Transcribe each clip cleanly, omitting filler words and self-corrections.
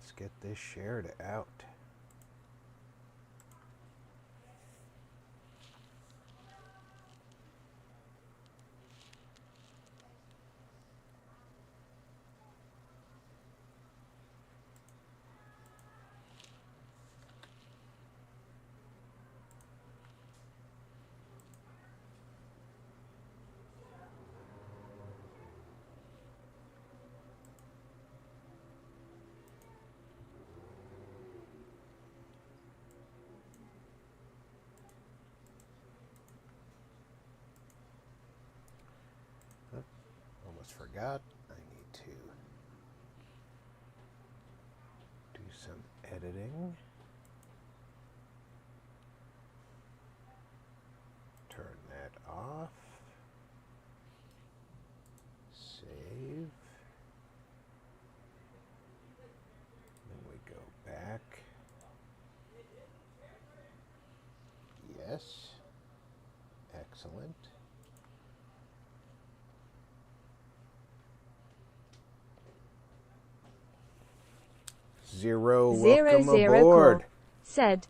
let's get this shared out. Almost forgot. I need to do some editing. Turn that off. Save. Then we go back. Yes. Excellent. Zero, welcome aboard. Core said,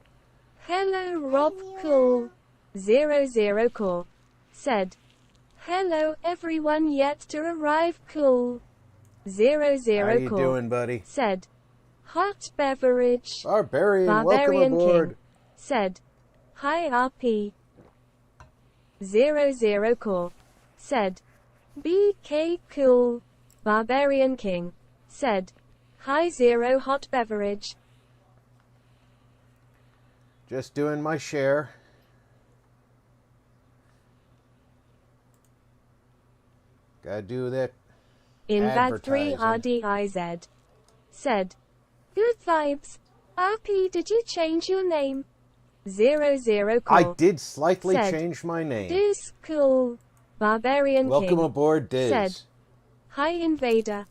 hello Rob Cool. 00 Core said, hello everyone yet to arrive Cool. 00 How you Core doing, buddy? said, hot beverage. Barbarian, welcome aboard. King said, hi RP. 00 Core said, BK Cool. Barbarian King said, hi Zero Hot Beverage. Just doing my share. Gotta do that. Invad3 RDIZ said, good vibes. RP, did you change your name? 00 Core I did slightly said, change my name. Diz Cool. Barbarian Welcome King aboard, Diz. said, hi Invader.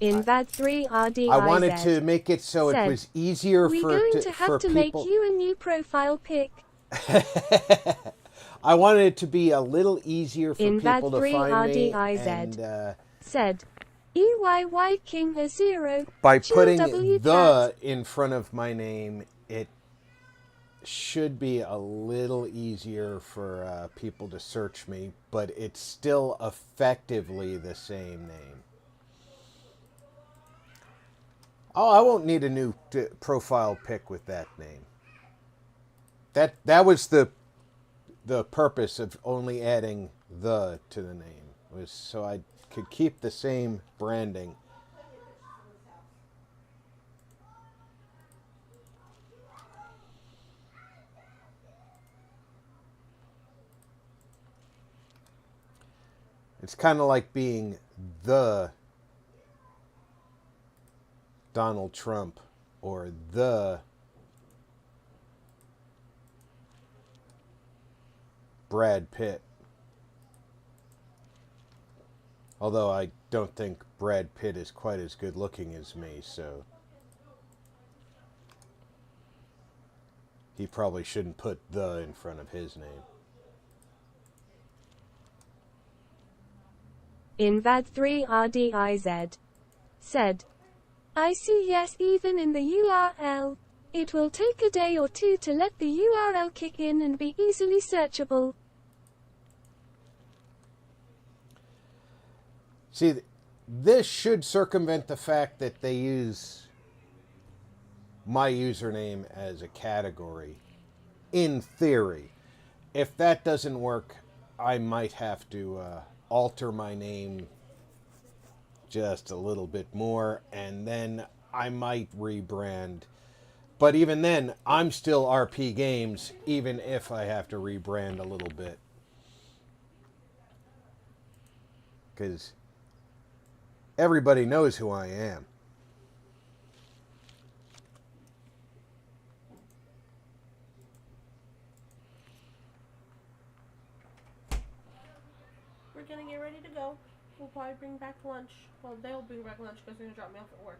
Invad3 RDIZ I wanted to make it so said, it was easier we're for going to have to make people. you a new profile pic. I wanted it to be a little easier for people to Invad3 find me. RDIZ And, said, EYY King a 0. by Chill putting W the cat. in front of my name, it should be a little easier for people to search me, but it's still effectively the same name. Oh, I won't need a new profile pic with that name. That was the purpose of only adding the to the name, was so I could keep the same branding. It's kind of like being the Donald Trump or the Brad Pitt. Although I don't think Brad Pitt is quite as good looking as me, so he probably shouldn't put the in front of his name. Invad3 RDIZ said, I see yes even in the URL. It will take a day or two to let the URL kick in and be easily searchable. See, this should circumvent the fact that they use my username as a category, in theory. If that doesn't work, I might have to alter my name just a little bit more, and then I might rebrand. But even then, I'm still RP Games, even if I have to rebrand a little bit. Because everybody knows who I am. We're gonna get ready to go. We'll probably bring back lunch. Well, they'll bring back lunch because they're gonna drop me off at work.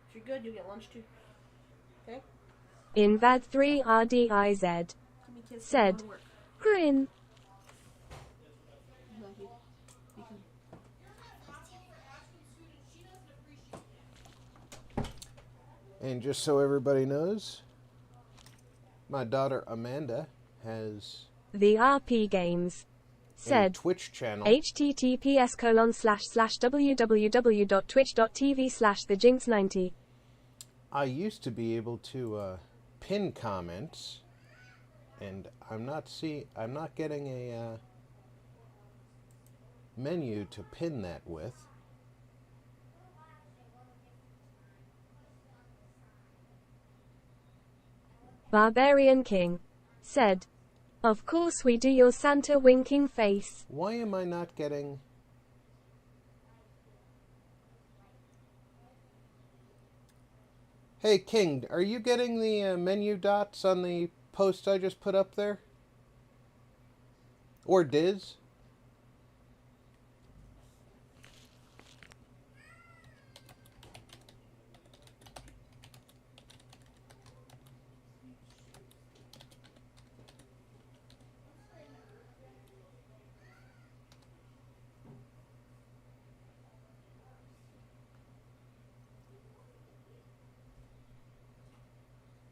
If you're good, you'll get lunch too. Okay? Invad3 RDIZ said, grin. And just so everybody knows, my daughter Amanda has The RP Games a said, Twitch channel. https://www.twitch.tv/thejinx90. I used to be able to pin comments, and I'm not getting a menu to pin that with. Barbarian King said, "Of course we do your Santa winking face." Why am I not getting... Hey King, are you getting the menu dots on the post I just put up there? Or Diz?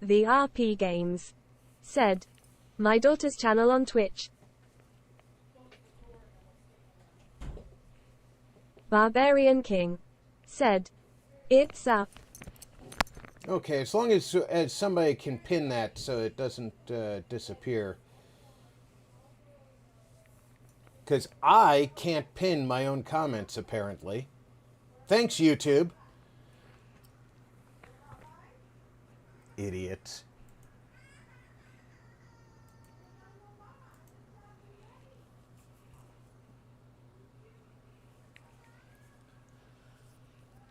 The RP Games said, "My daughter's channel on Twitch." Barbarian King said, "It's up." Okay, as long as somebody can pin that so it doesn't disappear. Because I can't pin my own comments, apparently. Thanks, YouTube. Idiots.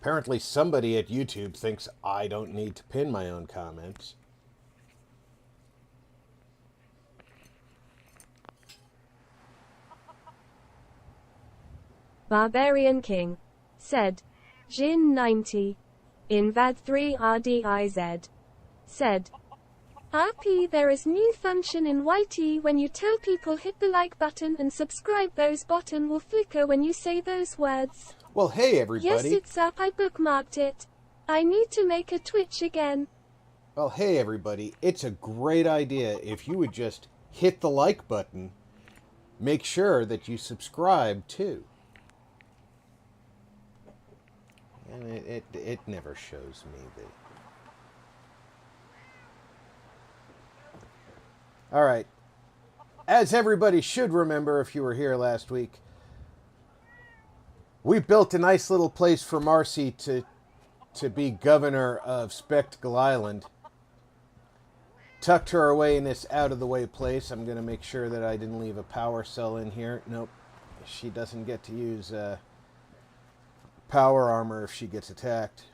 Apparently somebody at YouTube thinks I don't need to pin my own comments. Barbarian King said, "Jin90 in VAD3 RDIZ said, RP, there is new function in YT when you tell people hit the like button and subscribe, those button will flicker when you say those words." Well, hey everybody. Yes, it's up. I bookmarked it. I need to make a Twitch again. Well, hey everybody. It's a great idea if you would just hit the like button. Make sure that you subscribe too. And it never shows me the... All right. As everybody should remember if you were here last week, we built a nice little place for Marcy to be governor of Spectacle Island. Tucked her away in this out-of-the-way place. I'm going to make sure that I didn't leave a power cell in here. Nope. She doesn't get to use power armor if she gets attacked.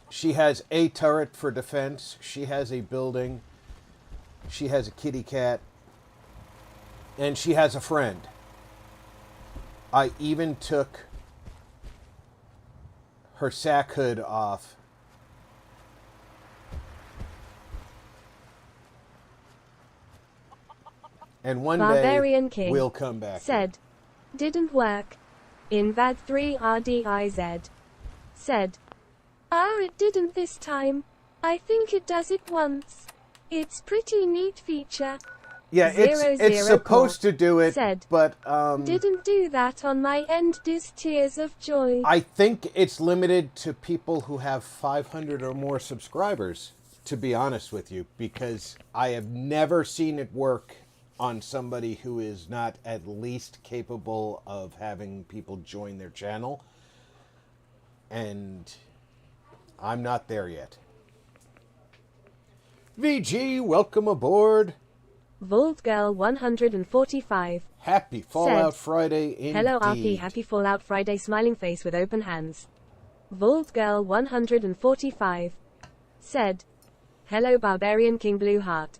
She has a turret for defense. She has a building. She has a kitty cat. And she has a friend. I even took her sack hood off. And one Barbarian day King we'll come back. Said, "Didn't work." In VAD3 RDIZ said, "It didn't this time. I think it does it once. It's pretty neat feature." Yeah, it's supposed to do it, said, but "Didn't do that on my end. Dis tears of joy." I think it's limited to people who have 500 or more subscribers, to be honest with you, because I have never seen it work on somebody who is not at least capable of having people join their channel. And I'm not there yet. VG, welcome aboard. Vault-Girl 145 Happy Fallout said, Friday indeed. "Hello RP, happy Fallout Friday, smiling face with open hands." Vault-Girl 145 said, "Hello Barbarian King Blue Heart."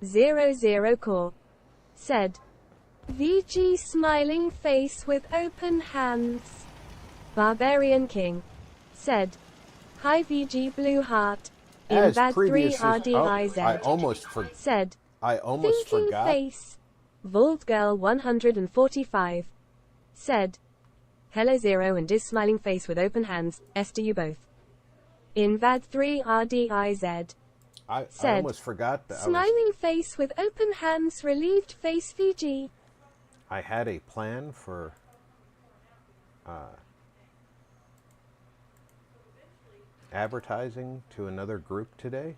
00 Core said, "VG smiling face with open hands." Barbarian King said, "Hi VG Blue Heart." In As VAD3 previously- RDIZ I almost said, Thinking forgot. Face. Vault-Girl 145 said, "Hello Zero and Diz smiling face with open hands, S to you both." Invad3RDIZ. I Said, almost forgot that smiling face with open hands, relieved face Fiji. I had a plan for advertising to another group today.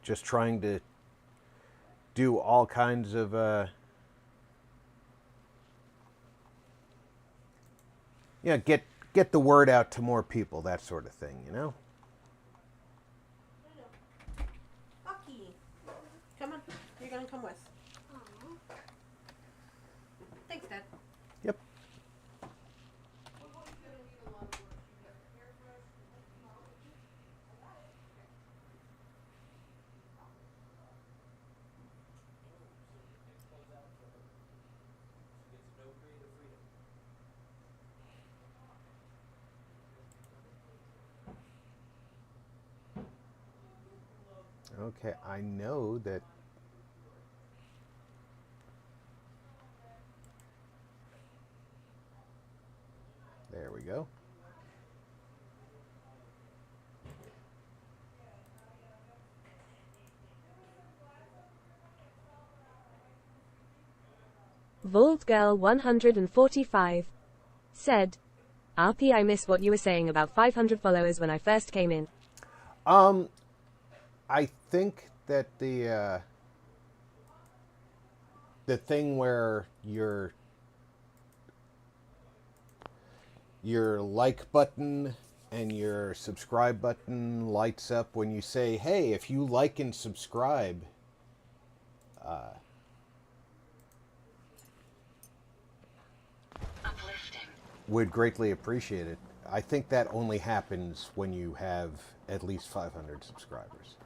Just trying to do all kinds of get the word out to more people, that sort of thing, you know? Bucky, come on. You're gonna come with. Thanks, Dad. Yep. Okay, I know that there we go. VoldGirl145. Said, RP, I miss what you were saying about 500 followers when I first came in. I think that the thing where your like button and your subscribe button lights up when you say, hey, if you like and subscribe, would greatly appreciate it. I think that only happens when you have at least 500 subscribers.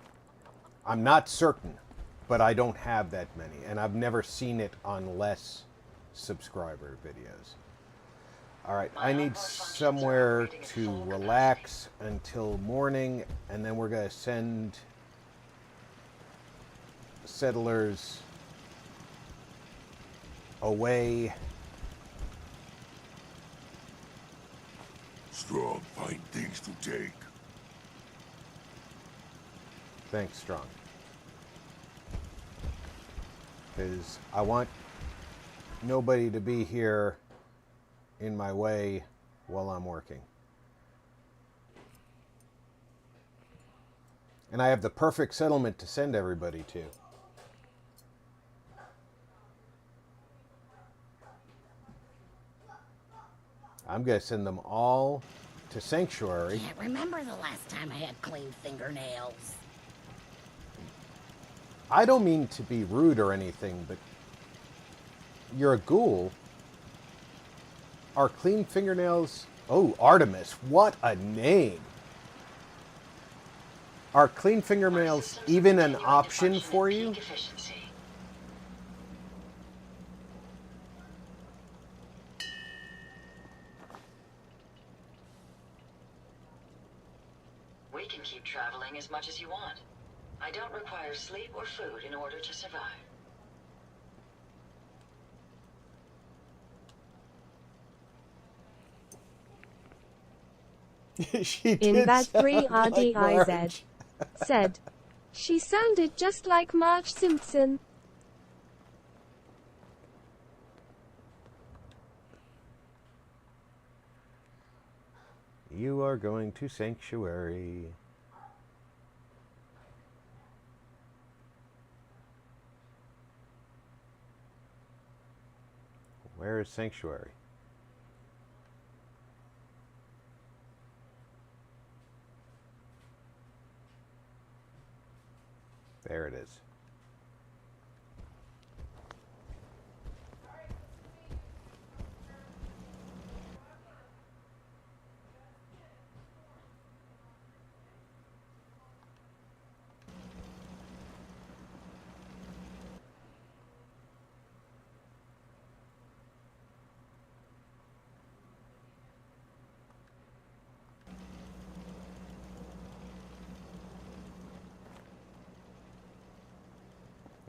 I'm not certain, but I don't have that many, and I've never seen it on less subscriber videos. All right, I need somewhere to relax until morning, and then we're going to send settlers away. Strong, find things to take. Thanks, Strong. Because I want nobody to be here in my way while I'm working. And I have the perfect settlement to send everybody to. I'm going to send them all to Sanctuary. Can't remember the last time I had clean fingernails. I don't mean to be rude or anything, but you're a ghoul. Are clean fingernails... Oh, Artemis, what a name. Are clean fingernails even an option for you? We can keep traveling as much as you want. I don't require sleep or food in order to survive. She did sound like Invad3RDIZ. Marge. Said, she sounded just like Marge Simpson. You are going to Sanctuary. Where is Sanctuary? There it is.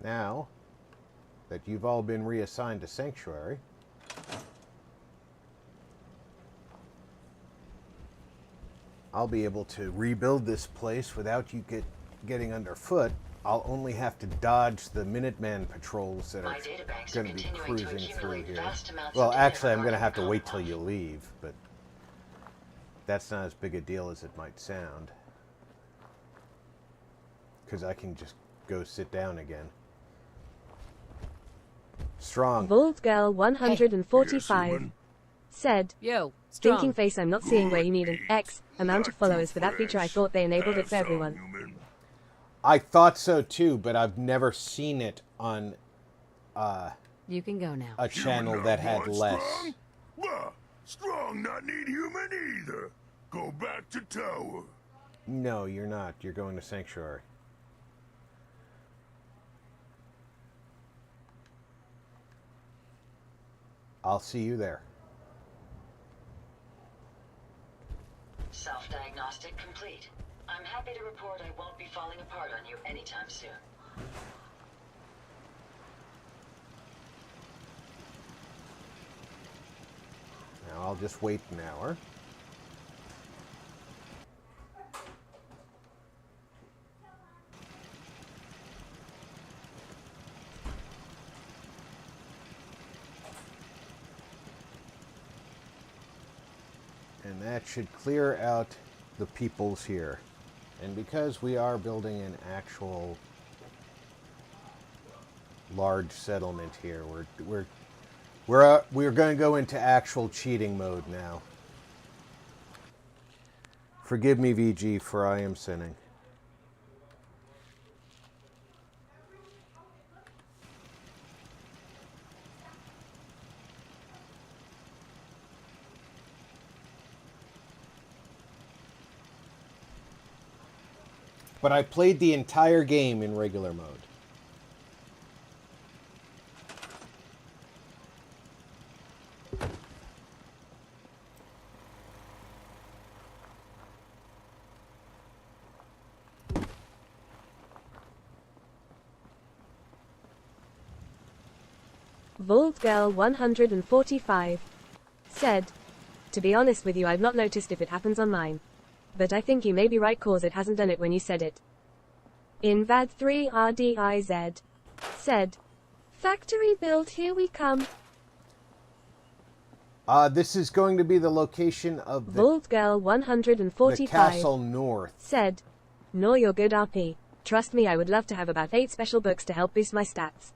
Now, that you've all been reassigned to Sanctuary. I'll be able to rebuild this place without you getting underfoot. I'll only have to dodge the Minuteman patrols that are going to be cruising through here. Well, actually, I'm going to have to wait till you leave, but that's not as big a deal as it might sound. Because I can just go sit down again. Strong. Vault Girl 145 said, Yo, strong. Thinking face, I'm not seeing where you need an X amount of followers for that feature. I thought they enabled it for everyone. I thought so too, but I've never seen it on You can go now. a channel that had less. Strong? Bah, strong not need human either. Go back to tower. No, you're not. You're going to Sanctuary. I'll see you there. Self-diagnostic complete. I'm happy to report I won't be falling apart on you anytime soon. Now I'll just wait an hour. And that should clear out the peoples here. And because we are building an actual large settlement here, we're going to go into actual cheating mode now. Forgive me, VG, for I am sinning. But I played the entire game in regular mode. Vault Girl 145 said, To be honest with you, I've not noticed if it happens on mine. But I think you may be right, cause it hasn't done it when you said it. Invad3 RDIZ said, Factory build, here we come. This is going to be the location of the, Vault Girl 145 the Castle North. said, No, you're good RP. Trust me, I would love to have about 8 special books to help boost my stats.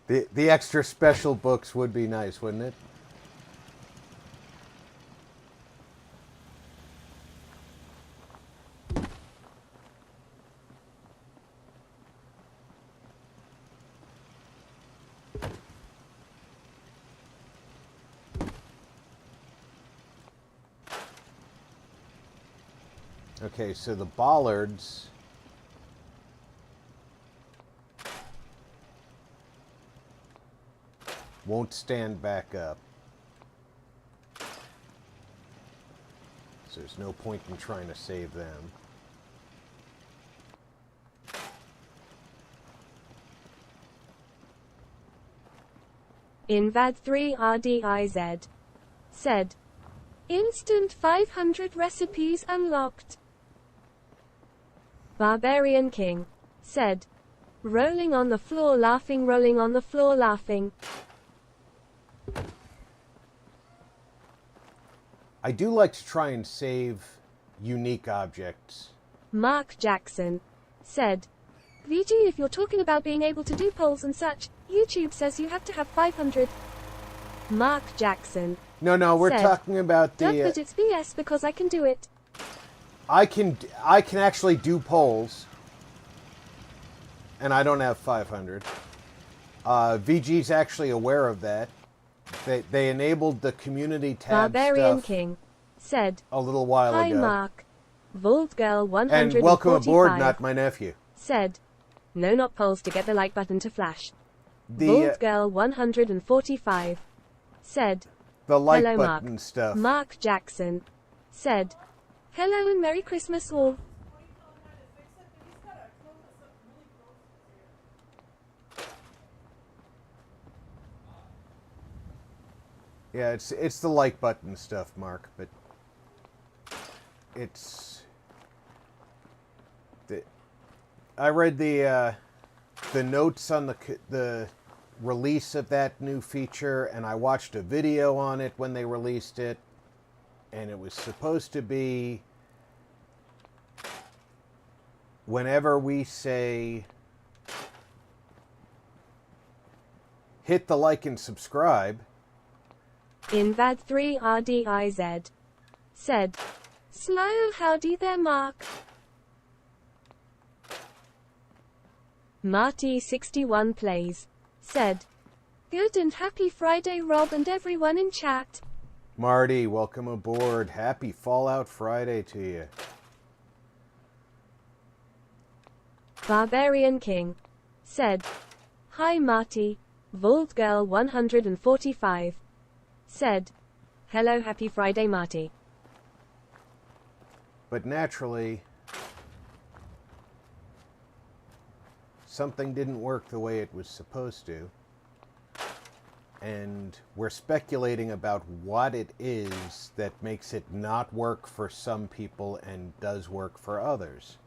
The extra special books would be nice, wouldn't it? Okay, so the bollards won't stand back up. So there's no point in trying to save them. Invad3 RDIZ said, Instant 500 recipes unlocked. Barbarian King said, Rolling on the floor laughing, rolling on the floor laughing. I do like to try and save unique objects. Mark Jackson said, VG, if you're talking about being able to do polls and such, YouTube says you have to have 500. Mark Jackson. No, we're said, talking about Doug, the. but it's BS because I can do it. I can actually do polls, and I don't have 500. VG's actually aware of that. They enabled the community tab Barbarian stuff King said, a little while Hi ago. Mark. Vault Girl 145 And welcome aboard, not my nephew. said, No, not polls to get the like button to flash. The Vault Girl 145 said, The like Hello, button Mark. stuff. Mark Jackson said, "Hello and Merry Christmas all." Yeah, it's the like button stuff, Mark, but it's I read the notes on the release of that new feature, and I watched a video on it when they released it, and it was supposed to be whenever we say hit the like and subscribe. Invad3RDIZ said, "Slow howdy there, Mark." Marty61 plays said, "Good and happy Friday, Rob and everyone in chat." Marty, welcome aboard. Happy Fallout Friday to you. Barbarian King said, "Hi Marty." Vault Girl 145 said, "Hello, happy Friday, Marty." But naturally, something didn't work the way it was supposed to. And we're speculating about what it is that makes it not work for some people and does work for others.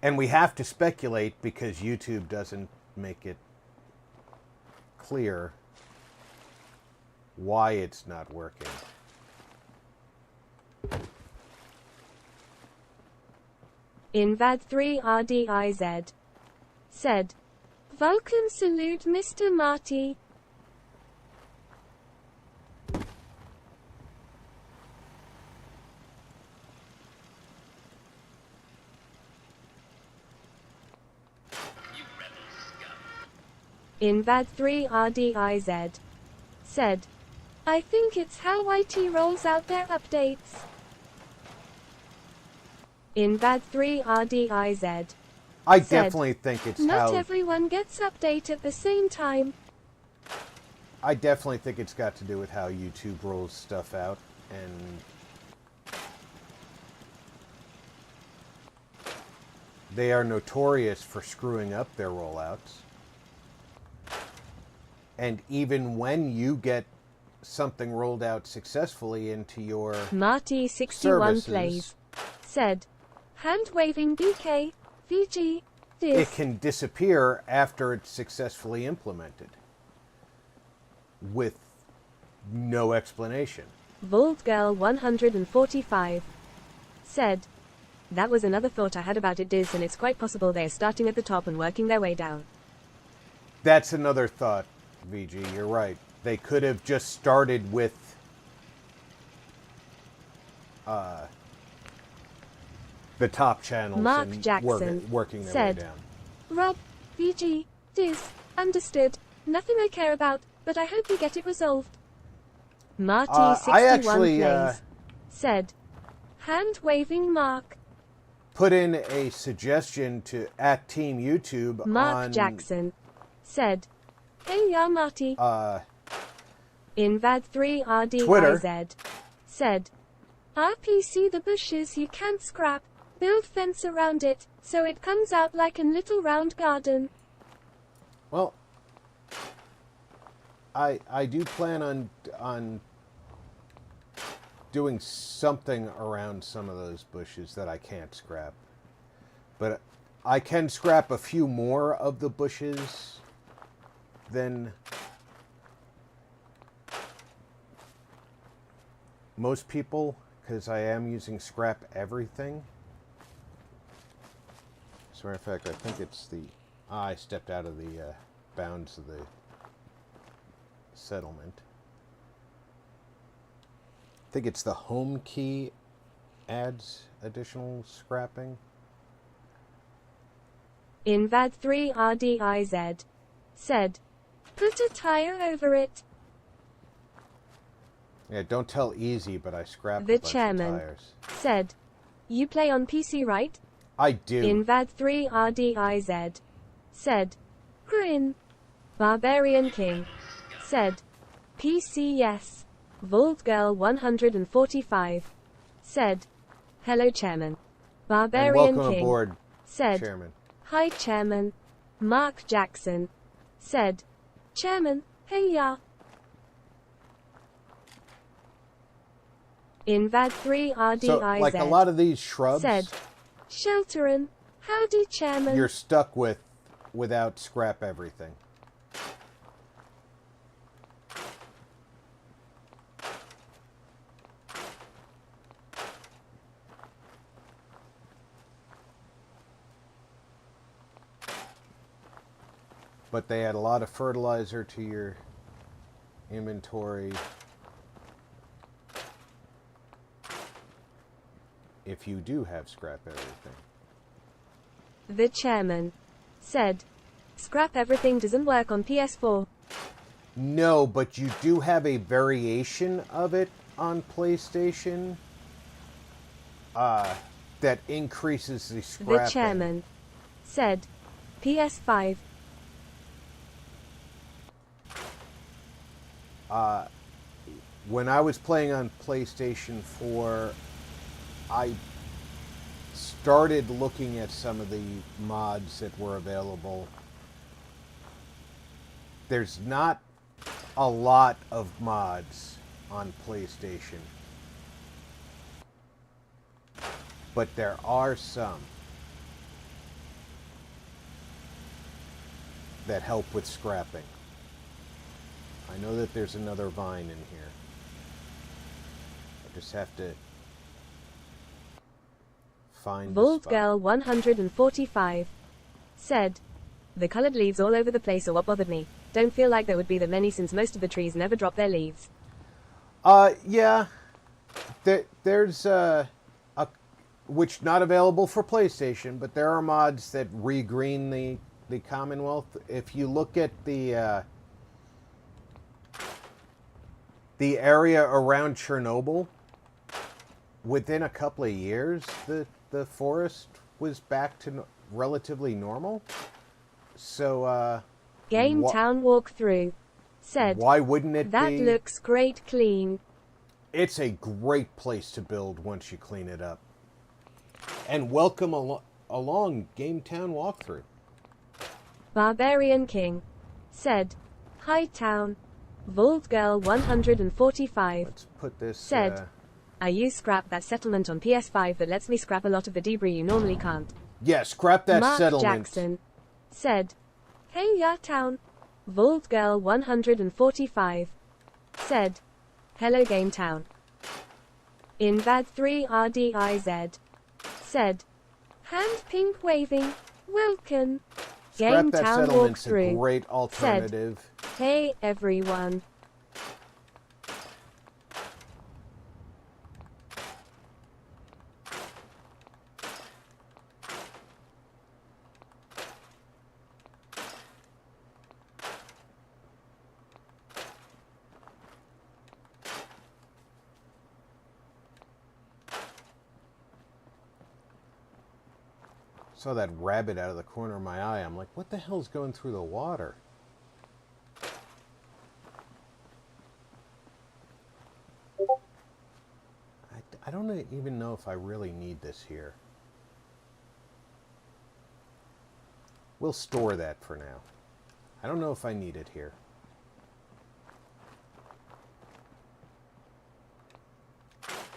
And we have to speculate because YouTube doesn't make it clear why it's not working. Invad3RDIZ said, "Vulcan salute Mr. Marty." Invad3RDIZ said, "I think it's how YT rolls out their updates." Invad3RDIZ I said, definitely think it's "Not how... everyone gets update at the same time." I definitely think it's got to do with how YouTube rolls stuff out, and they are notorious for screwing up their rollouts. And even when you get something rolled out successfully into your Marty61 services, plays said, "Hand waving BK, VG, it this." can disappear after it's successfully implemented with no explanation. Vault Girl 145 said, "That was another thought I had about it, Diz, and it's quite possible they're starting at the top and working their way down." That's another thought, VG. You're right. They could have just started with the top channels Mark and Jackson working their said, way down. "Rob, VG, Diz, understood. Nothing I care about, but I hope you get it resolved." Marty61 I actually plays said, "Hand waving Mark." put in a suggestion to at Team YouTube Mark on Jackson said, "Hey ya Marty." Invad3RDIZ Twitter. said, "RPC the bushes you can't scrap. Build fence around it, so it comes out like an little round garden." Well, I do plan on doing something around some of those bushes that I can't scrap. But I can scrap a few more of the bushes than most people, because I am using scrap everything. As a matter of fact, I think it's the... I stepped out of the bounds of the settlement. I think it's the home key adds additional scrapping. Invad3RDIZ said, "Put a tire over it." Yeah, don't tell Easy, but I scrapped The a bunch chairman of tires. said, "You play on PC, right?" I do. Invad3RDIZ said, "Grin." Barbarian King said, PCS. Vault Girl 145. Said, hello Chairman. And Barbarian welcome King. aboard, Said, Chairman. hi Chairman. Mark Jackson. Said, Chairman, hey ya. Invad 3 RDIZ. So, like a lot of these shrubs, Said, Shelterin. Howdy Chairman. you're stuck with without scrap everything. But they add a lot of fertilizer to your inventory. If you do have scrap everything. The Chairman. Said, scrap everything doesn't work on PS4. No, but you do have a variation of it on PlayStation that increases the scrapping. The Chairman. Said, PS5. When I was playing on PlayStation 4, I started looking at some of the mods that were available. There's not a lot of mods on PlayStation, but there are some that help with scrapping. I know that there's another vine in here. I just have to find the Vault spot. Girl 145. Said, the colored leaves all over the place are what bothered me. Don't feel like there would be that many since most of the trees never drop their leaves. Yeah. There's which not available for PlayStation, but there are mods that regreen the Commonwealth. If you look at the area around Chernobyl, within a couple of years, the forest was back to relatively normal. So, Game Town walkthrough. Said, why wouldn't it that be? looks great clean. It's a great place to build once you clean it up. And welcome along Game Town walkthrough. Barbarian King. Said, hi Town. Vault Girl 145. Let's put this. Said, I use scrap that settlement on PS5 that lets me scrap a lot of the debris you normally can't. Yeah, scrap that Mark settlement. Jackson. Said, hey ya Town. Vault Girl 145. Said, hello Game Town. Invad 3 RDIZ. Said, hand pink waving. Welcome. Scrap Game that Town settlement's a walkthrough. great alternative. Said, hey everyone. Saw that rabbit out of the corner of my eye. I'm like, what the hell's going through the water? I don't even know if I really need this here. We'll store that for now. I don't know if I need it here.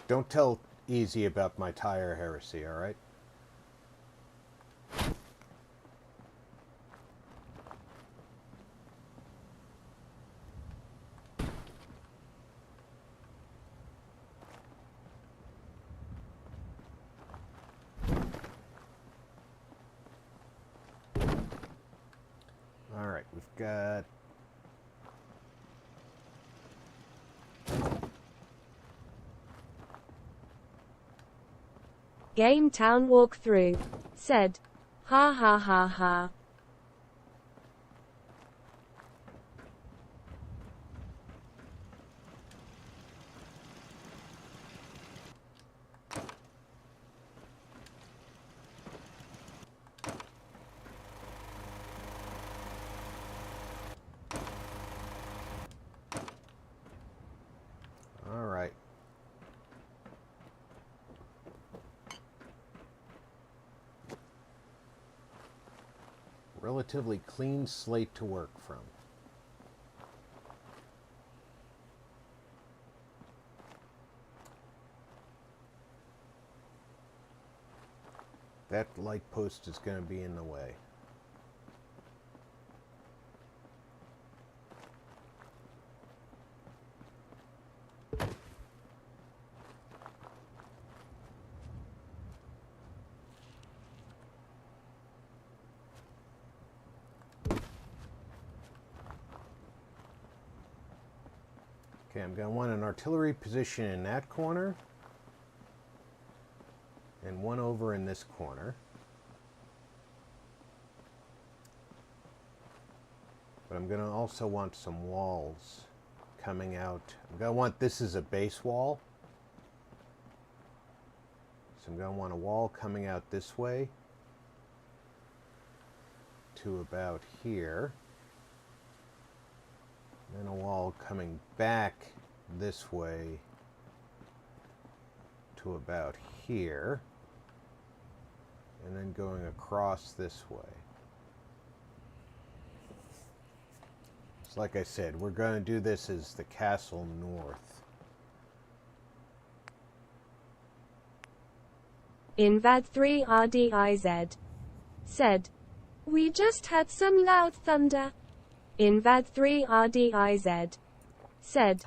Don't tell Easy about my tire heresy, all right? All right, we've got Game Town walkthrough. Said, ha ha ha ha. relatively clean slate to work from. That light post is going to be in the way. Okay, I'm going to want an artillery position in that corner. And one over in this corner. But I'm going to also want some walls coming out. I'm going to want this as a base wall. So I'm going to want a wall coming out this way to about here. And then a wall coming back this way to about here. And then going across this way. So like I said, we're going to do this as the castle north. Invad3 RDIZ said, "We just had some loud thunder." Invad3 RDIZ said,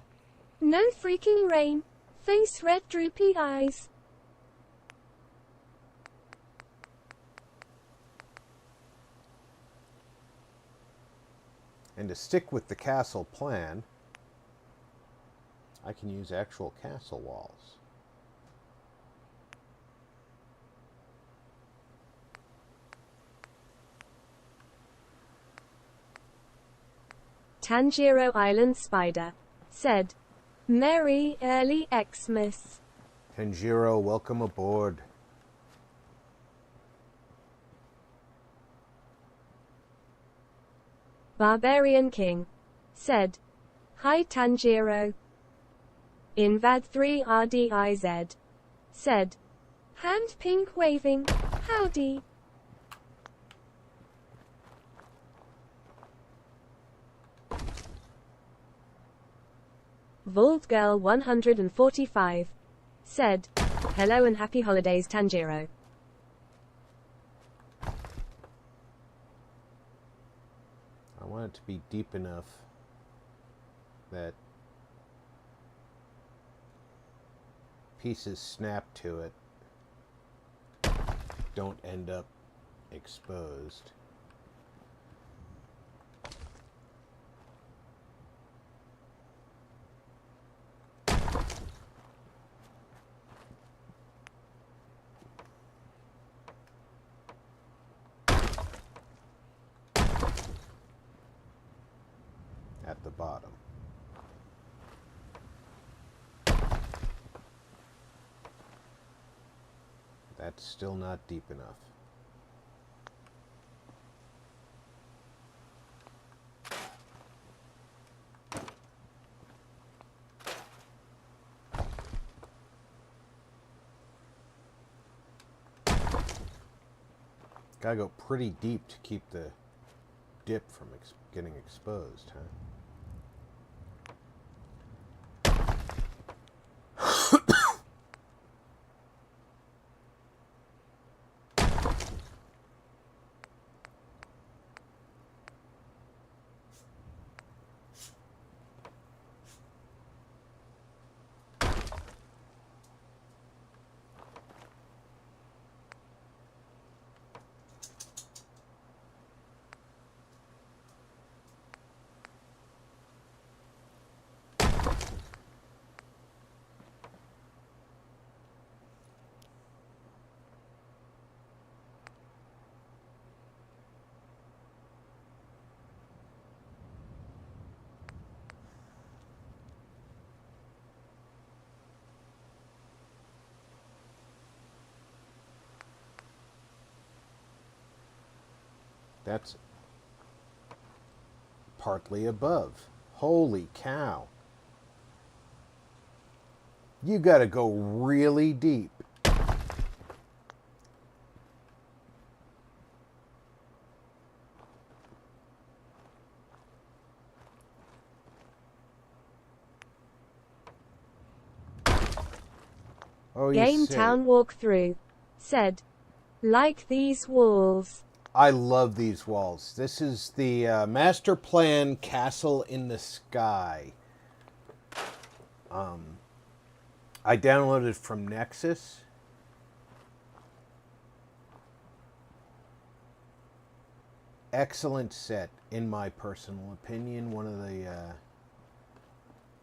"No freaking rain. Face red droopy eyes." And to stick with the castle plan, I can use actual castle walls. Tanjiro Island Spider said, "Merry early Xmas." Tanjiro, welcome aboard. Barbarian King said, "Hi Tanjiro." Invad3 RDIZ said, "Hand pink waving, howdy." Vault Girl 145 said, "Hello and happy holidays Tanjiro." I want it to be deep enough that pieces snap to it don't end up exposed. At the bottom. That's still not deep enough. Gotta go pretty deep to keep the dip from getting exposed, huh? That's partly above. Holy cow. You gotta go really deep. Oh, you Game say. Town walkthrough. Said, like these walls. I love these walls. This is the master plan castle in the sky. I downloaded from Nexus. Excellent set, in my personal opinion. One of the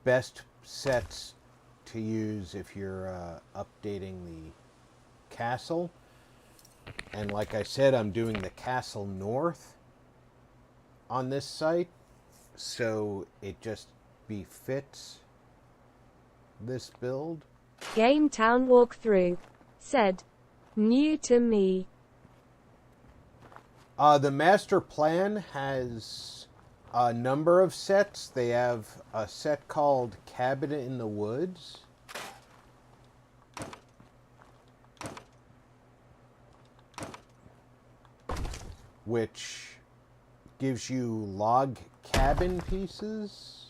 best sets to use if you're updating the castle. And like I said, I'm doing the castle north on this site, so it just befits this build. Game Town walkthrough. Said, new to me. The master plan has a number of sets. They have a set called Cabin in the Woods. Which gives you log cabin pieces.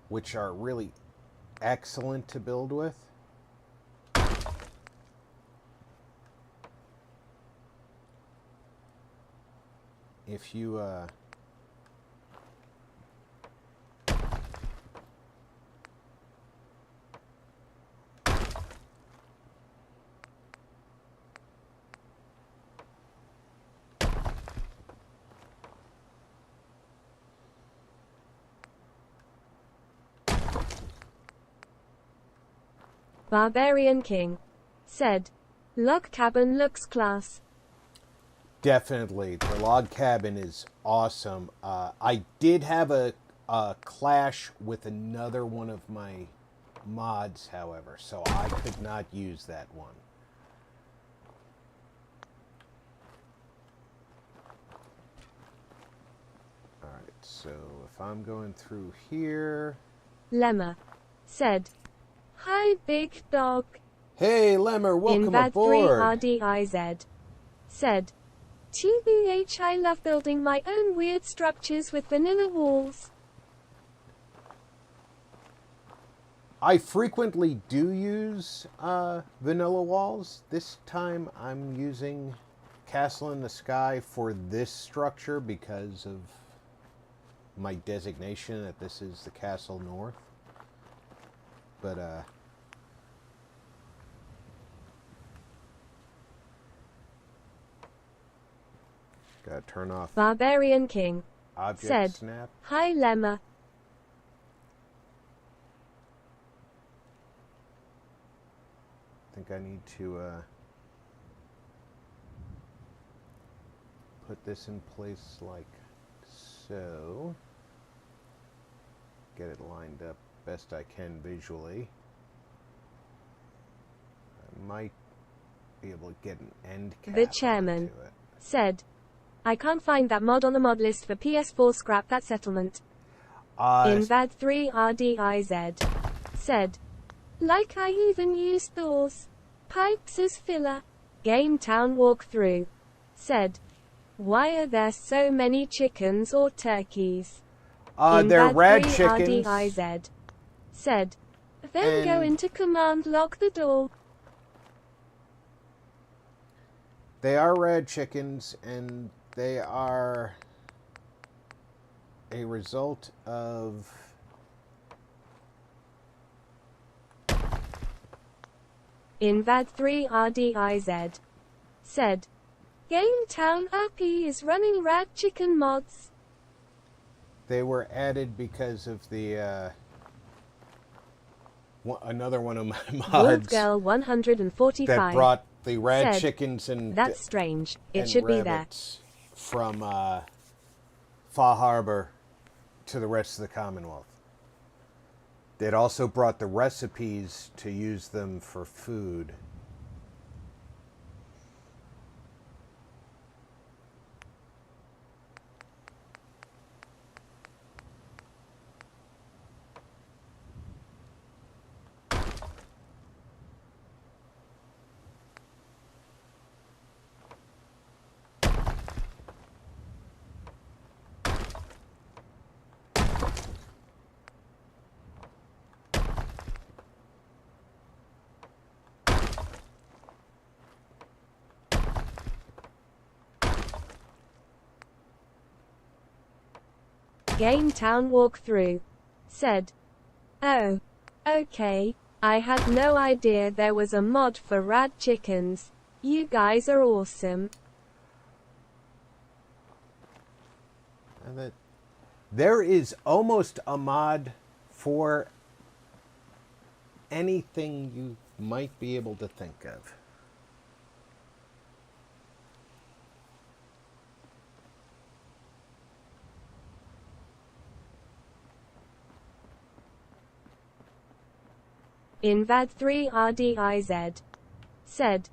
Which are really excellent to build with. If you Barbarian King. Said, log cabin looks class. Definitely, the log cabin is awesome. I did have a clash with another one of my mods, however, so I could not use that one. Alright, so if I'm going through here... Lemma. Said, hi big dog. Hey, Lemmer, welcome Invad aboard! 3RDIZ. Said, TBH I love building my own weird structures with vanilla walls. I frequently do use vanilla walls. This time I'm using Castle in the Sky for this structure because of my designation that this is the Castle North. But gotta turn off Barbarian King. object Said, snap. hi Lemma. I think I need to put this in place like so. Get it lined up best I can visually. I might be able to get an end cap The chairman onto it. said, I can't find that mod on the mod list for PS4. Scrap that settlement. Invad 3RDIZ said, like I even used those pipes as filler. Game Town walkthrough said, why are there so many chickens or turkeys? They're Invad rad chickens. 3RDIZ said, then go And- into command, lock the door. They are rad chickens, and they are a result of Invad 3RDIZ said, Game Town RP is running rad chicken mods. they were added because of the another one of my mods Wolfgirl 145 that brought the rad said, chickens and that's strange. It and should be there. rabbits from Fa Harbor to the rest of the Commonwealth. It also brought the recipes to use them for food. Game Town walkthrough. Said, oh, okay. I had no idea there was a mod for rad chickens. You guys are awesome. And there is almost a mod for anything you might be able to think of. Invad3 RDIZ. Said,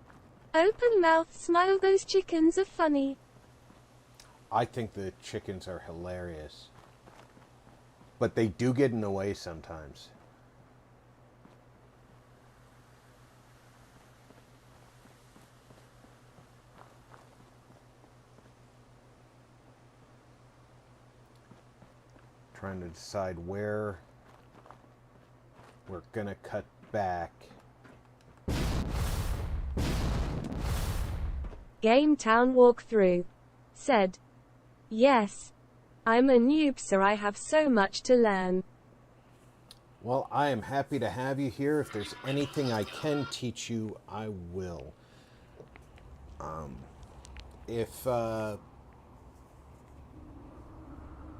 open mouth smile, those chickens are funny. I think the chickens are hilarious. But they do get in the way sometimes. Trying to decide where we're gonna cut back. Game Town walkthrough. Said, yes. I'm a noob, so I have so much to learn. Well, I am happy to have you here. If there's anything I can teach you, I will. If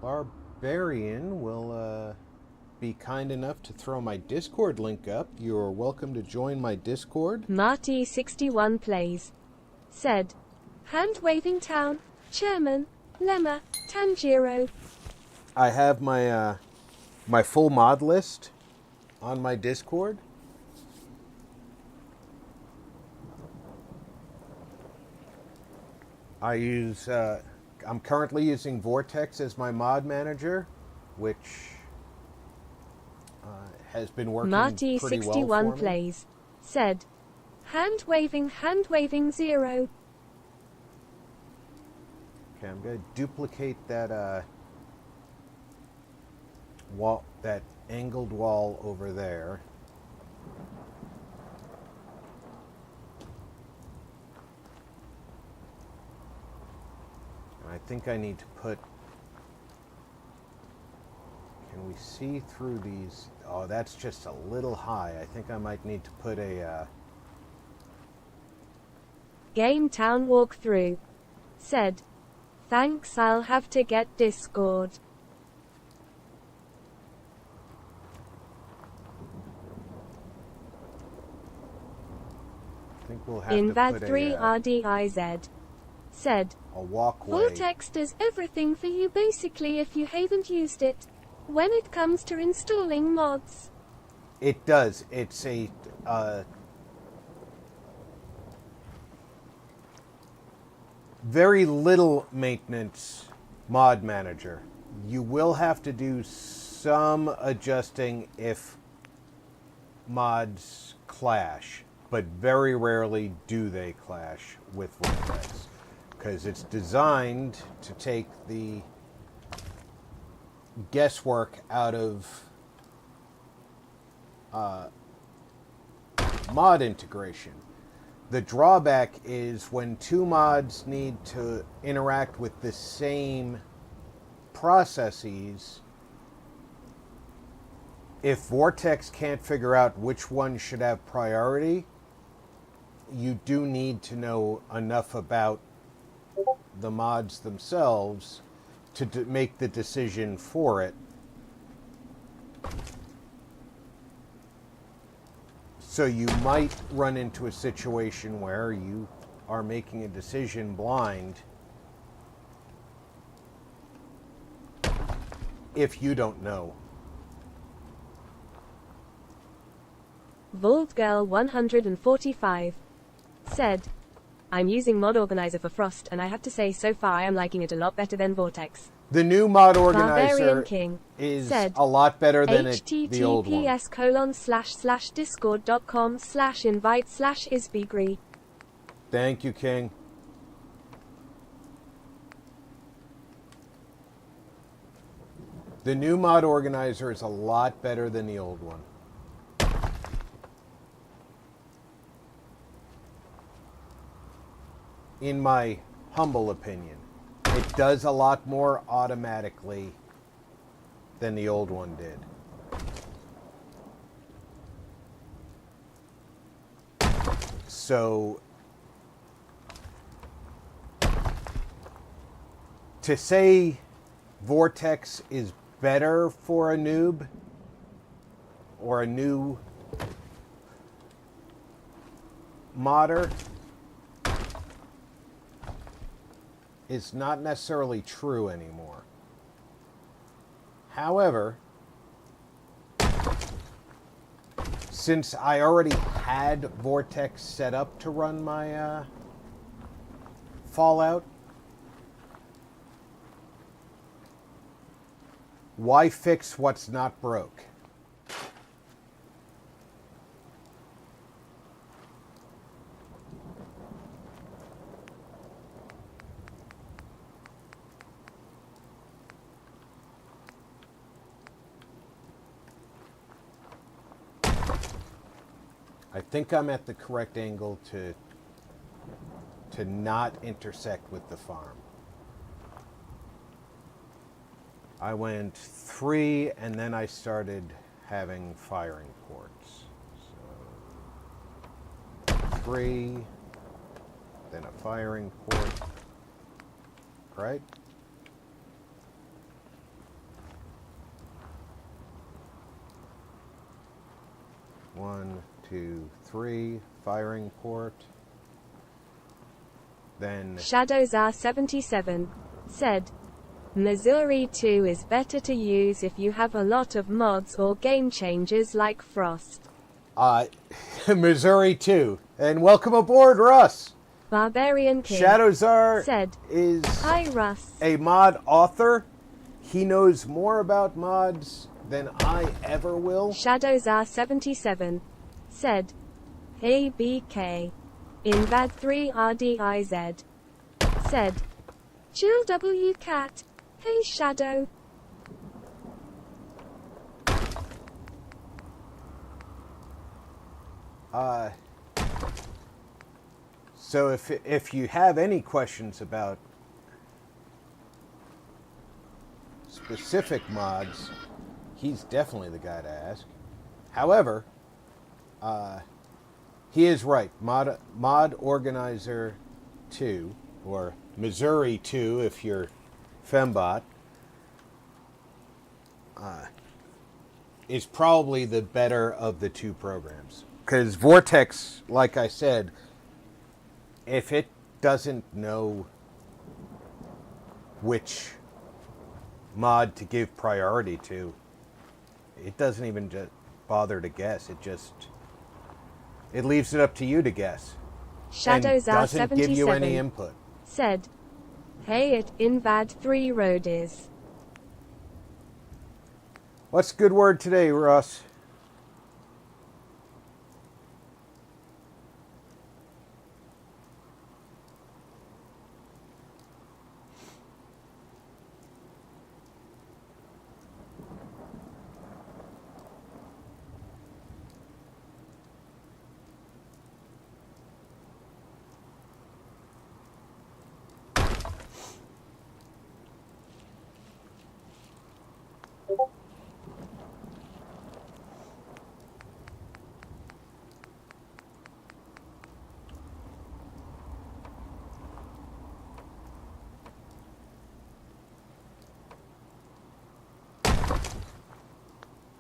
Barbarian will be kind enough to throw my Discord link up, you're welcome to join my Discord. Marty61 plays. Said, hand-waving town, Chairman, Lemma, Tanjiro. I have my my full mod list on my Discord. I'm currently using Vortex as my mod manager, which has been working pretty well Marty61 for me. plays. Said, hand-waving 0. Okay, I'm going to duplicate that wall, that angled wall over there. And I think I need to put... Can we see through these? Oh, that's just a little high. I think I might need to put a... Game Town walkthrough. Said, thanks, I'll have to get Discord. I think we'll have to put Invad3 RDIZ. Said, a walkway. Vortex does everything for you basically if you haven't used it. When it comes to installing mods. It does. It's a very little maintenance mod manager. You will have to do some adjusting if mods clash, but very rarely do they clash with Vortex, because it's designed to take the guesswork out of mod integration. The drawback is when two mods need to interact with the same processes, if Vortex can't figure out which one should have priority, you do need to know enough about the mods themselves to make the decision for it. So you might run into a situation where you are making a decision blind if you don't know. Vaultgirl 145 said, I'm using Mod Organizer for Frost, and I have to say so far I am liking it a lot better than Vortex. The new Mod Organizer Barbarian King is said, a lot better than the old one. https://discord.com/invite/isbigri. Thank you, King. The new Mod Organizer is a lot better than the old one. In my humble opinion. It does a lot more automatically than the old one did. So, to say Vortex is better for a noob or a new modder is not necessarily true anymore. However, since I already had Vortex set up to run my Fallout, why fix what's not broke? I think I'm at the correct angle to not intersect with the farm. I went 3 and then I started having firing ports. So 3, then a firing port, right? One, 2, 3, firing port. Then Shadows R77 said, Missouri 2 is better to use if you have a lot of mods or game changers like Frost. Missouri 2. And welcome aboard, Russ. Barbarian King Shadowzar said, is Hi Russ. a mod author. He knows more about mods than I ever will. Shadows R77 said, Hey BK. Invad 3 RDIZ said, Chill W Cat. Hey Shadow. So if you have any questions about specific mods, he's definitely the guy to ask. However, he is right. Mod Organizer 2, or Missouri 2 if you're Fembot, is probably the better of the two programs. Because Vortex, like I said, if it doesn't know which mod to give priority to, it doesn't even just bother to guess. It leaves it up to you to guess. Shadows and doesn't give you any R77 input. said, Hey it Invad 3 Roadies. What's a good word today, Russ?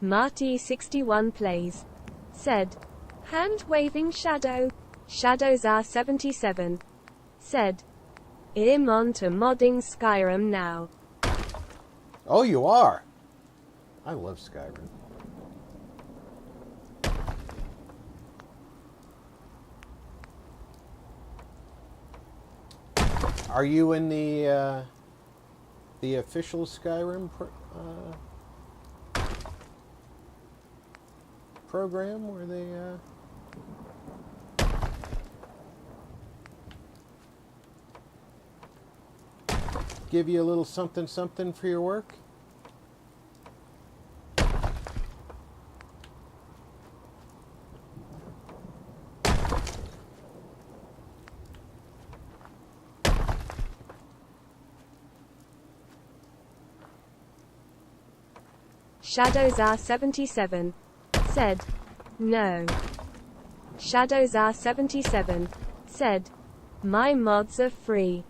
Marty61 plays said, Hand waving shadow. Shadows R77 said, I'm on to modding Skyrim now. Oh, you are? I love Skyrim. Are you in the official Skyrim program where they give you a little something something for your work? Shadows R77 said, no. Shadows R77 said, my mods are free.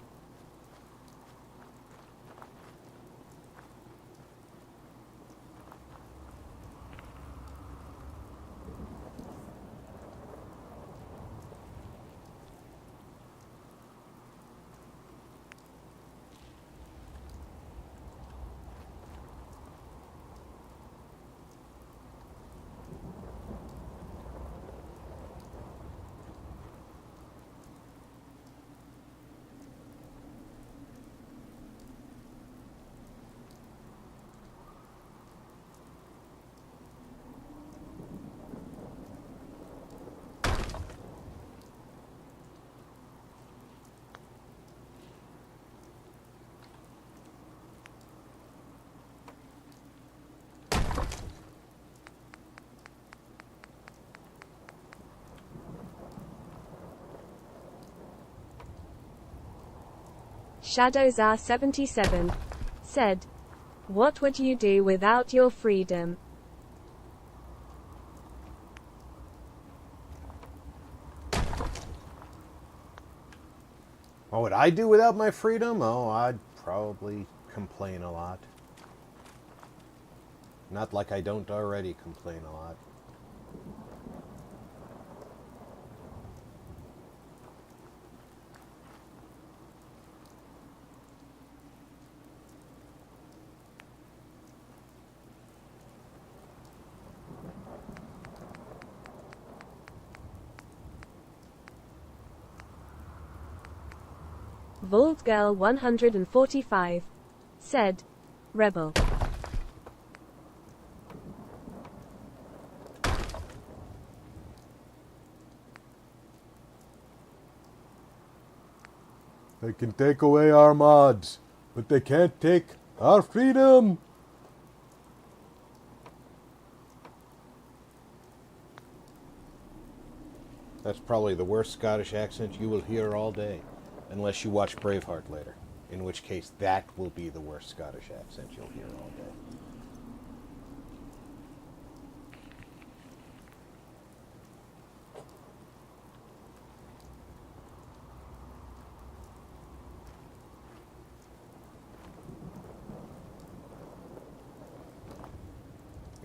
Shadows R77 said, what would you do without your freedom? What would I do without my freedom? Oh, I'd probably complain a lot. Not like I don't already complain a lot. Vault Girl 145 said, rebel. They can take away our mods, but they can't take our freedom. That's probably the worst Scottish accent you will hear all day, unless you watch Braveheart later, in which case that will be the worst Scottish accent you'll hear all day.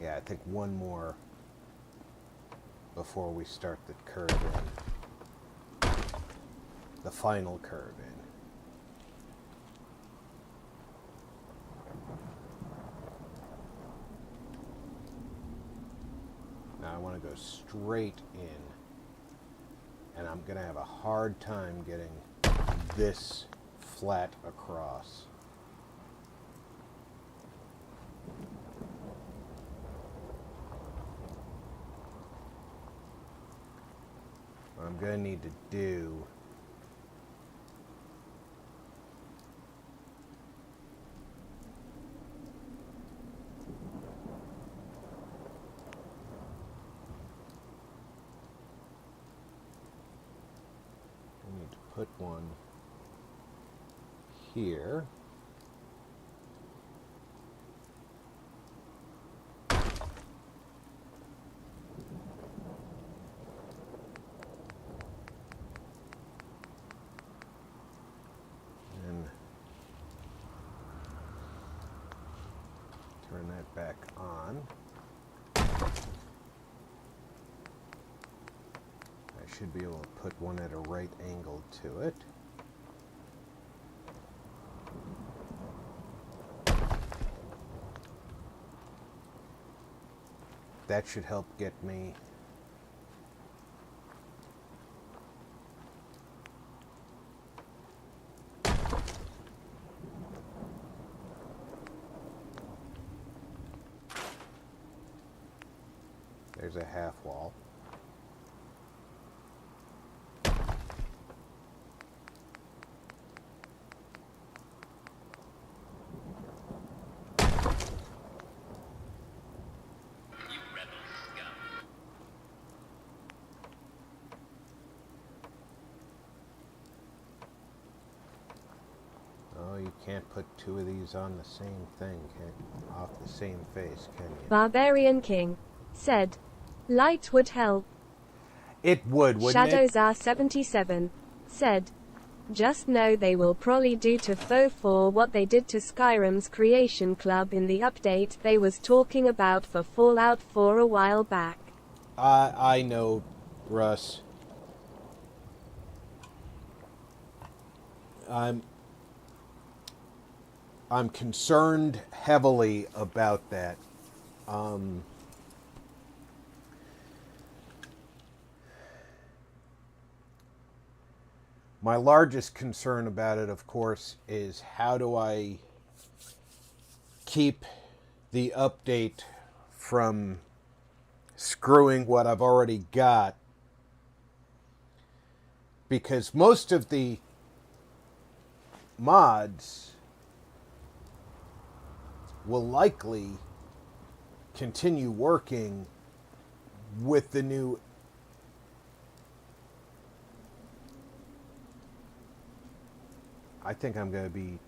Yeah, I think one more before we start the curve in. The final curve in. Now I want to go straight in, and I'm going to have a hard time getting this flat across. What I'm going to need to do put one here. And turn that back on. I should be able to put one at a right angle to it. That should help get me there's a half wall. Oh, you can't put two of these on the same thing, off the same face, can you? Barbarian King said, light would help. It would, wouldn't Shadows it? are 77 said, just know they will probably do to Foe 4 what they did to Skyrim's Creation Club in the update they was talking about for Fallout 4 a while back. I know, Russ. I'm concerned heavily about that. My largest concern about it, of course, is how do I keep the update from screwing what I've already got? Because most of the mods will likely continue working with the new I think I'm going to be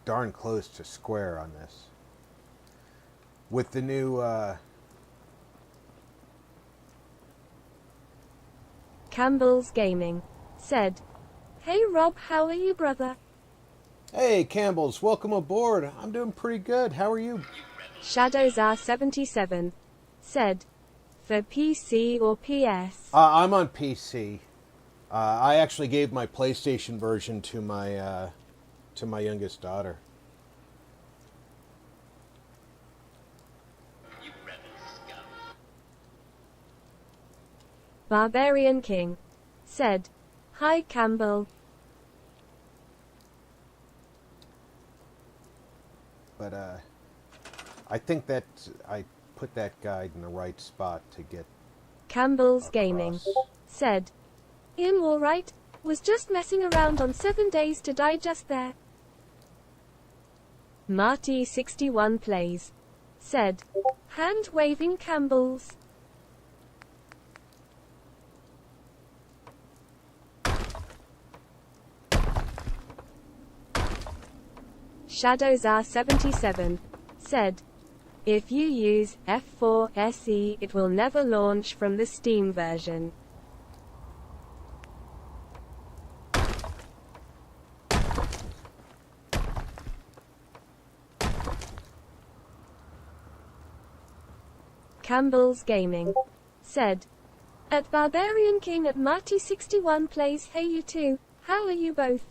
darn close to square on this. With the new Campbell's Gaming said, hey Rob, how are you, brother? Hey Campbell's, welcome aboard. I'm doing pretty good. How are you? Shadows are 77 said, for PC or PS? I'm on PC. I actually gave my PlayStation version to my youngest daughter. Barbarian King said, hi Campbell. But I think that I put that guide in the right spot to get Campbell's across. Gaming said, alright, was just messing around on 7 days to digest there. Marty 61 plays said, hand waving Campbell's. Shadows are 77 said, if you use F4 SE it will never launch from the Steam version. Campbell's Gaming said, at Barbarian King at Marty 61 plays, hey you two, how are you both?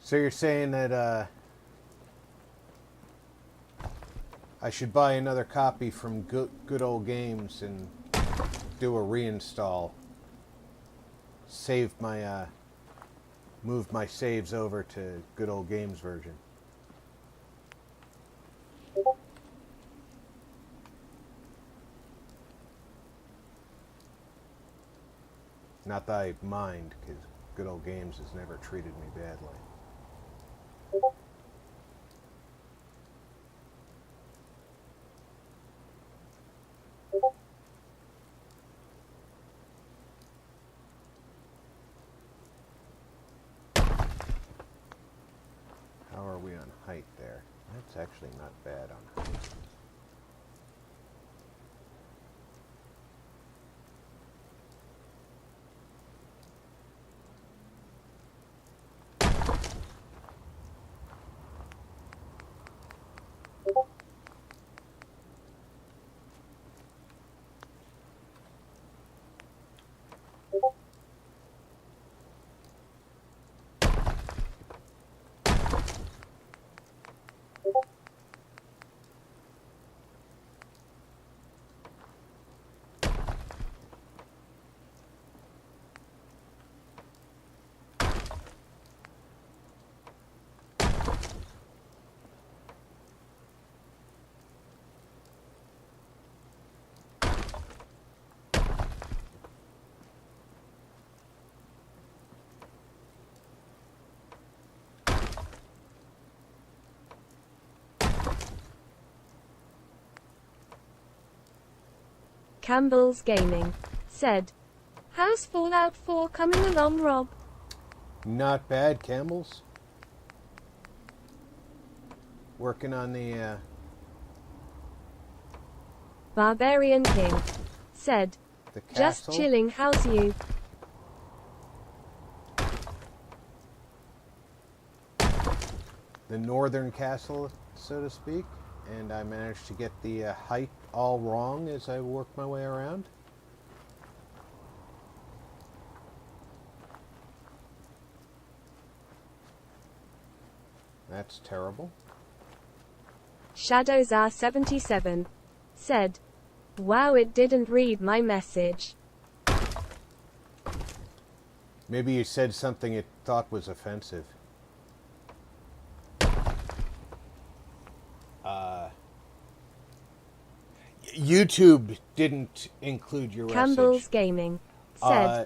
So you're saying that I should buy another copy from Good Old Games and do a reinstall. Save my move my saves over to Good Old Games version. Not that I mind, because Good Old Games has never treated me badly. How are we on height there? That's actually not bad on height. Campbell's Gaming said, "How's Fallout 4 coming along, Rob?" Not bad, Campbell's. Working on the, Barbarian King said, the "Just castle. chilling, how's you?" The northern castle, so to speak. And I managed to get the height all wrong as I worked my way around. That's terrible. Shadows R77 said, "Wow, it didn't read my message." Maybe you said something it thought was offensive. YouTube didn't include your Campbell's message. Gaming said, Uh,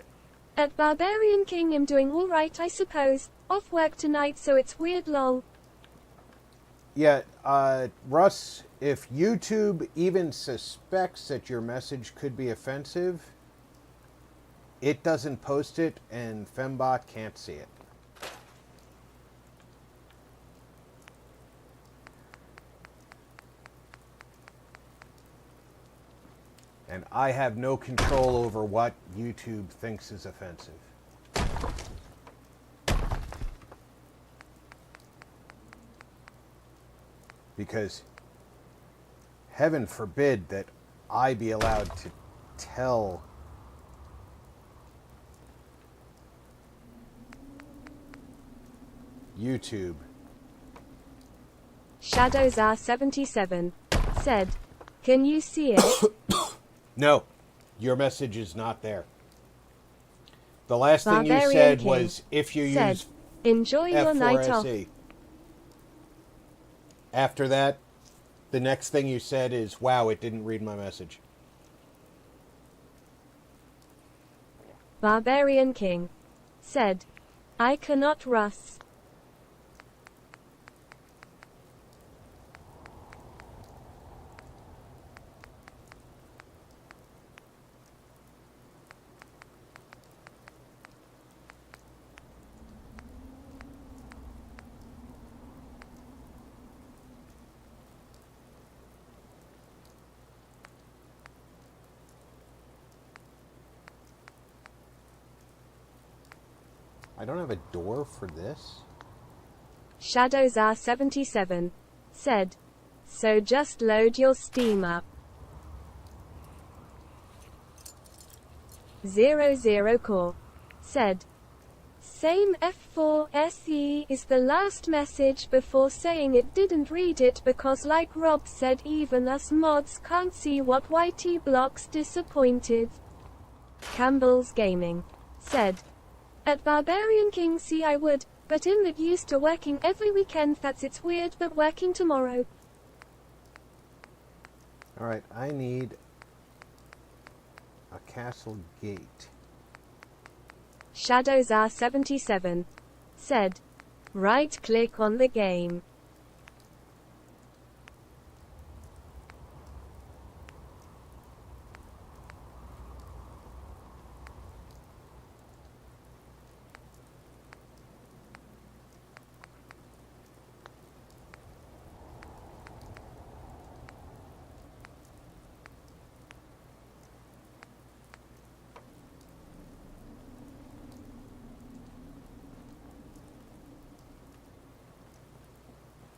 "At Barbarian King, I'm doing alright, I suppose. Off work tonight, so it's weird, lol." Yeah, Russ, if YouTube even suspects that your message could be offensive, it doesn't post it and Fembot can't see it. And I have no control over what YouTube thinks is offensive. Because heaven forbid that I be allowed to tell YouTube. Shadows R77 said, "Can you see it?" No, your message is not there. The last thing you Barbarian said King was if you said, use "Enjoy your night off." F4SE. After that, the next thing you said is, wow, it didn't read my message. Barbarian King said, "I cannot Russ." I don't have a door for this. Shadows R77 said, "So just load your Steam up." 00 Core said, "Same F4SE is the last message before saying it didn't read it because like Rob said even us mods can't see what YT blocks disappointed." Campbell's Gaming said, "At Barbarian King see I would, but in that used to working every weekend that's it's weird but working tomorrow." Alright, I need a castle gate. Shadows R77 said, "Right click on the game."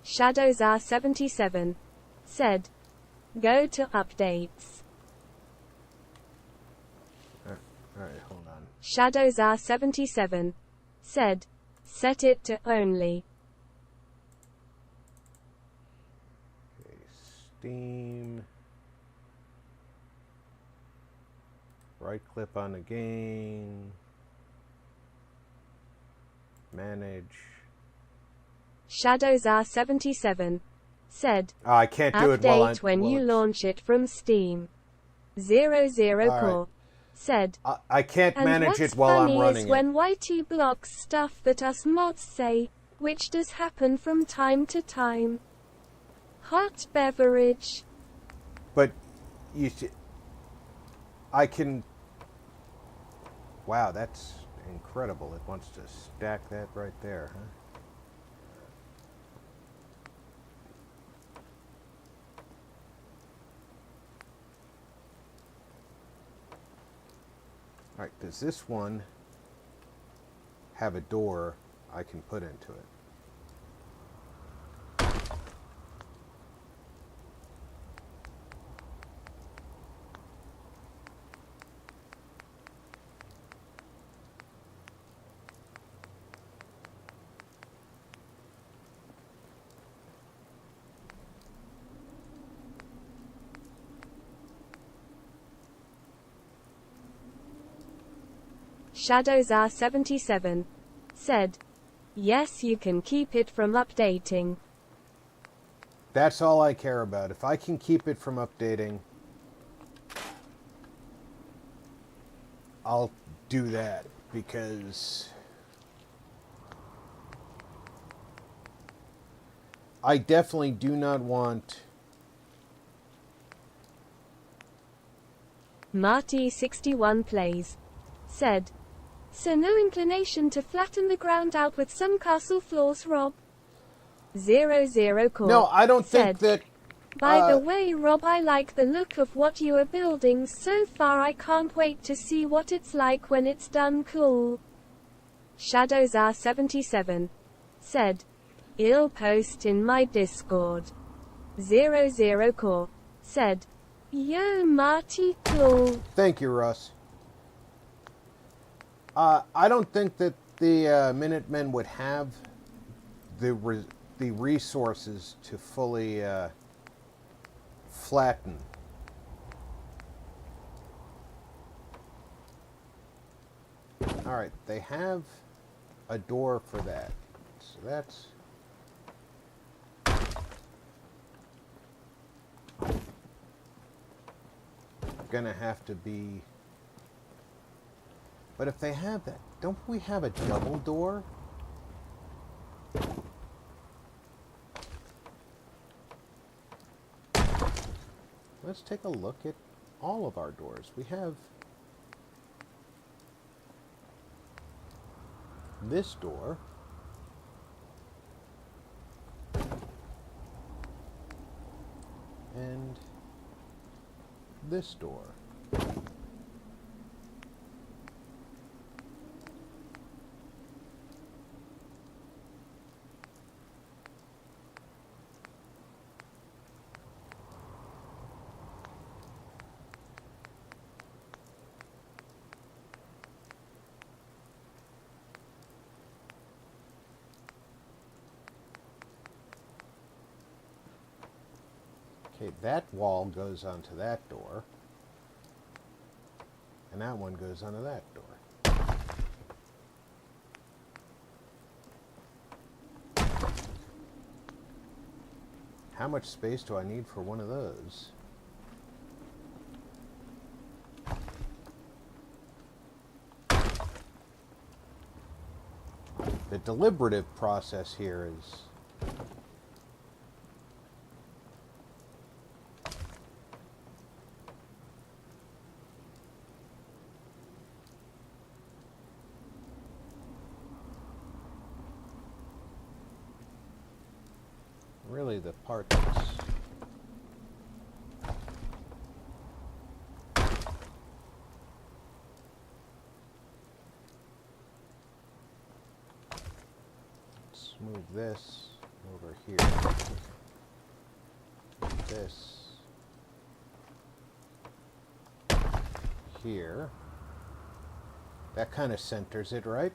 Shadows R77 said, "Go to updates." Alright, hold on. Shadows R77 said, "Set it to only." Okay, Steam. Right click on the game. Manage. Shadows R77 said, Oh, I can't do it while I'm... "Update when well, you it's- launch it from Steam." 00 All Core said, I can't "And manage what's it while I'm funny running is it. when YT blocks stuff that us mods say, which does happen from time to time." Hot beverage. But you see, I can... Wow, that's incredible. It wants to stack that right there, huh? Alright, does this one have a door I can put into it? Shadows R77 said, yes, you can keep it from updating. That's all I care about. If I can keep it from updating, I'll do that, because I definitely do not want... Marty61 plays said, so no inclination to flatten the ground out with some castle floors, Rob? 00 Core No, I don't think said, that... by the way, Rob, I like the look of what you are building so far. I can't wait to see what it's like when it's done. Cool. Shadows R77 said, I'll post in my Discord. 00 Core said, yo, Marty, cool. Thank you, Russ. I don't think that the Minutemen would have the resources to fully flatten. Alright, they have a door for that. So that's... gonna have to be... But if they have that, don't we have a double door? Let's take a look at all of our doors. We have this door. And this door. Okay, that wall goes onto that door. And that one goes onto that door. How much space do I need for one of those? The deliberative process here is... really the part that's... Let's move this over here. This here. That kind of centers it, right?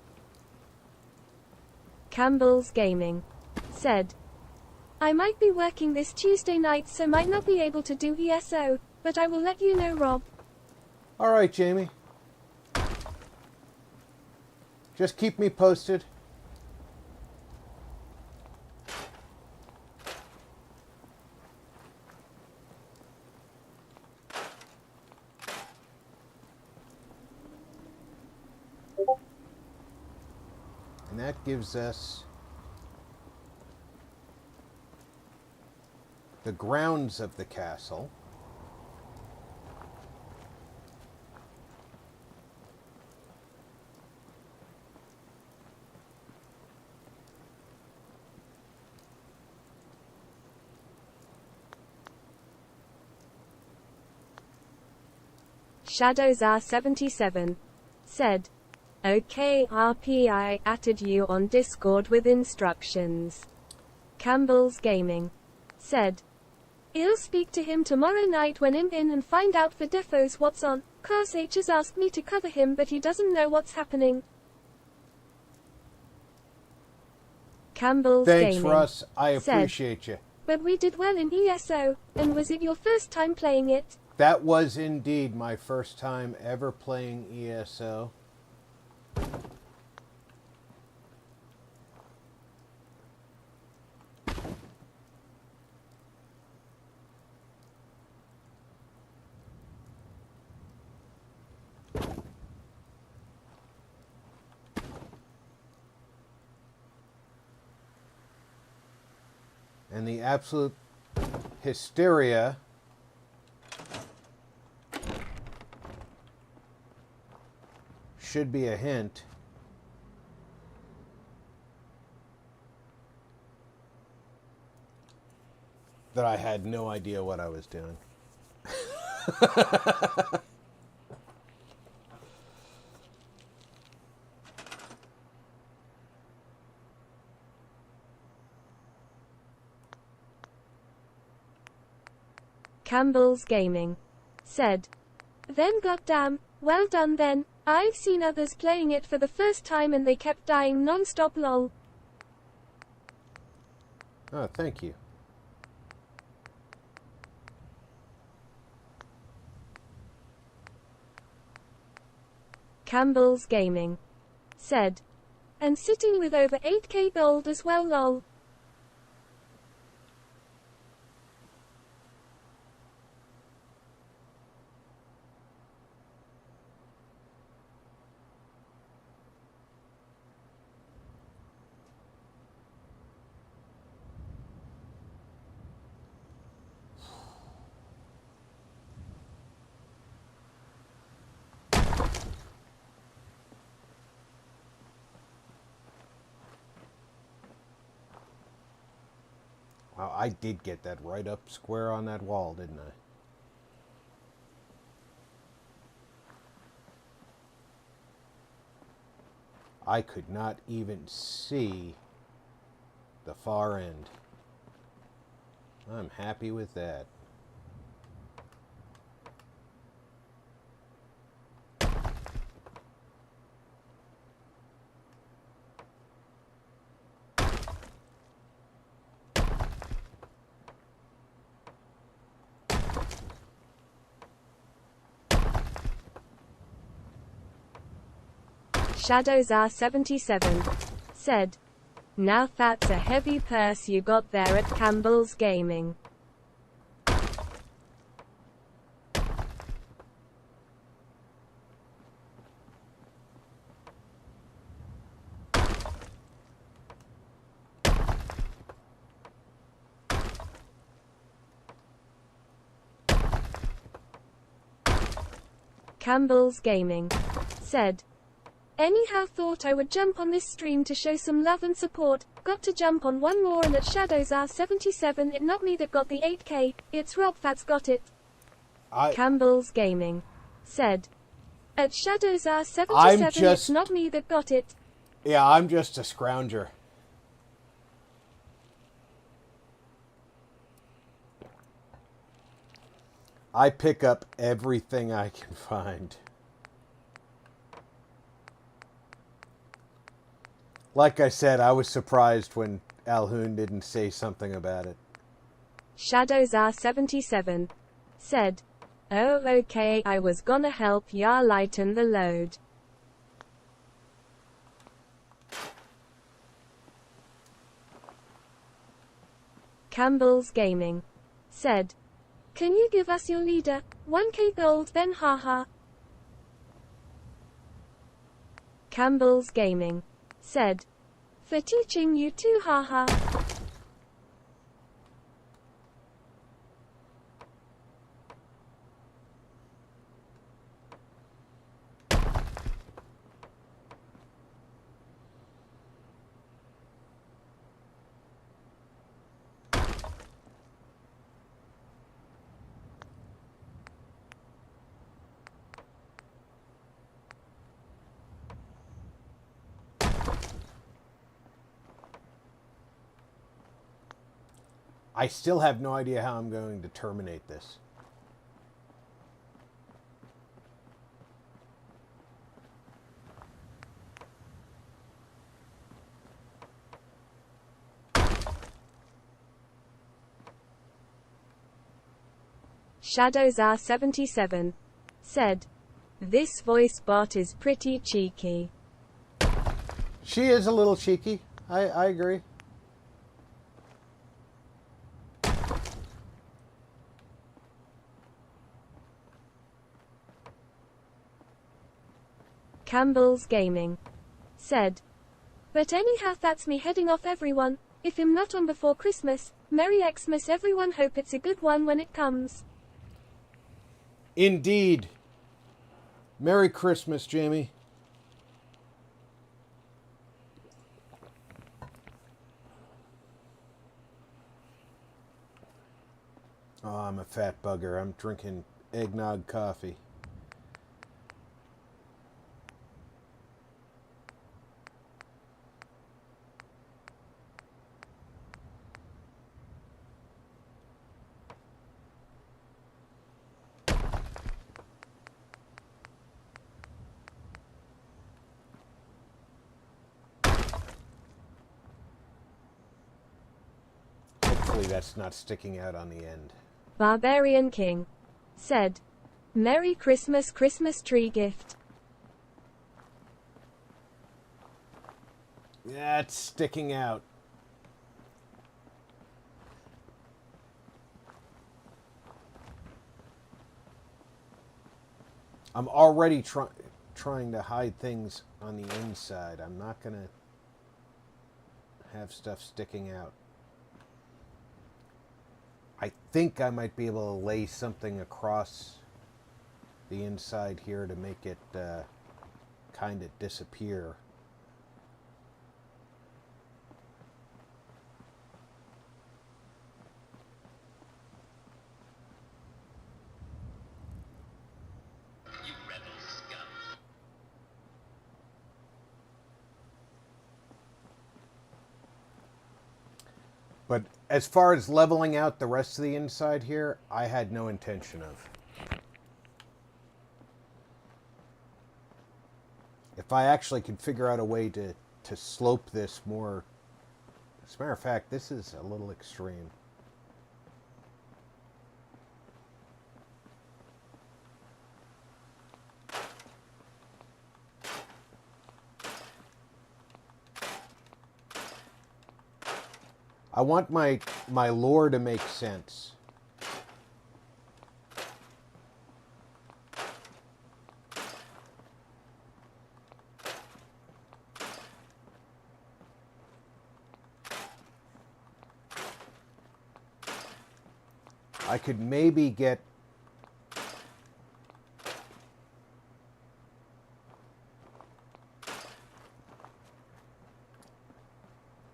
Campbell's Gaming said, I might be working this Tuesday night, so might not be able to do ESO, but I will let you know, Rob. All right, Jamie. Just keep me posted. And that gives us the grounds of the castle. Shadows R77 said, "Okay, RPI added you on Discord with instructions." Campbell's Gaming said, "I'll speak to him tomorrow night when I'm in and find out for defos what's on. Cause H has asked me to cover him but he doesn't know what's happening." Campbell's Thanks, Gaming Russ. I said, appreciate you. "But we did well in ESO, and was it your first time playing it?" That was indeed my first time ever playing ESO. And the absolute hysteria should be a hint that I had no idea what I was doing. Campbell's Gaming said, "Then goddamn, well done then. I've seen others playing it for the first time and they kept dying non-stop lol." Oh, thank you. Campbell's Gaming said, "And sitting with over 8k gold as well lol." Wow, I did get that right up square on that wall, didn't I? I could not even see the far end. I'm happy with that. Shadows R77 said, "Now that's a heavy purse you got there at Campbell's Gaming." Campbell's Gaming said, "Anyhow thought I would jump on this stream to show some love and support. Got to jump on one more and at Shadows R77 it not me that got the 8k, it's Rob that's got it." Campbell's Gaming said, "At Shadows R77 it's not me that got it." Yeah, I'm just a scrounger. I pick up everything I can find. Like I said, I was surprised when Alhoon didn't say something about it. Shadows R77 said, "Oh okay, I was gonna help ya lighten the load." Campbell's Gaming said, "Can you give us your leader? 1k gold then haha." Campbell's Gaming said, "For teaching you too haha." I still have no idea how I'm going to terminate this. Shadows R77 said, "This voice bot is pretty cheeky." She is a little cheeky. I agree. Campbell's Gaming said, "But anyhow, that's me heading off, everyone. If I'm not on before Christmas, Merry Xmas everyone, hope it's a good one when it comes." Indeed. Merry Christmas, Jamie. Oh, I'm a fat bugger. I'm drinking eggnog coffee. Hopefully that's not sticking out on the end. Barbarian King said, "Merry Christmas, Christmas tree gift." That's sticking out. I'm already trying to hide things on the inside. I'm not going to have stuff sticking out. I think I might be able to lay something across the inside here to make it kind of disappear. But as far as leveling out the rest of the inside here, I had no intention of. If I actually could figure out a way to slope this more... As a matter of fact, this is a little extreme. I want my lore to make sense. I could maybe get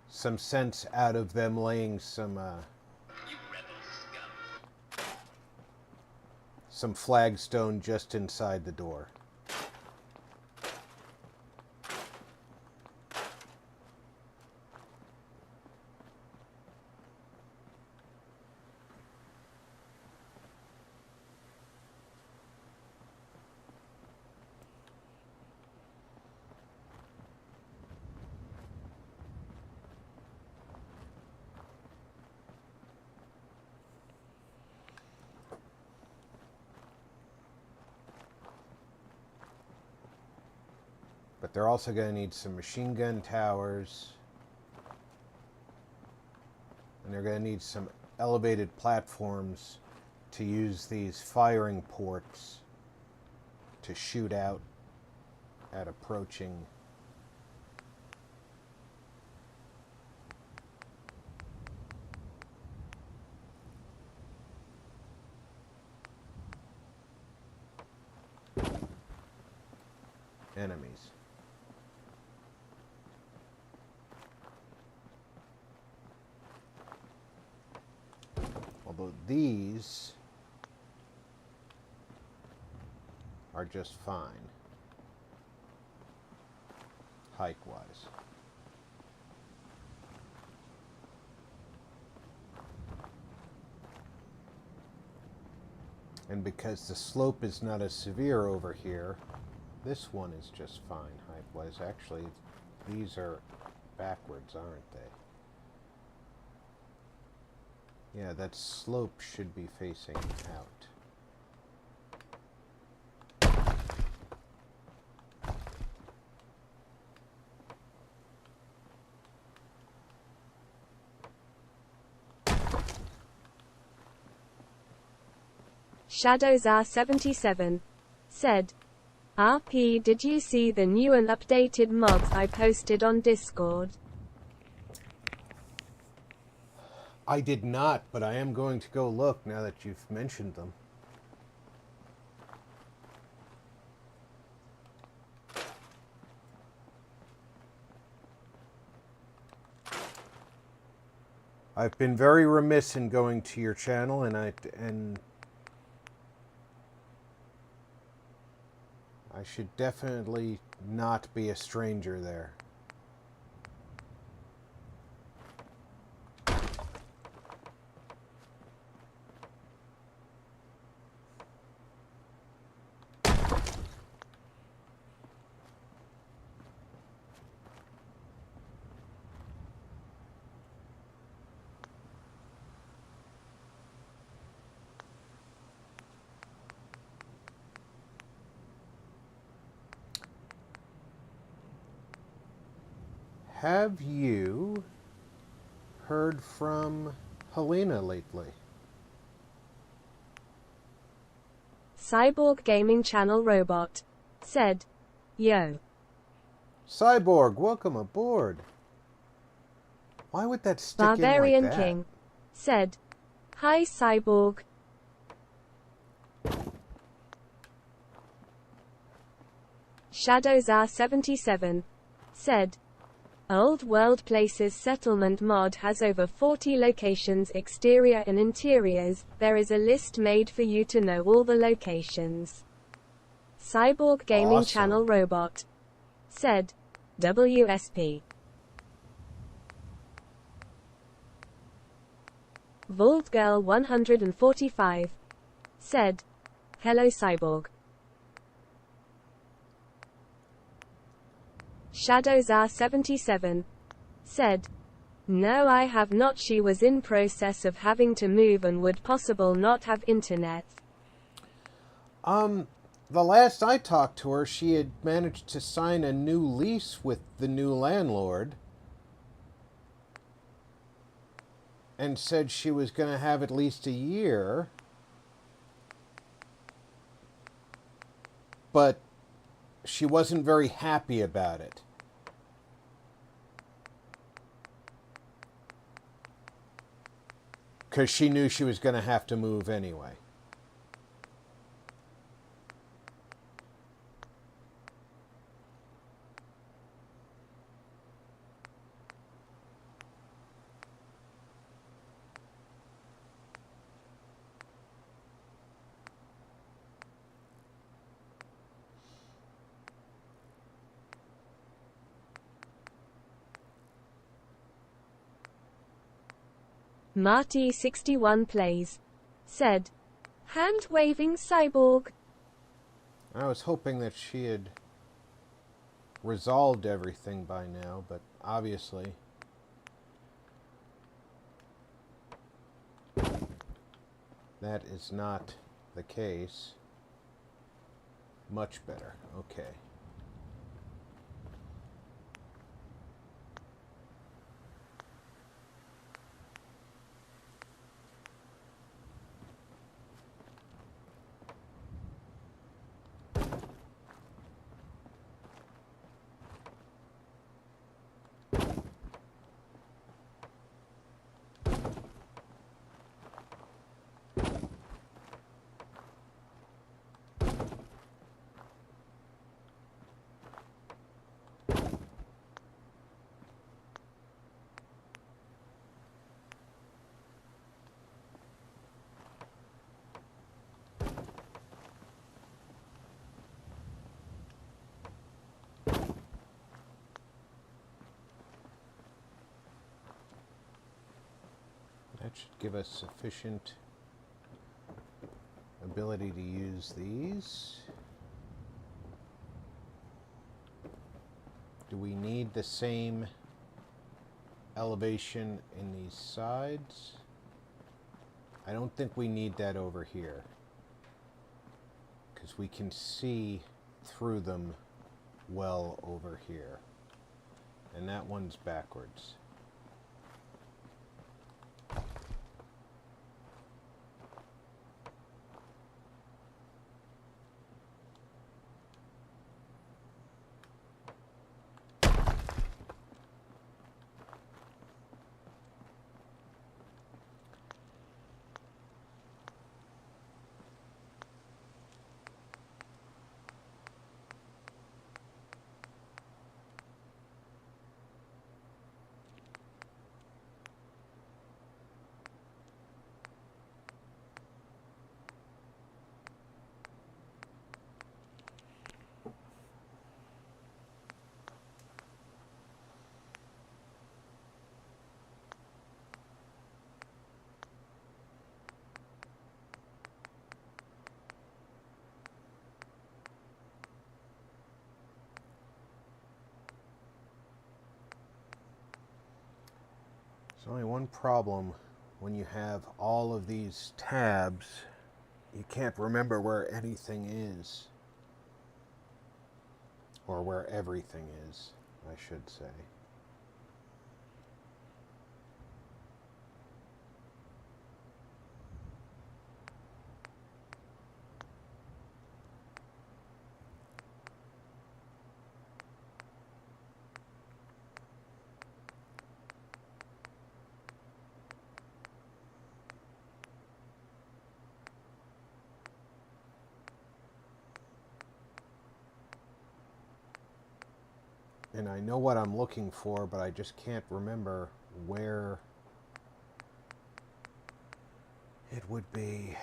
some sense out of them laying some flagstone just inside the door. But they're also going to need some machine gun towers. And they're going to need some elevated platforms to use these firing ports to shoot out at approaching enemies. Although these are just fine, height-wise. And because the slope is not as severe over here, this one is just fine height-wise. Actually, these are backwards, aren't they? Yeah, that slope should be facing out. Shadows R77 said, RP, did you see the new and updated mods I posted on Discord? I did not, but I am going to go look now that you've mentioned them. I've been very remiss in going to your channel, and I should definitely not be a stranger there. Have you heard from Helena lately? Cyborg Gaming Channel Robot said, Yo. Cyborg, welcome aboard. Why would that stick Barbarian in like that? King said, Hi Cyborg. Shadows R77 said, Old World Places Settlement mod has over 40 locations, exterior and interiors. There is a list made for you to know all the locations. Cyborg Gaming Awesome. Channel Robot said, WSP. Vault Girl 145 said, Hello Cyborg. Shadows R77 said, No, I have not. She was in process of having to move and would possible not have internet. The last I talked to her, she had managed to sign a new lease with the new landlord and said she was going to have at least a year. But she wasn't very happy about it. Because she knew she was going to have to move anyway. Marty61 Plays said, Hand-waving Cyborg. I was hoping that she had resolved everything by now, but obviously that is not the case. Much better. Okay. That should give us sufficient ability to use these. Do we need the same elevation in these sides? I don't think we need that over here, because we can see through them well over here. And that one's backwards. There's only one problem when you have all of these tabs. You can't remember where anything is. Or where everything is, I should say. And I know what I'm looking for, but I just can't remember where it would be.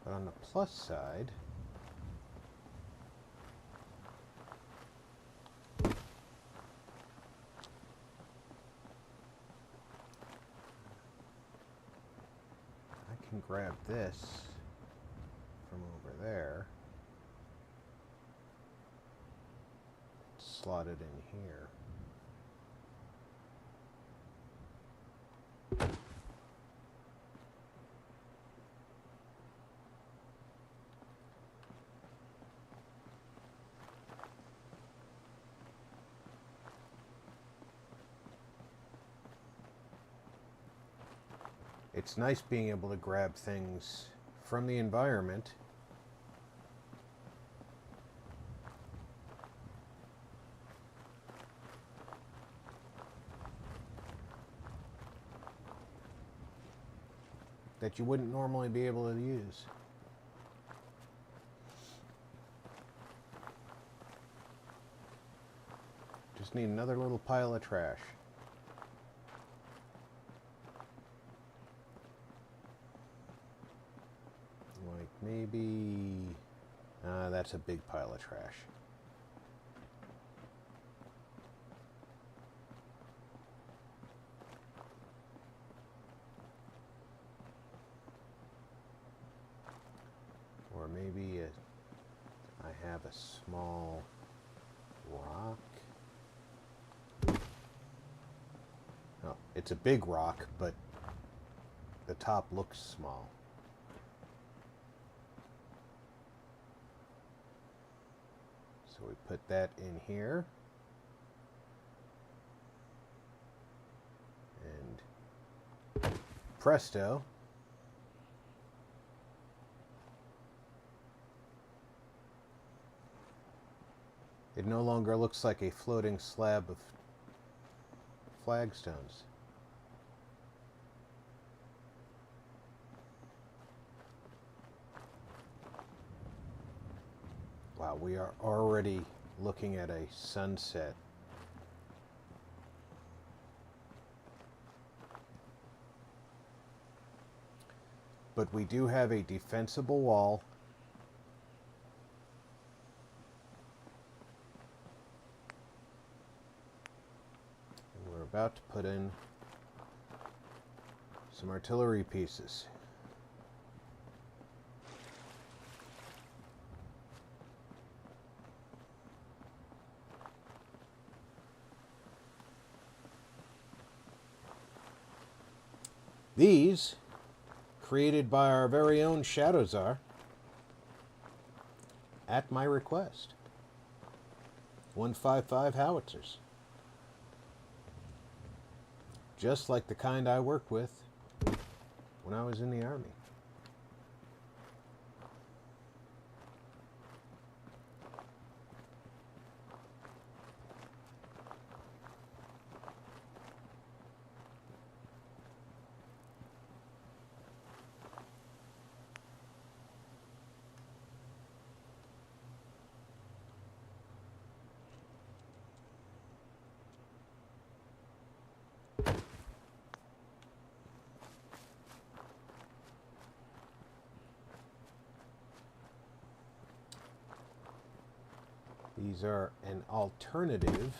But on the plus side, I can grab this from over there, slot it in here. It's nice being able to grab things from the environment that you wouldn't normally be able to use. Just need another little pile of trash. Like maybe... that's a big pile of trash. Or maybe I have a small rock. Oh, it's a big rock, but the top looks small. So we put that in here. And presto. It no longer looks like a floating slab of flagstones. Wow, we are already looking at a sunset. But we do have a defensible wall. And we're about to put in Some artillery pieces. These, created by our very own Shadow Tsar, at my request. 155 howitzers. Just like the kind I worked with when I was in the Army. These are an alternative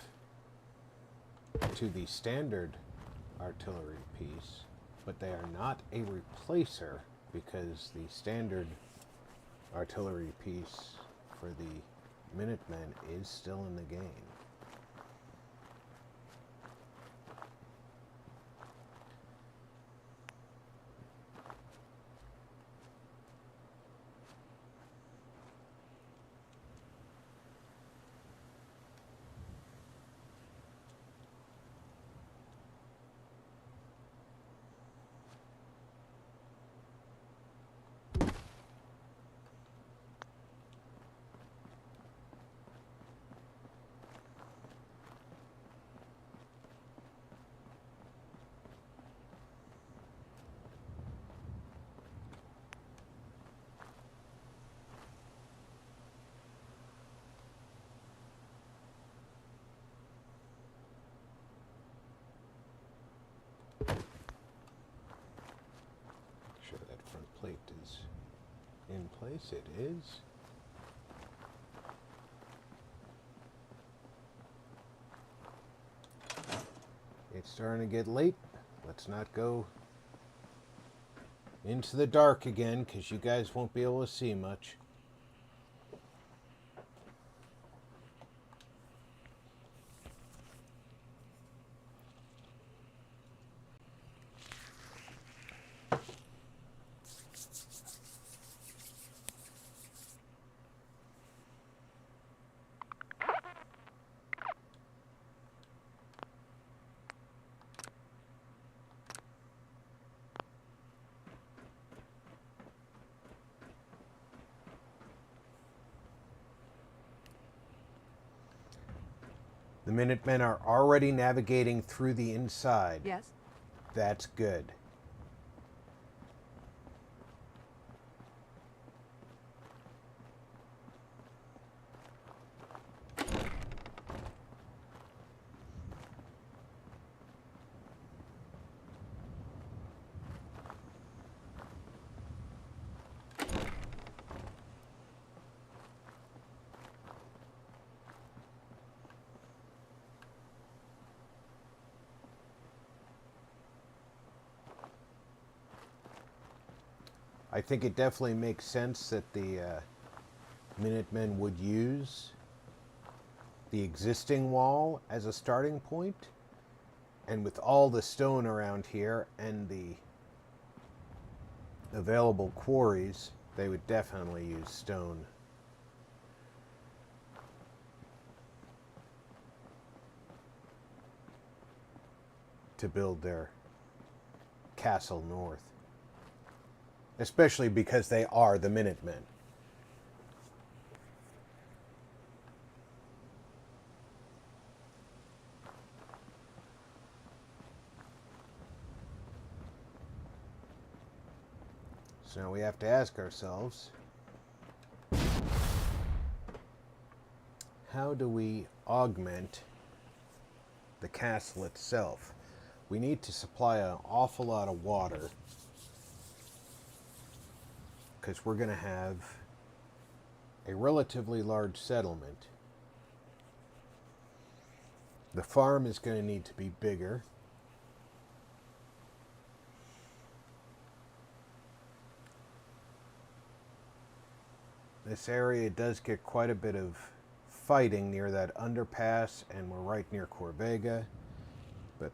to the standard artillery piece, but they are not a replacer because the standard artillery piece for the Minutemen is still in the game. Sure that front plate is in place. It is. It's starting to get late. Let's not go into the dark again because you guys won't be able to see much. The Minutemen are already navigating through the inside. Yes. That's good. I think it definitely makes sense that the Minutemen would use the existing wall as a starting point, and with all the stone around here and the available quarries, they would definitely use stone. To build their castle north. Especially because they are the Minutemen. So now we have to ask ourselves, how do we augment the castle itself? We need to supply an awful lot of water, because we're going to have a relatively large settlement. The farm is going to need to be bigger. This area does get quite a bit of fighting near that underpass, and we're right near Corvega. But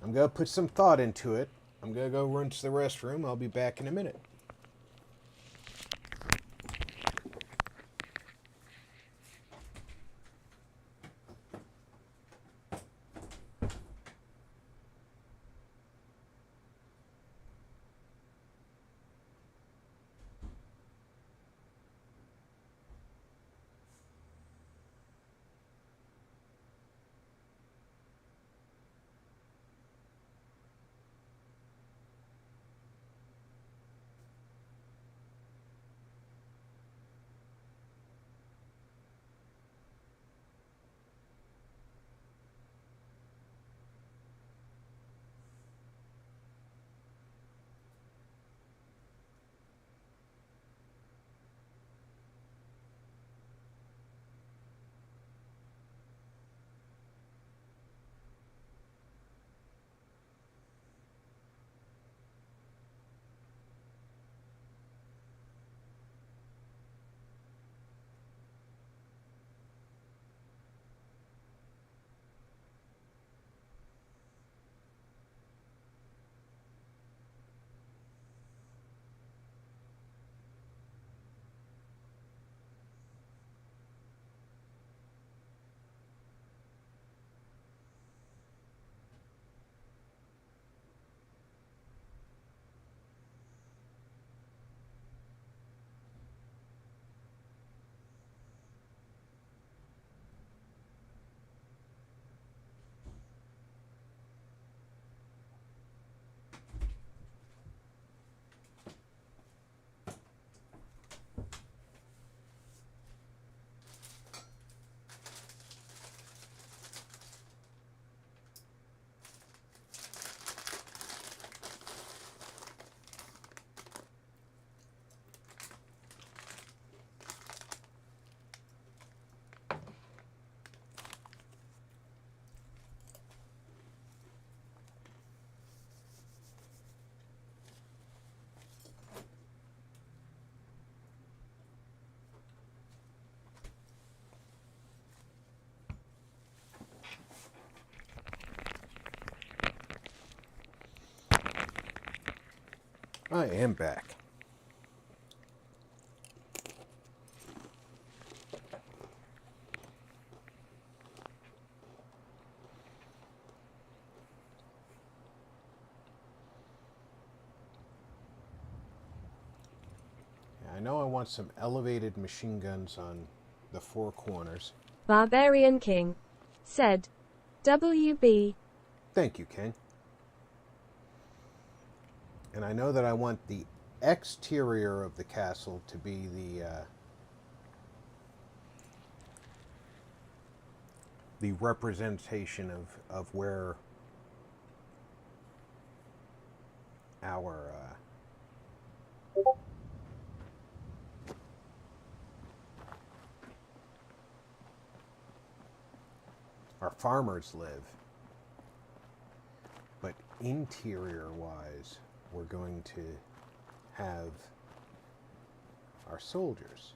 I'm going to put some thought into it. I'm going to go run to the restroom. I'll be back in a minute. I am back. I know I want some elevated machine guns on the four corners. Barbarian King said, WB. Thank you, Ken. And I know that I want the exterior of the castle to be the representation of where our farmers live. But interior-wise, we're going to have our soldiers.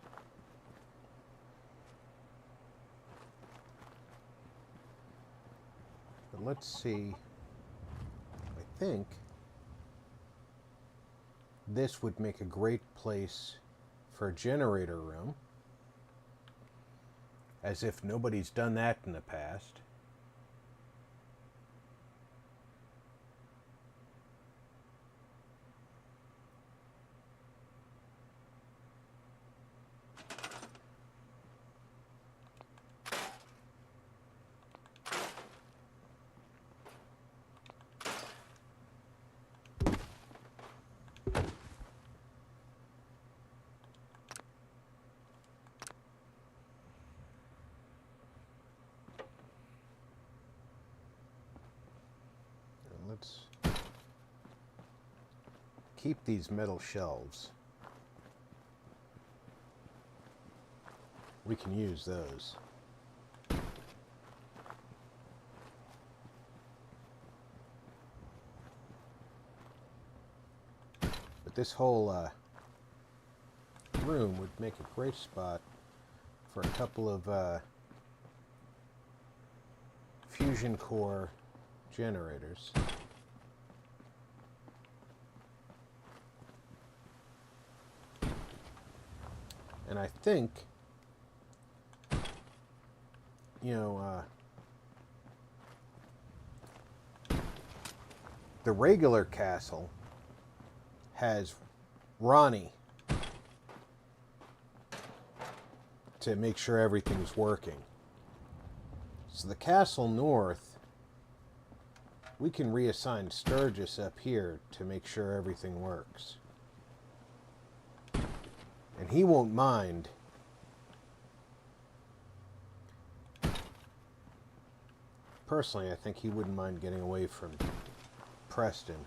But let's see. I think this would make a great place for a generator room, as if nobody's done that in the past. Let's keep these metal shelves. We can use those. But this whole room would make a great spot for a couple of fusion core generators. And I think, you know, the regular castle has Ronnie to make sure everything's working. So the castle north, we can reassign Sturgis up here to make sure everything works. And he won't mind. Personally, I think he wouldn't mind getting away from Preston.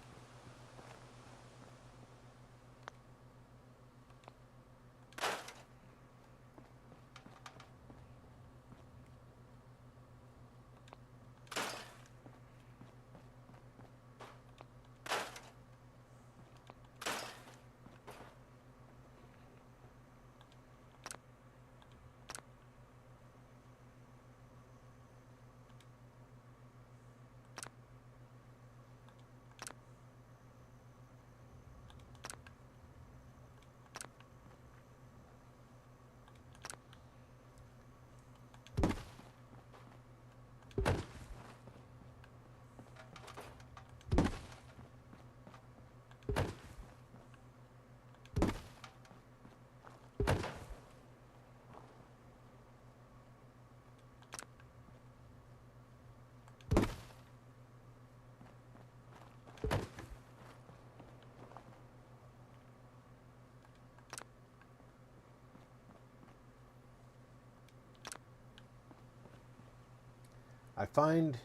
I find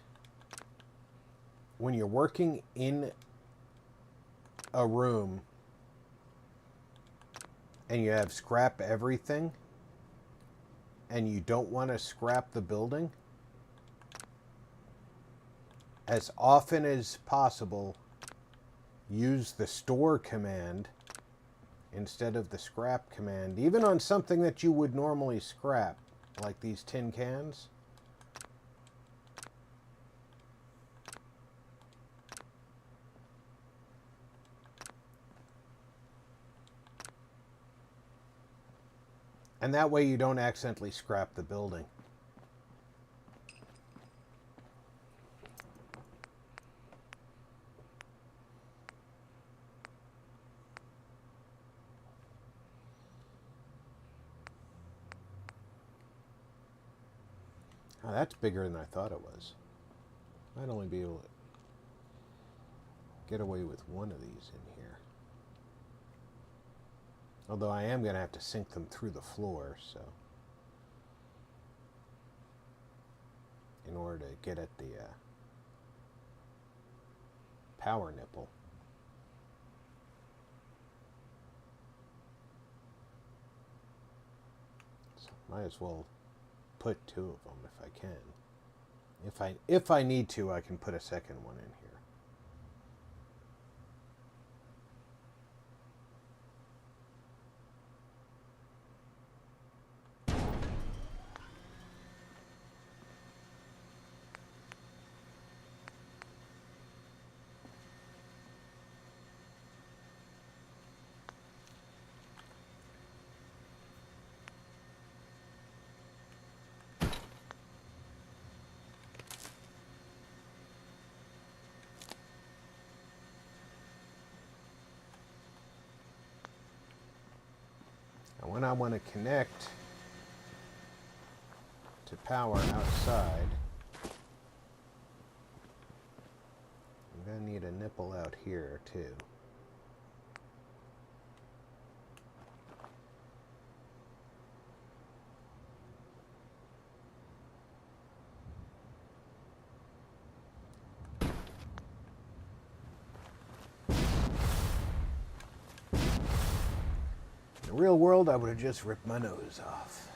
when you're working in a room and you have scrap everything and you don't want to scrap the building, as often as possible, use the store command instead of the scrap command, even on something that you would normally scrap, like these tin cans. And that way you don't accidentally scrap the building. Oh, that's bigger than I thought it was. I'd only be able to get away with one of these in here. Although I am going to have to sink them through the floor, so in order to get at the power nipple. So might as well put two of them if I can. If I need to, I can put a second one in here. When I want to connect to power outside, I'm going to need a nipple out here too. In the real world, I would have just ripped my nose off.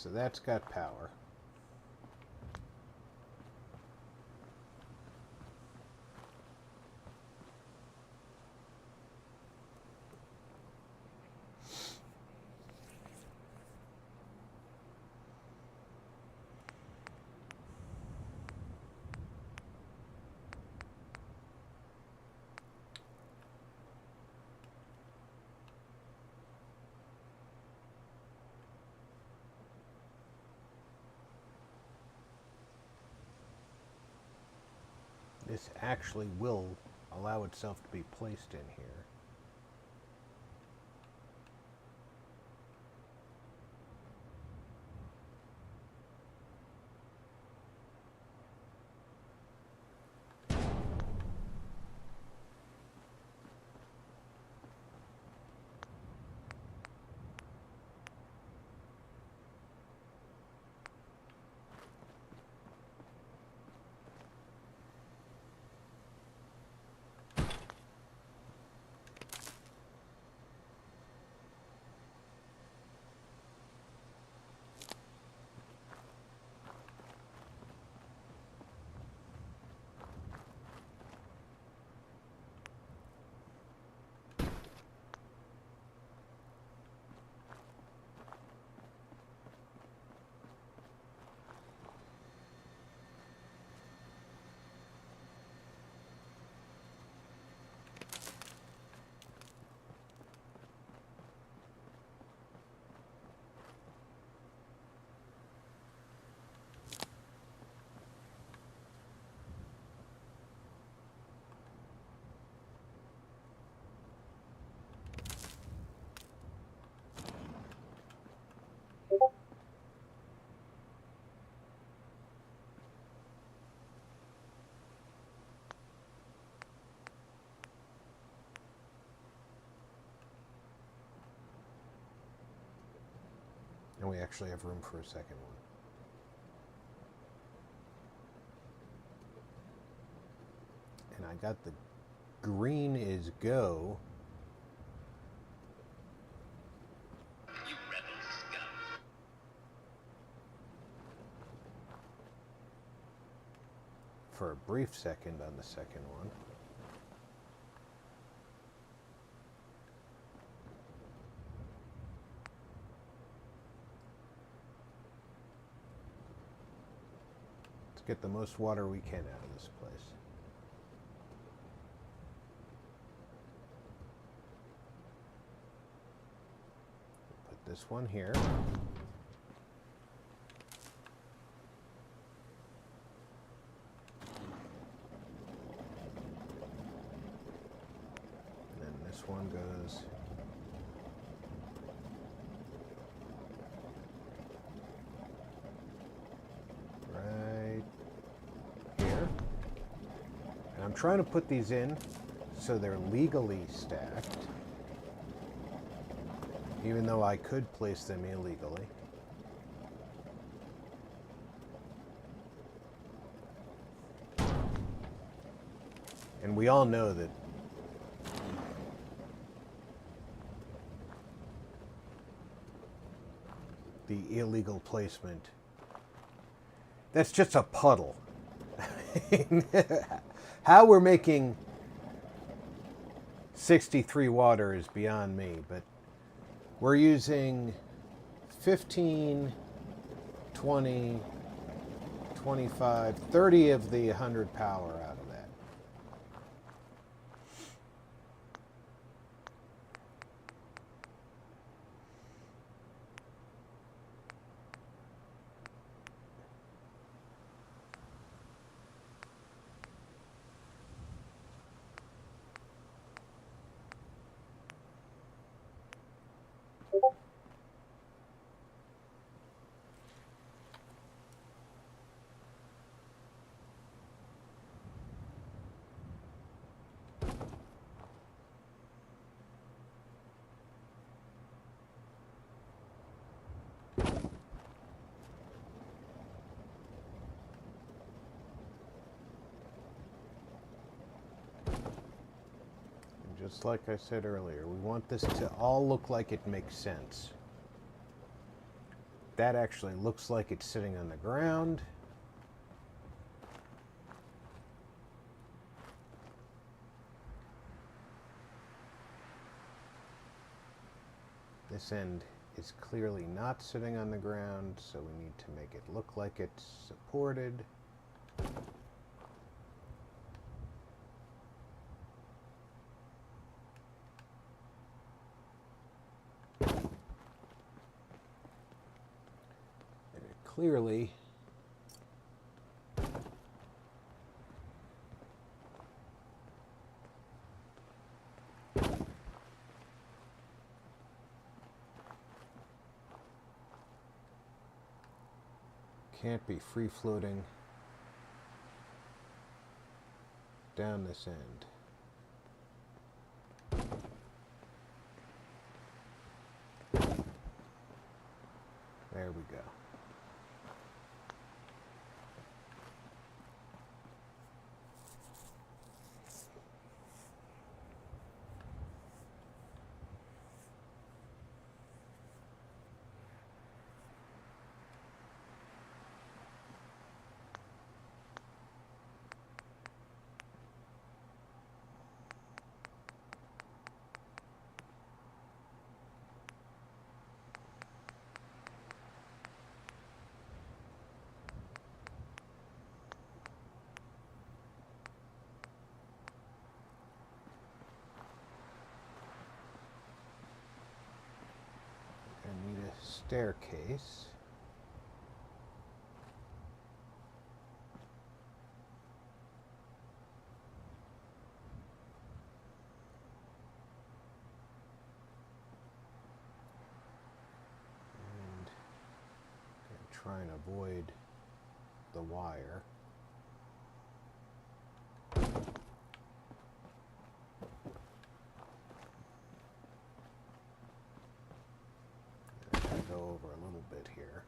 So that's got power. This actually will allow itself to be placed in here. And we actually have room for a second one. And I got the green is go. For a brief second on the second one. Let's get the most water we can out of this place. Put this one here. One goes right here. And I'm trying to put these in so they're legally stacked, even though I could place them illegally. And we all know that the illegal placement, that's just a puddle. How we're making 63 water is beyond me, but we're using 15, 20, 25, 30 of the 100 power out of that. Just like I said earlier, we want this to all look like it makes sense. That actually looks like it's sitting on the ground. This end is clearly not sitting on the ground, so we need to make it look like it's supported. And it clearly can't be free floating down this end. There we go. I need a staircase. And try and avoid the wire. Go over a little bit here.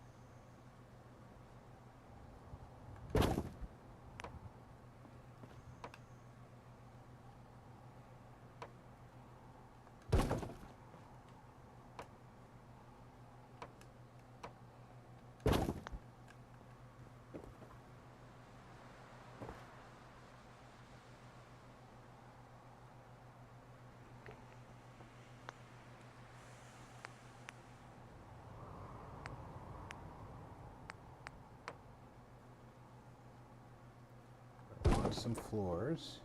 Some floors.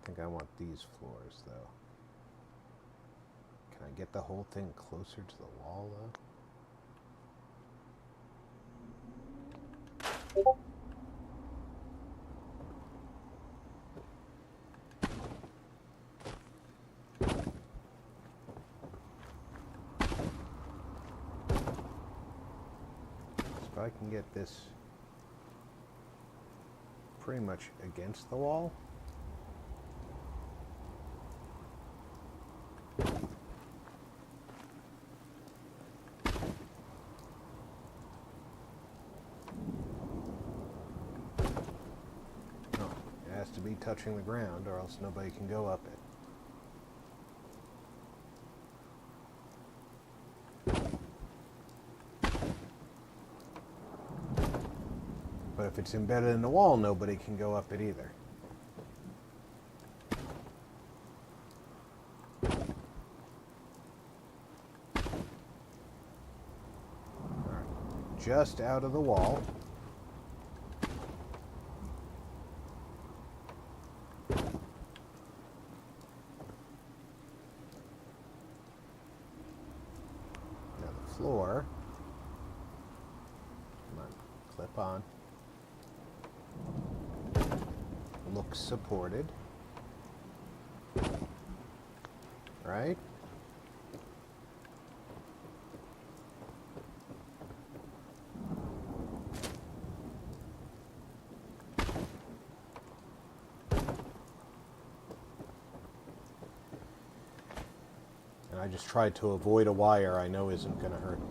I think I want these floors though. Can I get the whole thing closer to the wall though? If I can get this pretty much against the wall. Oh, it has to be touching the ground or else nobody can go up it. But if it's embedded in the wall, nobody can go up it either. All right. Just out of the wall. Now the floor. Come on, clip on. Looks supported, right? And I just tried to avoid a wire I know isn't going to hurt me.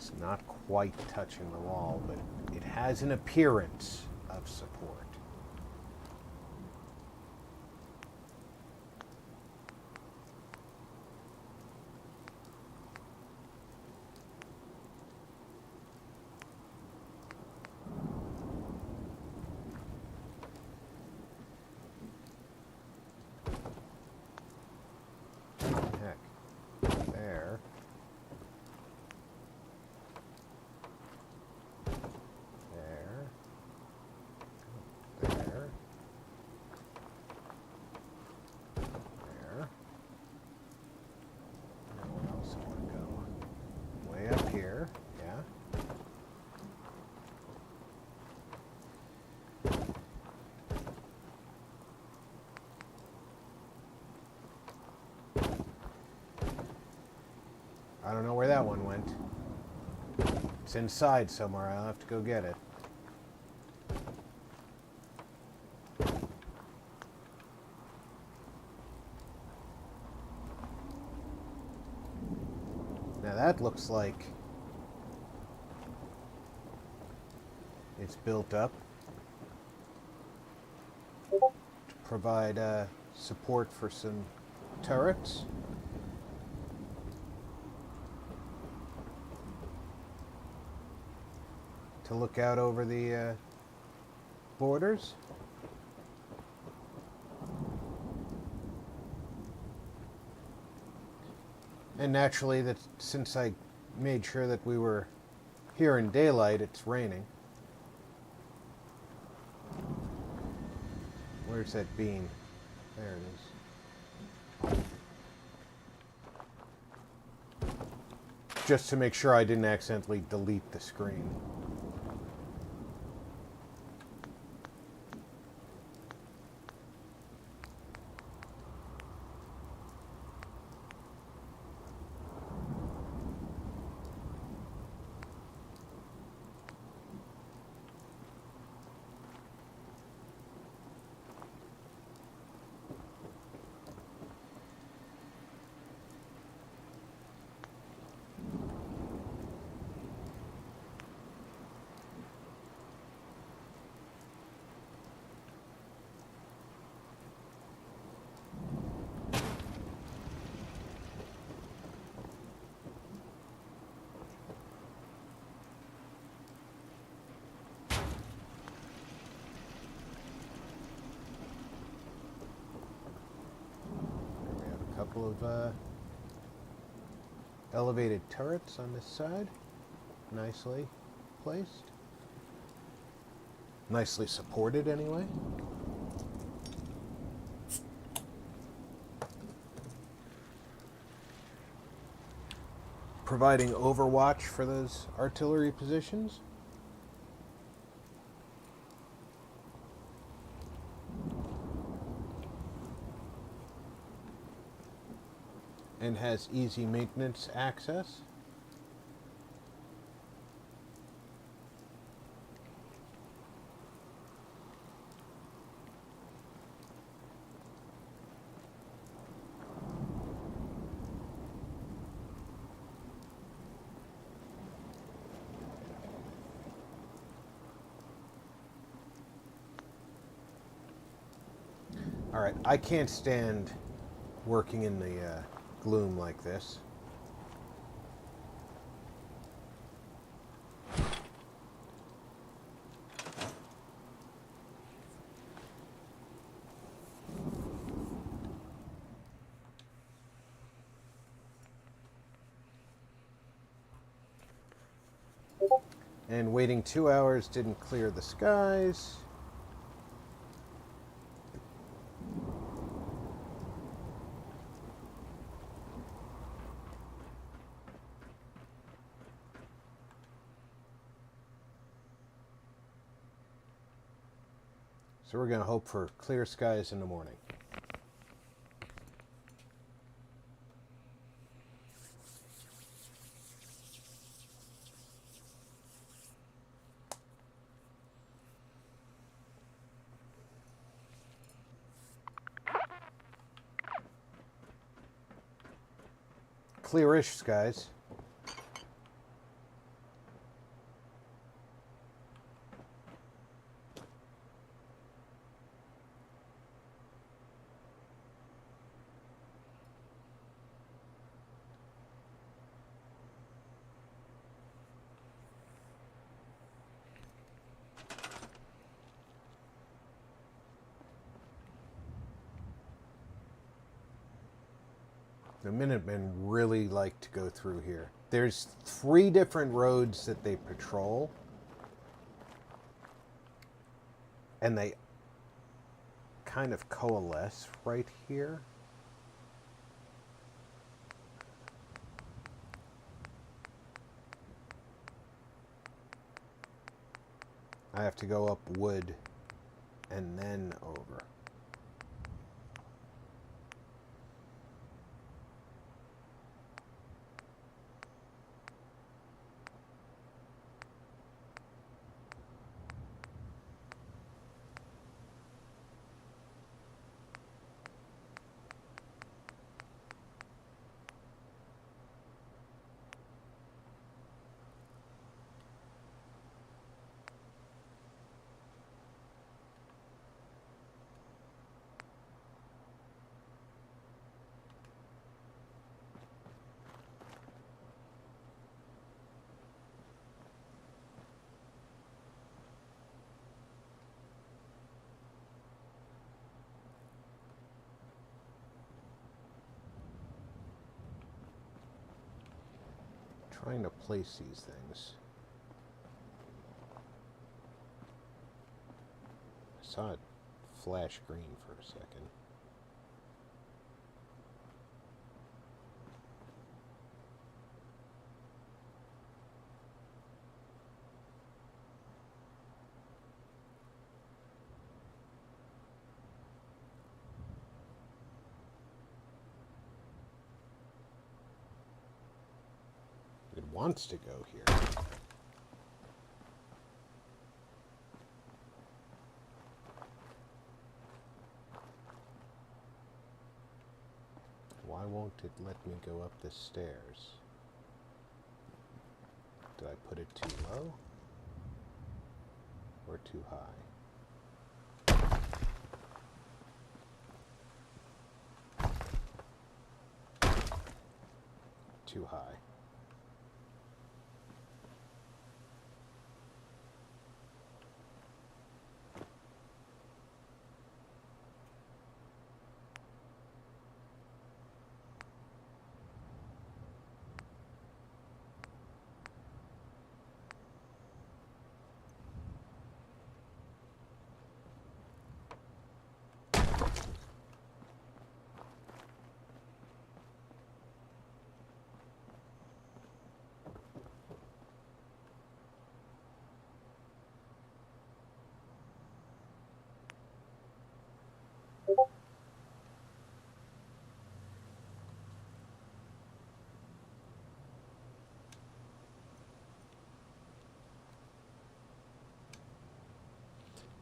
It's not quite touching the wall, but it has an appearance of support. Heck, there. There. Now where else do I want to go? Way up here, yeah. I don't know where that one went. It's inside somewhere. I'll have to go get it. Now that looks like it's built up to provide support for some turrets. To look out over the borders. And naturally, that since I made sure that we were here in daylight, it's raining. Where's that beam? There it is. Just to make sure I didn't accidentally delete the screen. Couple of elevated turrets on this side, nicely placed, nicely supported anyway. Providing overwatch for those artillery positions. And has easy maintenance access. All right, I can't stand working in the gloom like this. And waiting 2 hours didn't clear the skies. So we're going to hope for clear skies in the morning. Clearish skies. The Minutemen really like to go through here. There's 3 different roads that they patrol. And they kind of coalesce right here. I have to go up wood and then over. Trying to place these things. I saw it flash green for a second. It wants to go here. Why won't it let me go up the stairs? Did I put it too low? Or too high? Too high.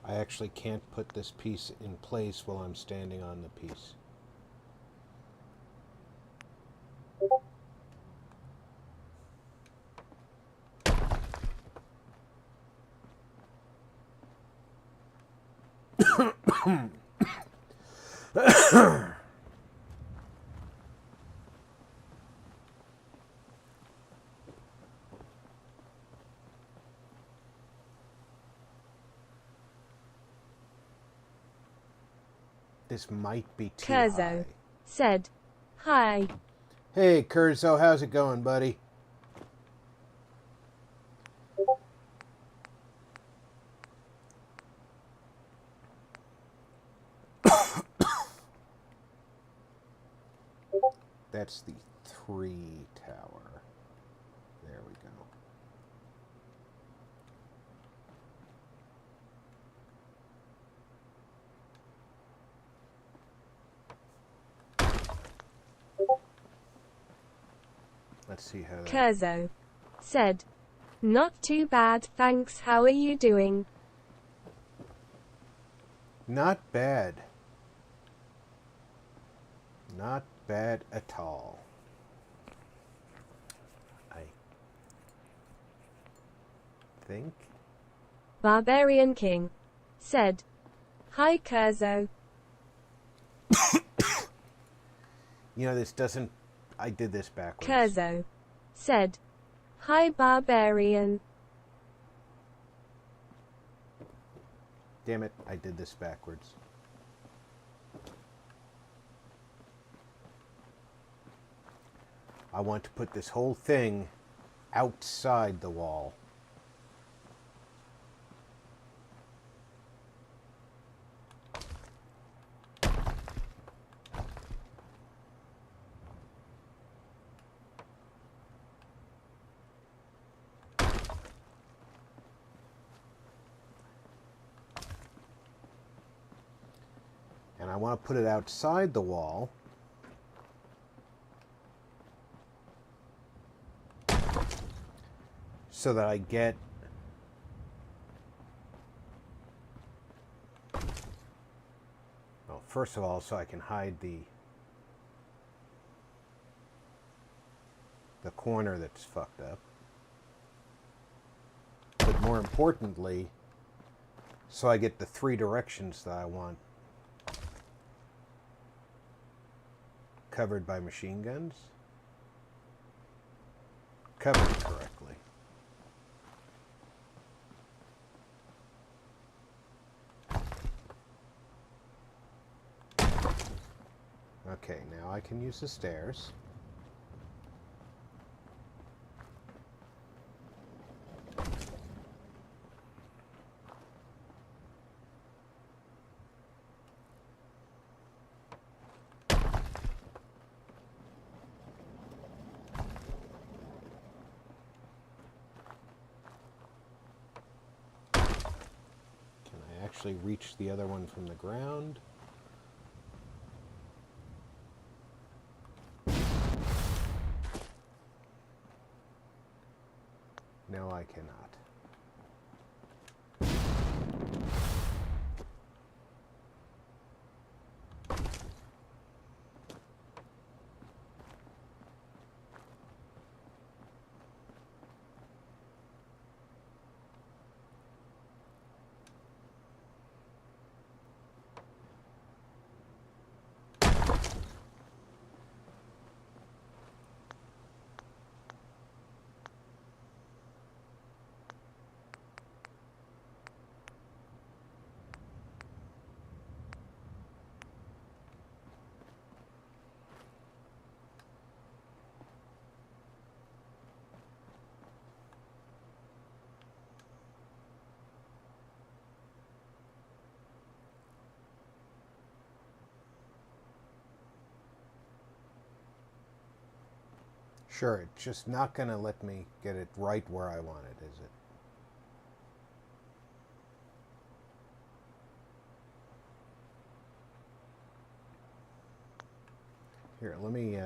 I actually can't put this piece in place while I'm standing on the piece. This might be too Kurzo high. said, "Hi." Hey, Kurzo, how's it going, buddy? That's the 3 tower. There we go. Let's see how that... Kurzo said, "Not too bad, thanks. How are you doing?" Not bad. Not bad at all. I think. Barbarian King said, "Hi, Kurzo." You know, this doesn't... I did this backwards. Kurzo said, "Hi, Barbarian." Damn it, I did this backwards. I want to put this whole thing outside the wall. And I want to put it outside the wall so that I get well, first of all, so I can hide the corner that's fucked up. But more importantly, so I get the 3 directions that I want covered by machine guns. Covered correctly. Okay, now I can use the stairs. Actually reach the other one from the ground. No, I cannot. Sure, it's just not going to let me get it right where I want it, is it? Here, let me...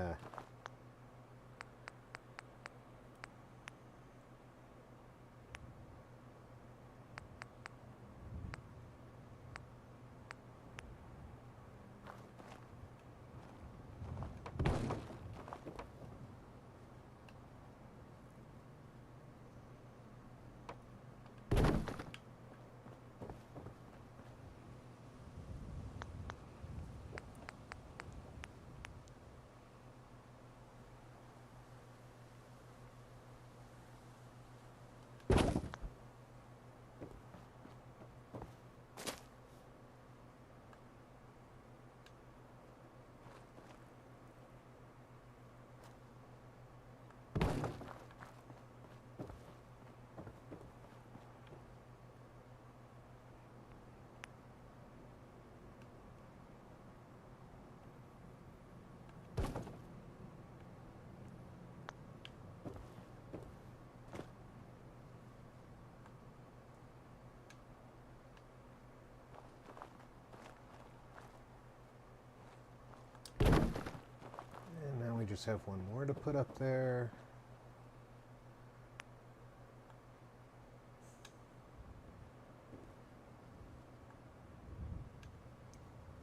just have one more to put up there.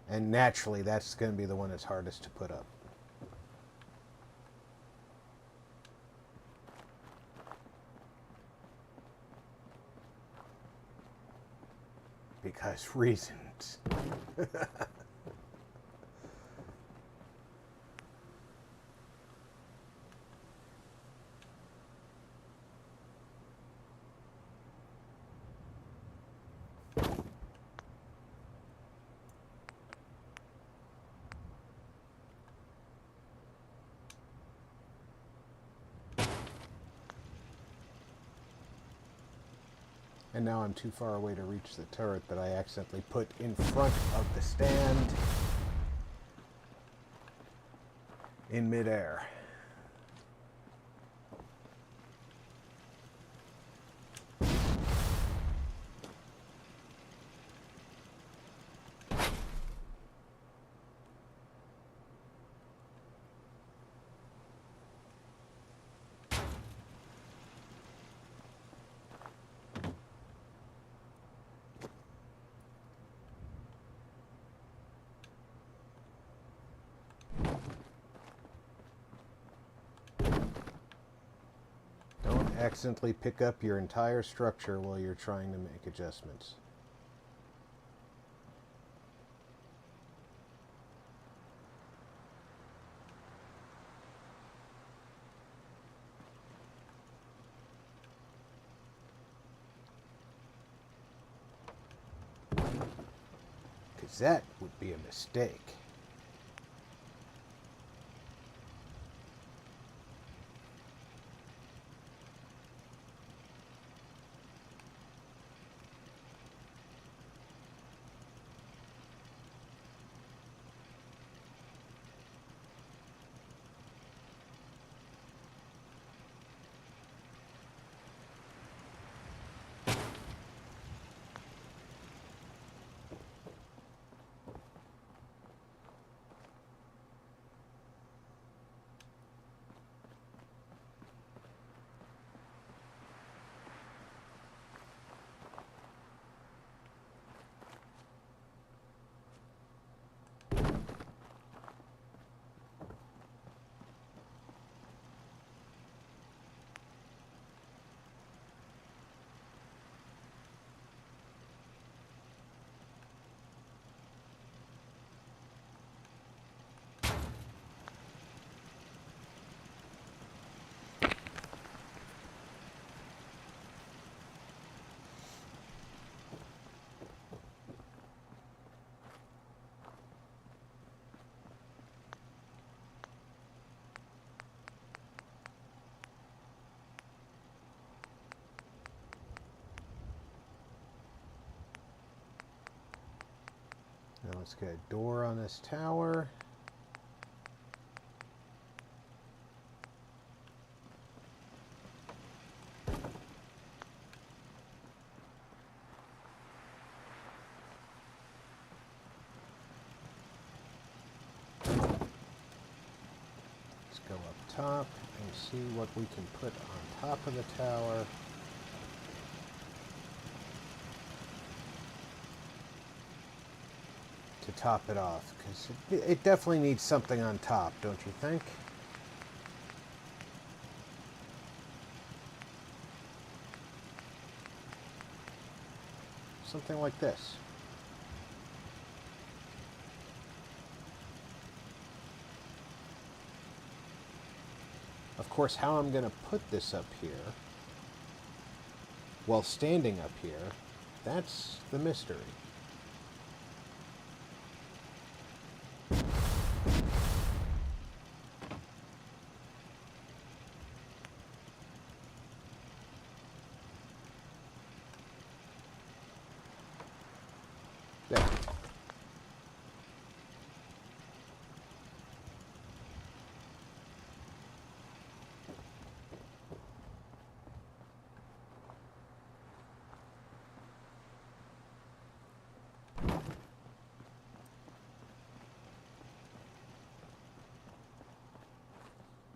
And naturally, that's going to be the one that's hardest to put up. Because reasons. And now I'm too far away to reach the turret that I accidentally put in front of the stand in midair. Accidentally pick up your entire structure while you're trying to make adjustments. Because that would be a mistake. Now let's get a door on this tower. Let's go up top and see what we can put on top of the tower. To top it off, because it definitely needs something on top, don't you think? Something like this. Of course, how I'm going to put this up here while standing up here, that's the mystery. There.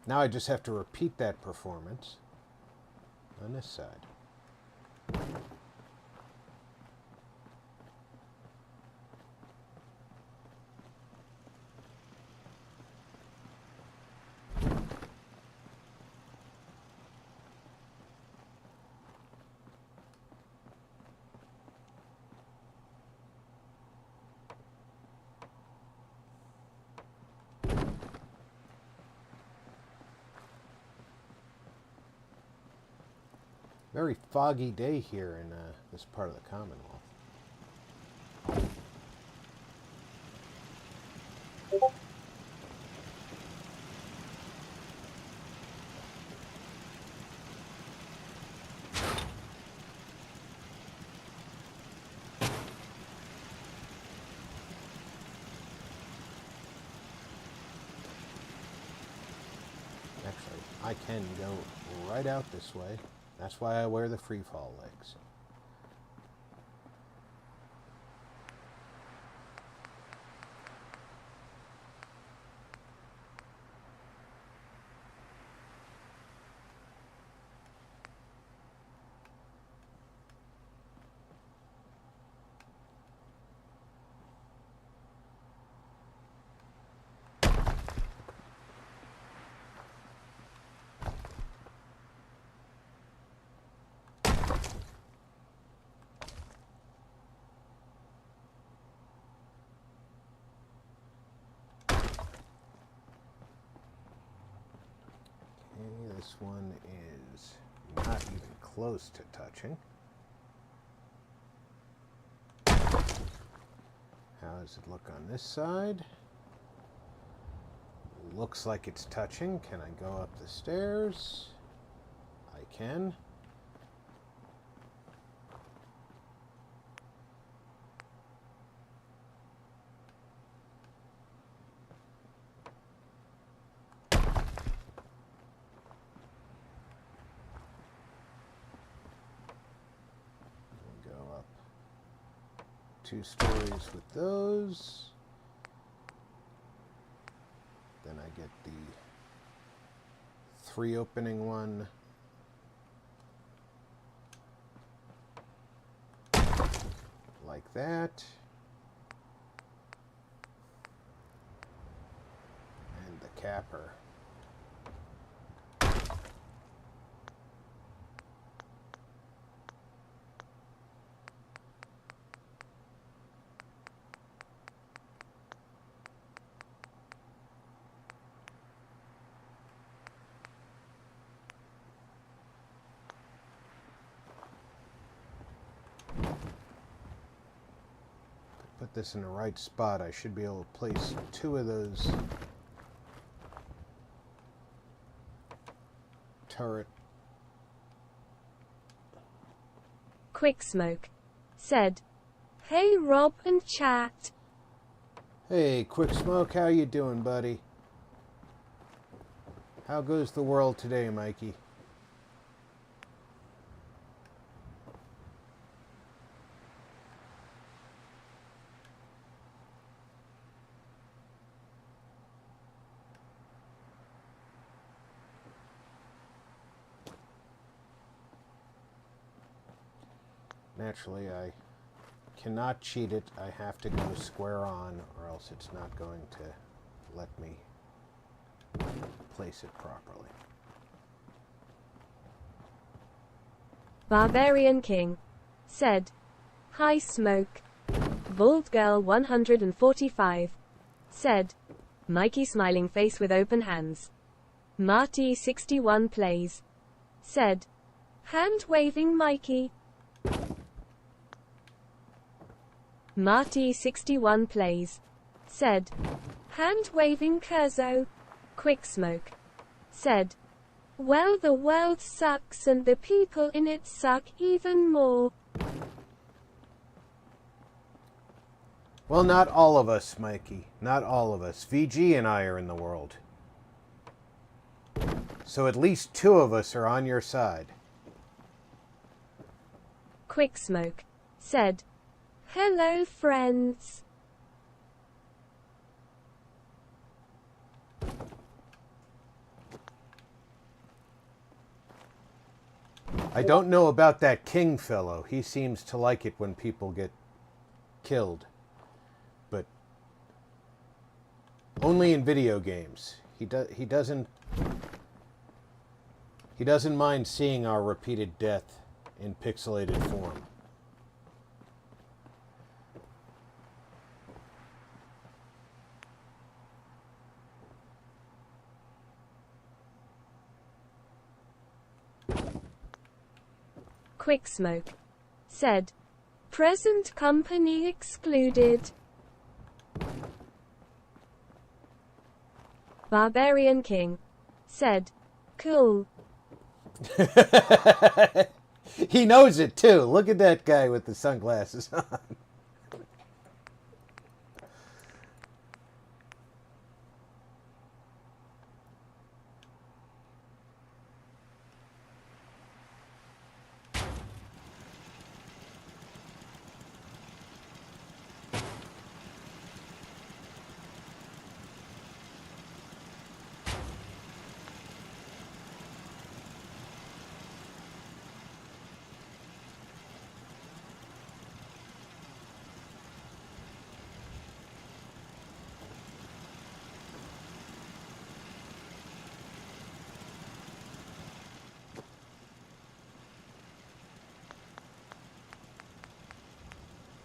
Now I just have to repeat that performance on this side. Very foggy day here in this part of the Commonwealth. I can go right out this way. That's why I wear the free fall legs. This one is not even close to touching. How does it look on this side? Looks like it's touching. Can I go up the stairs? I can. Go up 2 stories with those. Then I get the 3 opening one. Like that. And the capper. Put this in the right spot. I should be able to place 2 of those turret. Quick Smoke said, "Hey Rob and chat." Hey, Quick Smoke, how you doing, buddy? How goes the world today, Mikey? Naturally, I cannot cheat it. I have to go square on, or else it's not going to let me place it properly. Barbarian King said, "Hi Smoke." Bald Girl 145 said, "Mikey smiling face with open hands." Marty 61 plays said, "Hand waving Mikey." Marty 61 plays said, "Hand waving Kurzo." Quick Smoke said, "Well, the world sucks and the people in it suck even more." Well, not all of us, Mikey. Not all of us. VG and I are in the world. So at least 2 of us are on your side. Quick Smoke said, "Hello friends." I don't know about that King fellow. He seems to like it when people get killed. But only in video games. He doesn't mind seeing our repeated death in pixelated form. Quick Smoke said, "Present company excluded." Barbarian King said, "Cool." He knows it too. Look at that guy with the sunglasses on.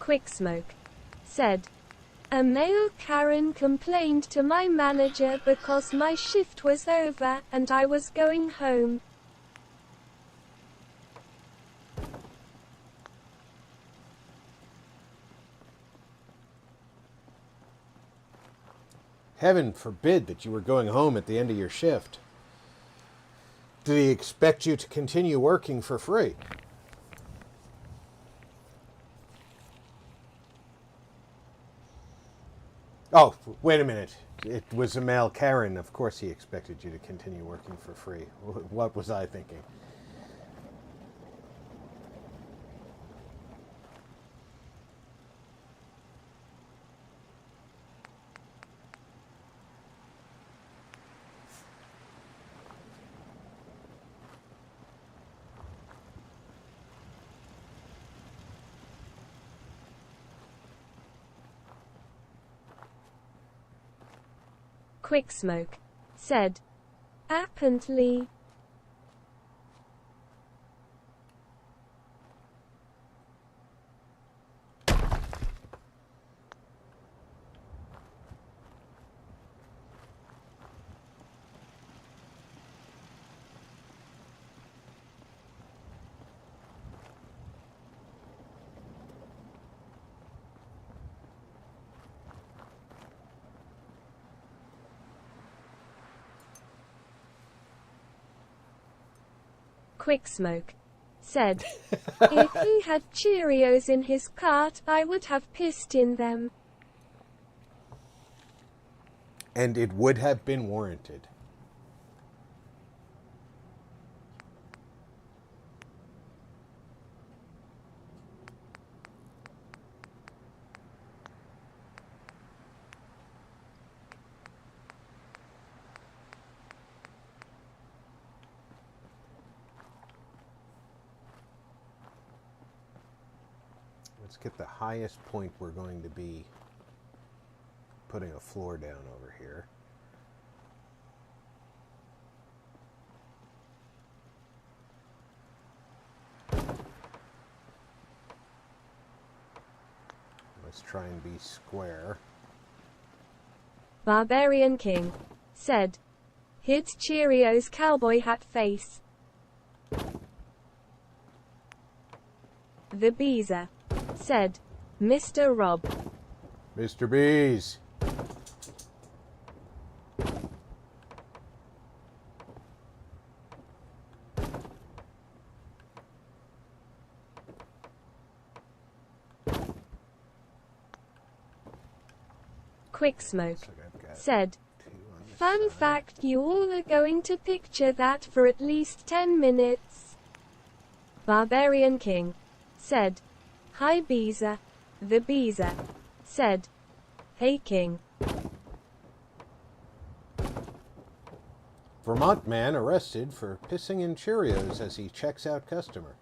Quick Smoke said, a male Karen complained to my manager because my shift was over and I was going home. Heaven forbid that you were going home at the end of your shift. Did he expect you to continue working for free? Oh, wait a minute. It was a male Karen. Of course he expected you to continue working for free. What was I thinking? Quick Smoke said, apparently. Quick Smoke said, if he had Cheerios in his cart, I would have pissed in them. And it would have been warranted. Let's get the highest point we're going to be putting a floor down over here. Let's try and be square. Barbarian King said, hid Cheerios cowboy hat face. The Beezer said, Mr. Rob. Mr. Bees. Quick Smoke So I've got said, 2 on this fun side. fact, you all are going to picture that for at least 10 minutes. Barbarian King said, hi Beezer. The Beezer said, hey King. Vermont man arrested for pissing in Cheerios as he checks out customer.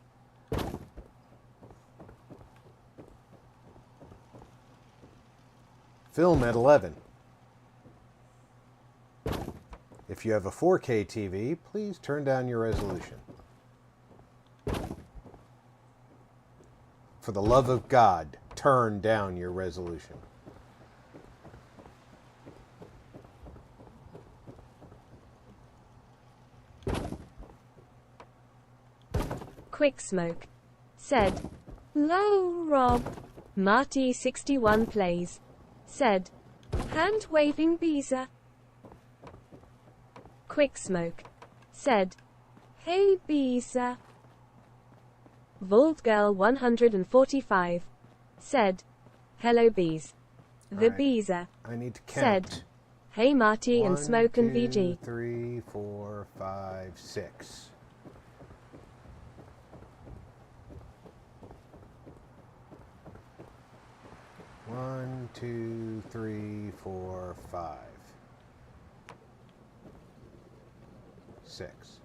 Film at 11. If you have a 4K TV, please turn down your resolution. For the love of God, turn down your resolution. Quick Smoke said, lol Rob. Marty 61 plays said, hand waving Beezer. Quick Smoke said, hey Beezer. Vault Girl 145 said, hello Bees. The Alright. Beezer I need to count. said, hey Marty and 1, Smoke and 2, VG. 3, 4, 5, 6. One, 2, 3, 4, 5, 6.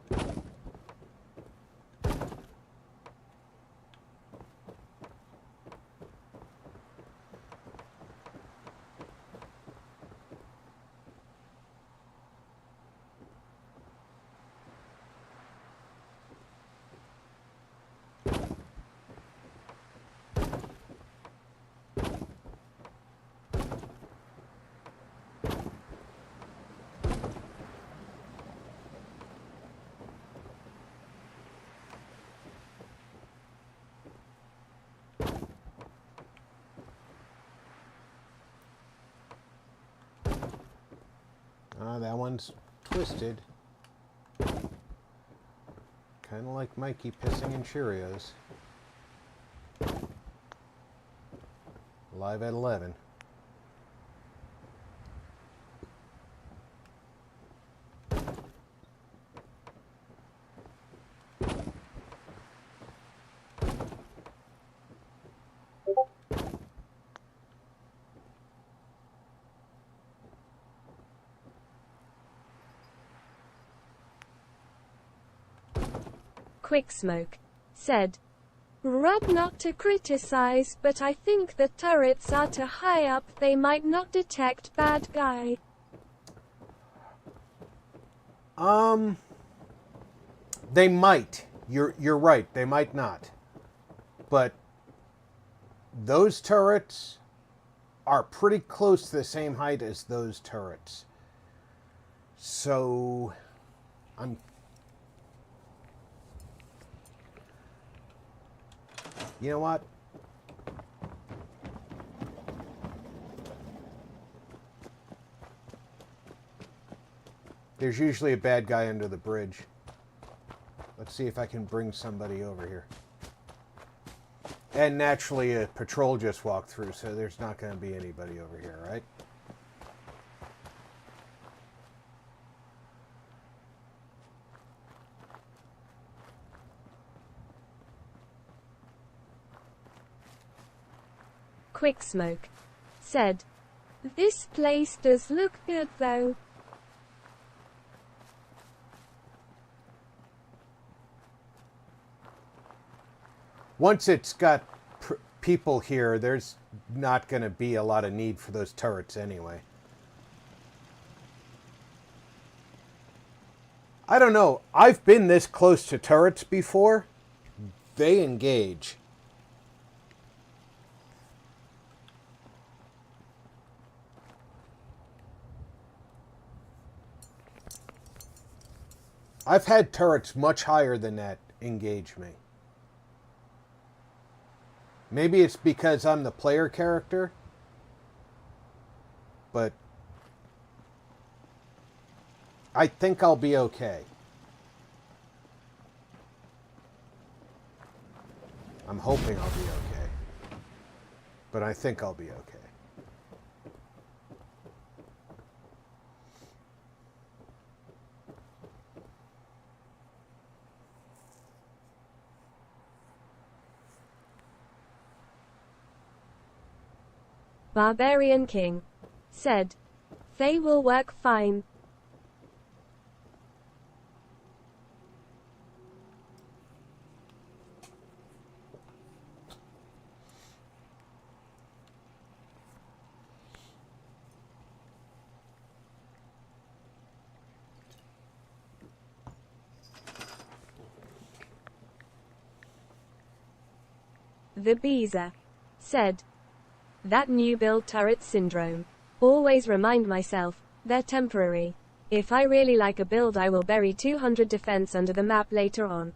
That one's twisted. Kind of like Mikey pissing in Cheerios. Live at 11. Quick Smoke said, Rob, not to criticize, but I think the turrets are too high up, they might not detect bad guy. They might. You're right, they might not. But those turrets are pretty close to the same height as those turrets. So you know what? There's usually a bad guy under the bridge. Let's see if I can bring somebody over here. And naturally, a patrol just walked through, so there's not going to be anybody over here, right? Quick Smoke said, This place does look good though. Once it's got people here, there's not going to be a lot of need for those turrets anyway. I don't know. I've been this close to turrets before. They engage. I've had turrets much higher than that engage me. Maybe it's because I'm the player character, but I think I'll be okay. I'm hoping I'll be okay, but I think I'll be okay. Barbarian King said, They will work fine. The Beezer said, That new build turret syndrome. Always remind myself, they're temporary. If I really like a build, I will bury 200 defense under the map later on.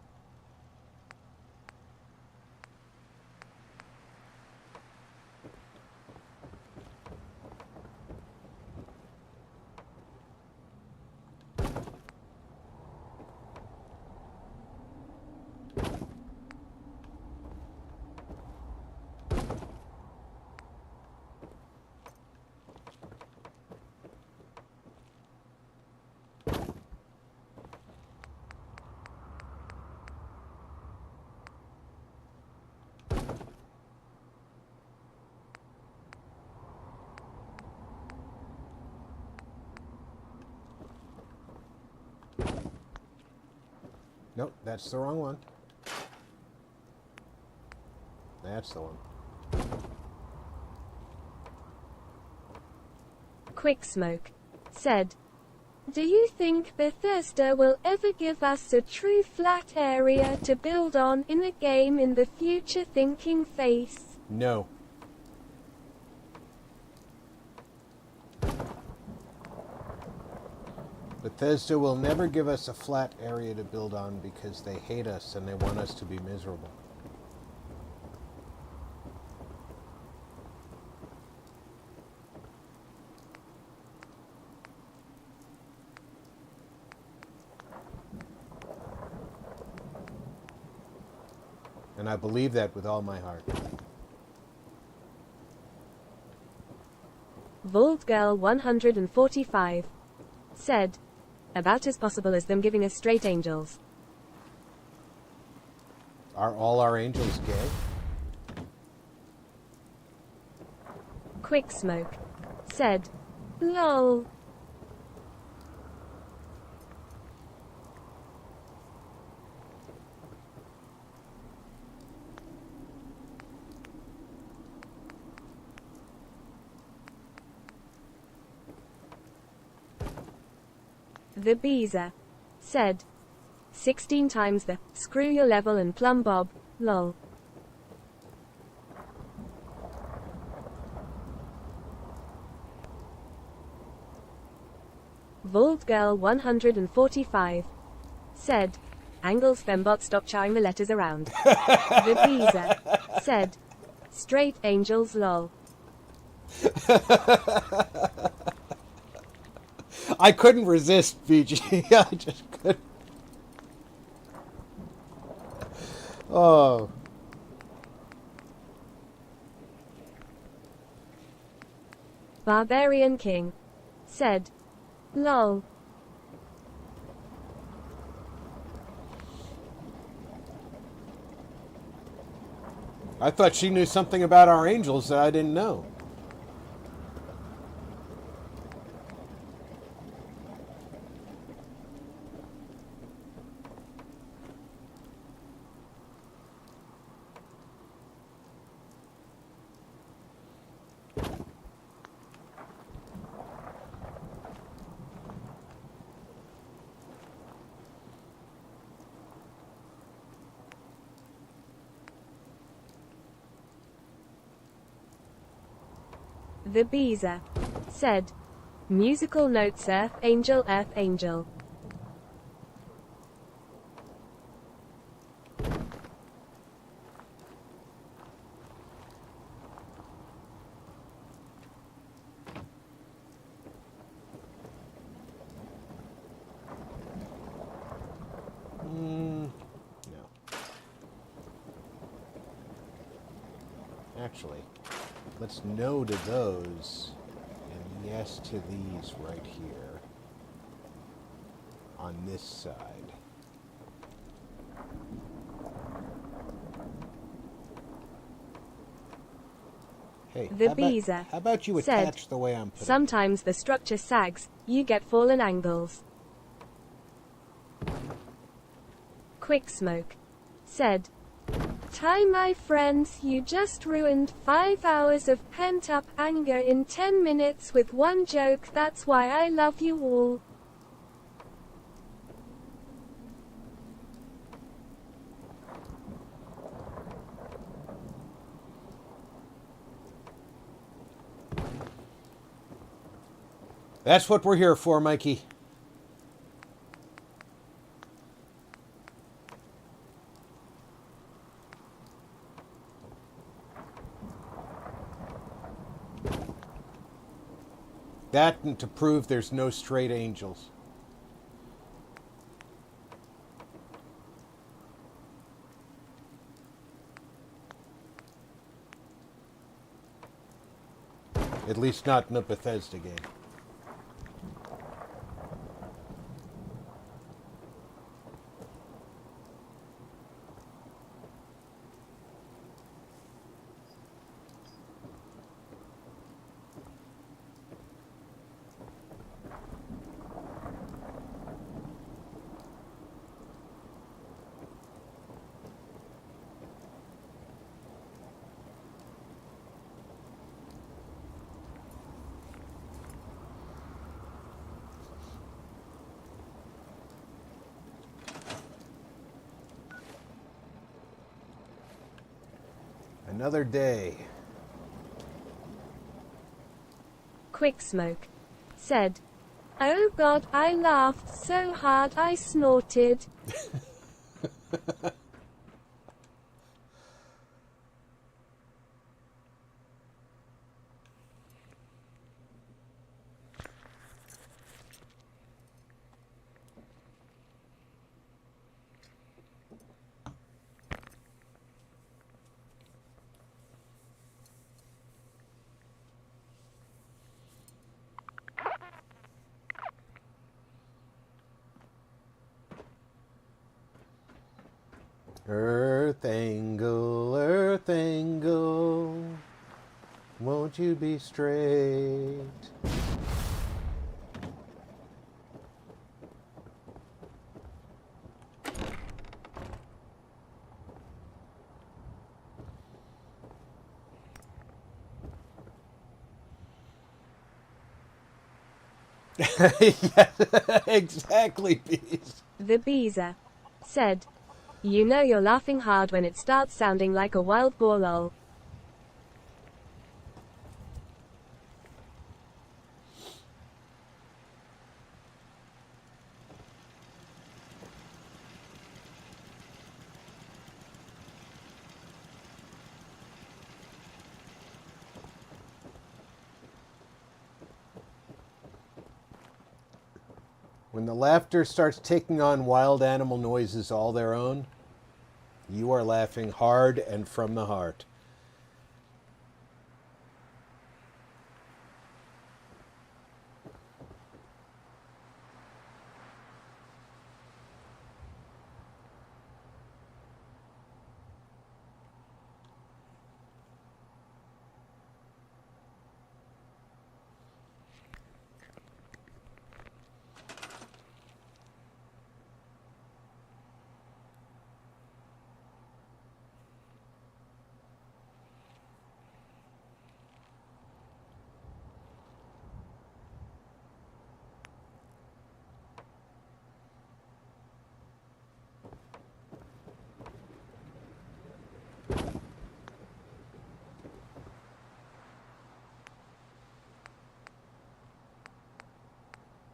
Nope, that's the wrong one. That's the one. Quick Smoke said, Do you think Bethesda will ever give us a true flat area to build on in a game in the future? Thinking face. No. Bethesda will never give us a flat area to build on because they hate us and they want us to be miserable. And I believe that with all my heart. Vault Girl 145 said, about as possible as them giving us straight angels. Are all our angels gay? Quick Smoke said, lol. The Beezer said, 16 times the screw your level and plumb bob, lol. Vault Girl 145 said, Angles Fembot stop chowing the letters around. The Beezer said, straight angels lol. I couldn't resist, BG. I just couldn't. Oh. Barbarian King said, lol. I thought she knew something about our angels that I didn't know. The Beezer said, musical notes Earth Angel Earth Angel. No. Actually, let's no to those and yes to these right here on this side. Hey, The how Beezer how about you said, attach the way I'm putting it? sometimes the structure sags, you get fallen angles. Quick Smoke said, Ty my friends, you just ruined 5 hours of pent-up anger in 10 minutes with one joke. That's why I love you all. That's what we're here for, Mikey. That and to prove there's no straight angels. At least not in a Bethesda game. Another day. Quick Smoke said, oh god, I laughed so hard I snorted. Earth angle, won't you be straight? Yes, exactly, Bees. The Beezer said, "You know you're laughing hard when it starts sounding like a wild boar lol." When the laughter starts taking on wild animal noises all their own, you are laughing hard and from the heart.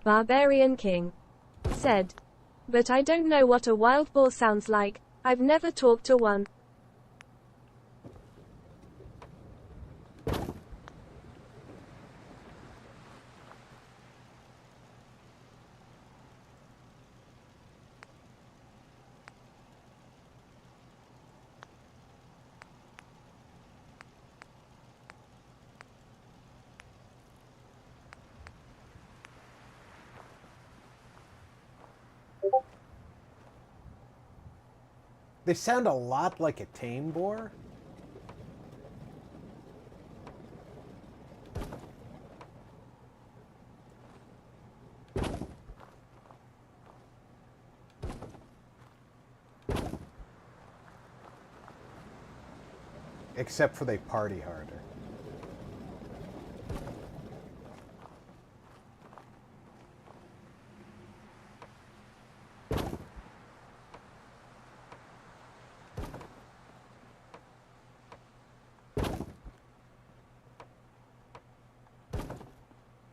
Barbarian King said, "But I don't know what a wild boar sounds like. I've never talked to one." They sound a lot like a tame boar. Except for they party harder.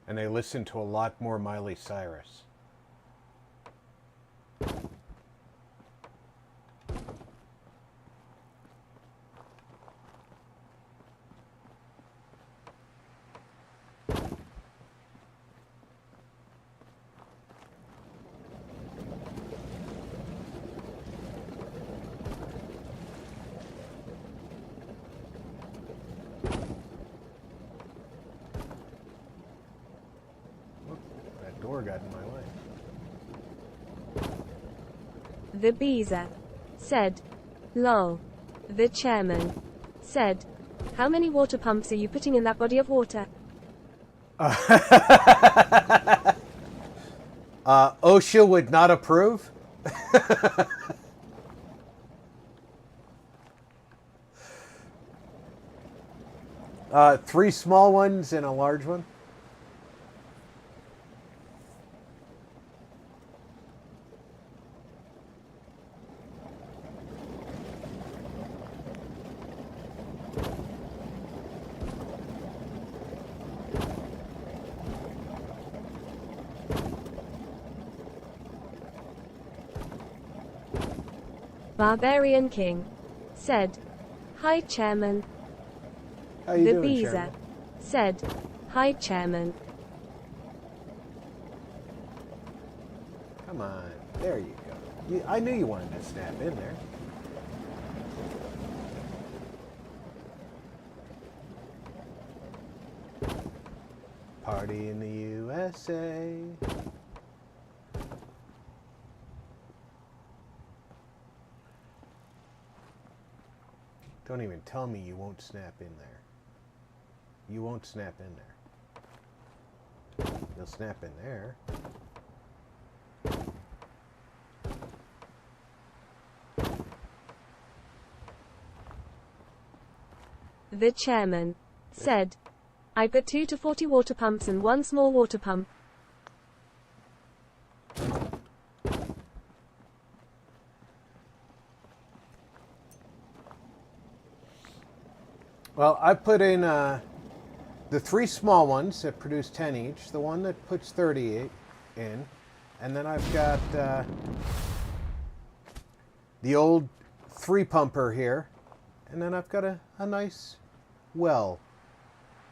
And they listen to a lot more Miley Cyrus. That door got in my way. The Beezer said, "Lol." The chairman said, "How many water pumps are you putting in that body of water?" OSHA would not approve. 3 small ones and a large one. Barbarian King said, "Hi, Chairman." How you The doing, Beezer Chairman? said, "Hi, Chairman." Come on. There you go. I knew you wanted to snap in there. Party in the USA. Don't even tell me you won't snap in there. You won't snap in there. You'll snap in there. The chairman said, I put 2 to 40 water pumps and 1 small water pump. Well, I put in the 3 small ones that produce 10 each, the one that puts 38 in, and then I've got the old 3 pumper here, and then I've got a nice well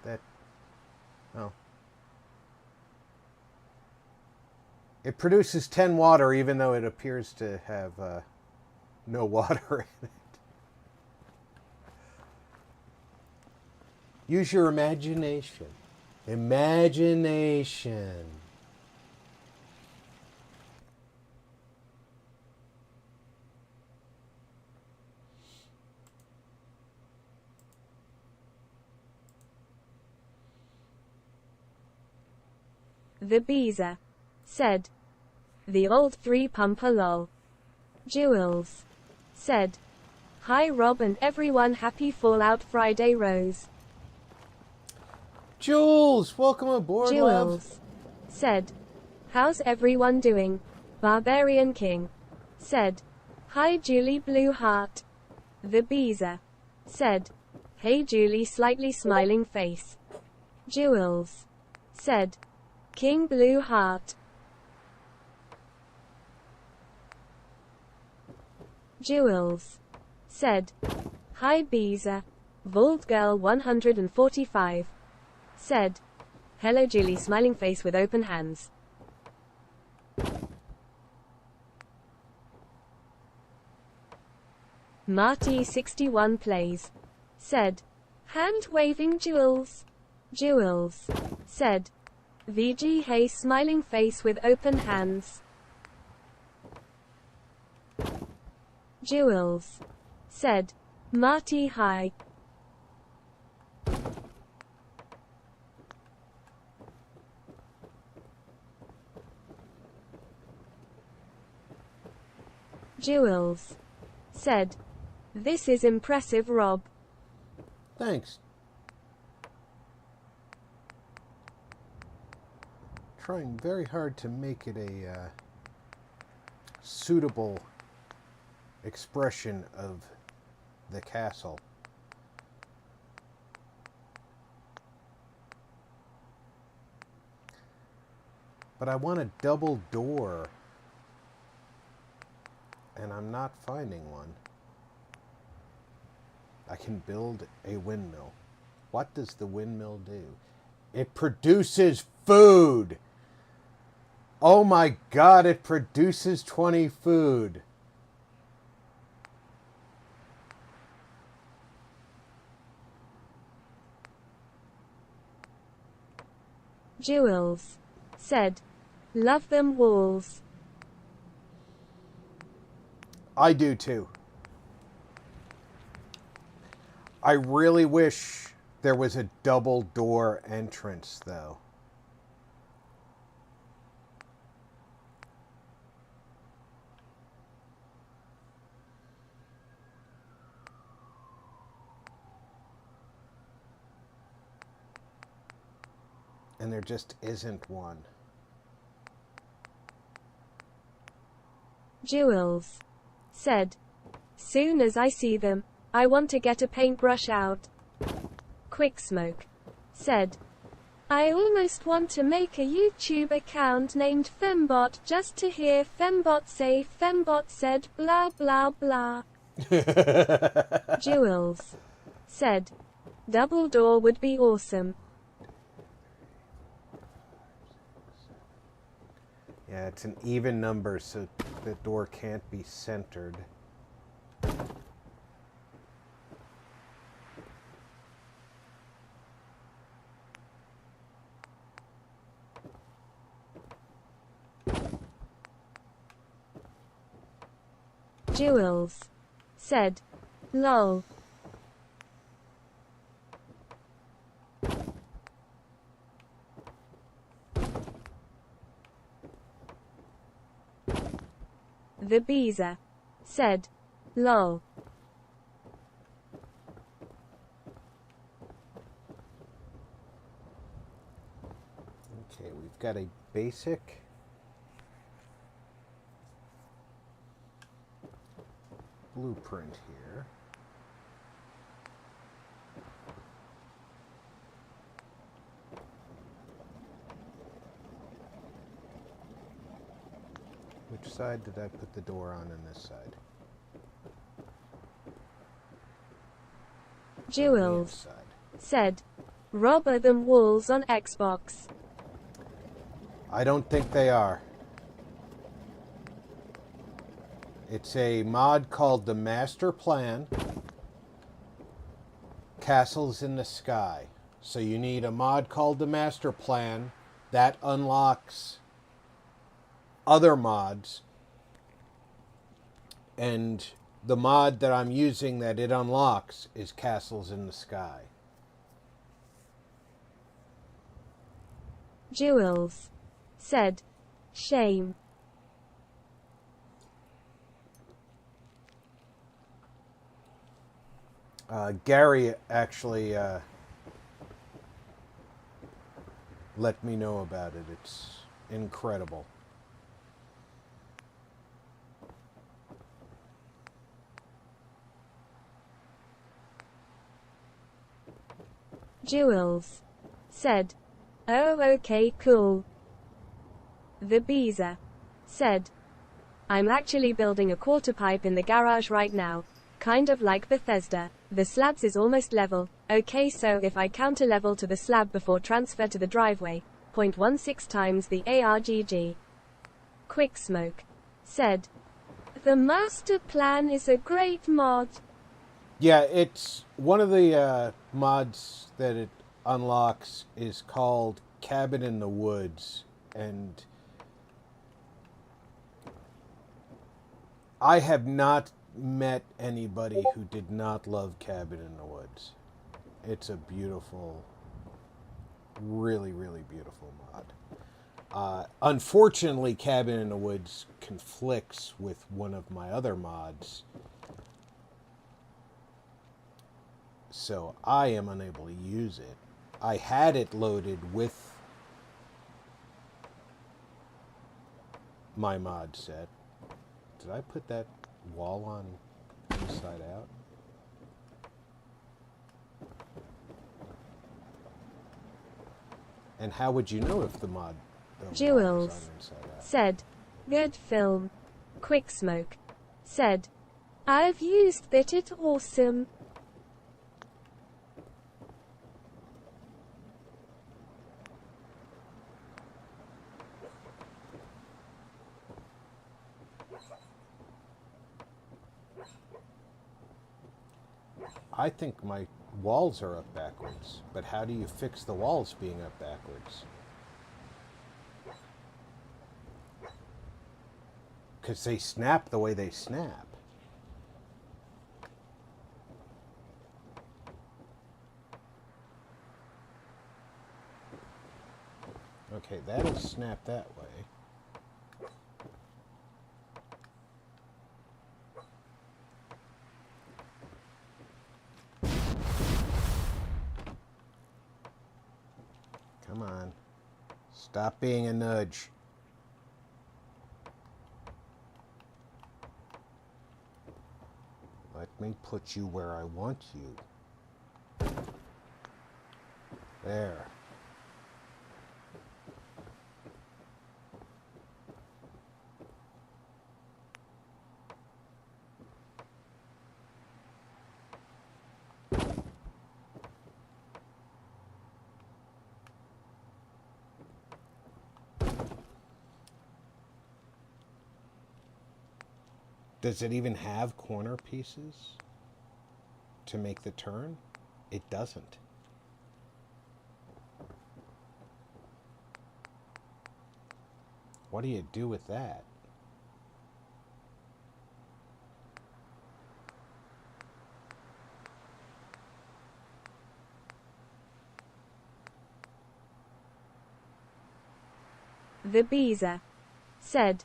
that, well, it produces 10 water even though it appears to have no water in it. Use your imagination. Imagination. The Beezer said, the old 3-pumper lol. Jules said, hi Rob and everyone, happy Fallout Friday Rose. Jules, welcome aboard, love. Jules said, how's everyone doing? Barbarian King said, hi Julie Blue Heart. The Beezer said, hey Julie slightly smiling face. Jules said, King Blue Heart. Jules said, hi Beezer. Vault Girl 145 said, hello Julie smiling face with open hands. Marty 61 plays said, hand waving Jules. Jules said, VG hey smiling face with open hands. Jules said, Marty hi. Jules said, this is impressive Rob. Thanks. Trying very hard to make it a suitable expression of the castle. But I want a double door, and I'm not finding one. I can build a windmill. What does the windmill do? It produces food! Oh my god, it produces 20 food. Jules said, love them walls. I do too. I really wish there was a double door entrance though. And there just isn't one. Jules said, soon as I see them, I want to get a paintbrush out. Quick Smoke said, I almost want to make a YouTube account named Fembot just to hear Fembot say Fembot said blah blah blah. Jules said, double door would be awesome. Yeah, it's an even number, so the door can't be centered. Jules said, lol. The Beezer said, "Lol." Okay, we've got a basic blueprint here. Which side did I put the door on this side? Jules Inside. said, "Rob, are them walls on Xbox?" I don't think they are. It's a mod called the Master Plan Castles in the Sky. So you need a mod called the Master Plan that unlocks other mods. And the mod that I'm using that it unlocks is Castles in the Sky. Jules said, "Shame." Gary actually let me know about it. It's incredible. Jules said, "Oh, okay, cool." The Beezer said, "I'm actually building a quarter pipe in the garage right now, kind of like Bethesda. The slabs is almost level. Okay, so if I counter level to the slab before transfer to the driveway, 0.16 times the ARGG." Quick Smoke said, "The Master Plan is a great mod." Yeah, it's one of the mods that it unlocks is called Cabin in the Woods, and I have not met anybody who did not love Cabin in the Woods. It's a beautiful, really, really beautiful mod. Unfortunately, Cabin in the Woods conflicts with one of my other mods, so I am unable to use it. I had it loaded with my mod set. Did I put that wall on inside out? And how would you know if the wall was Jules on inside out? said, "Good film." Quick Smoke said, "I've used it, it's awesome." I think my walls are up backwards, but how do you fix the walls being up backwards? Because they snap the way they snap. Okay, that'll snap that way. Come on. Stop being a nudge. Let me put you where I want you. There. Does it even have corner pieces to make the turn? It doesn't. What do you do with that? The Beezer said,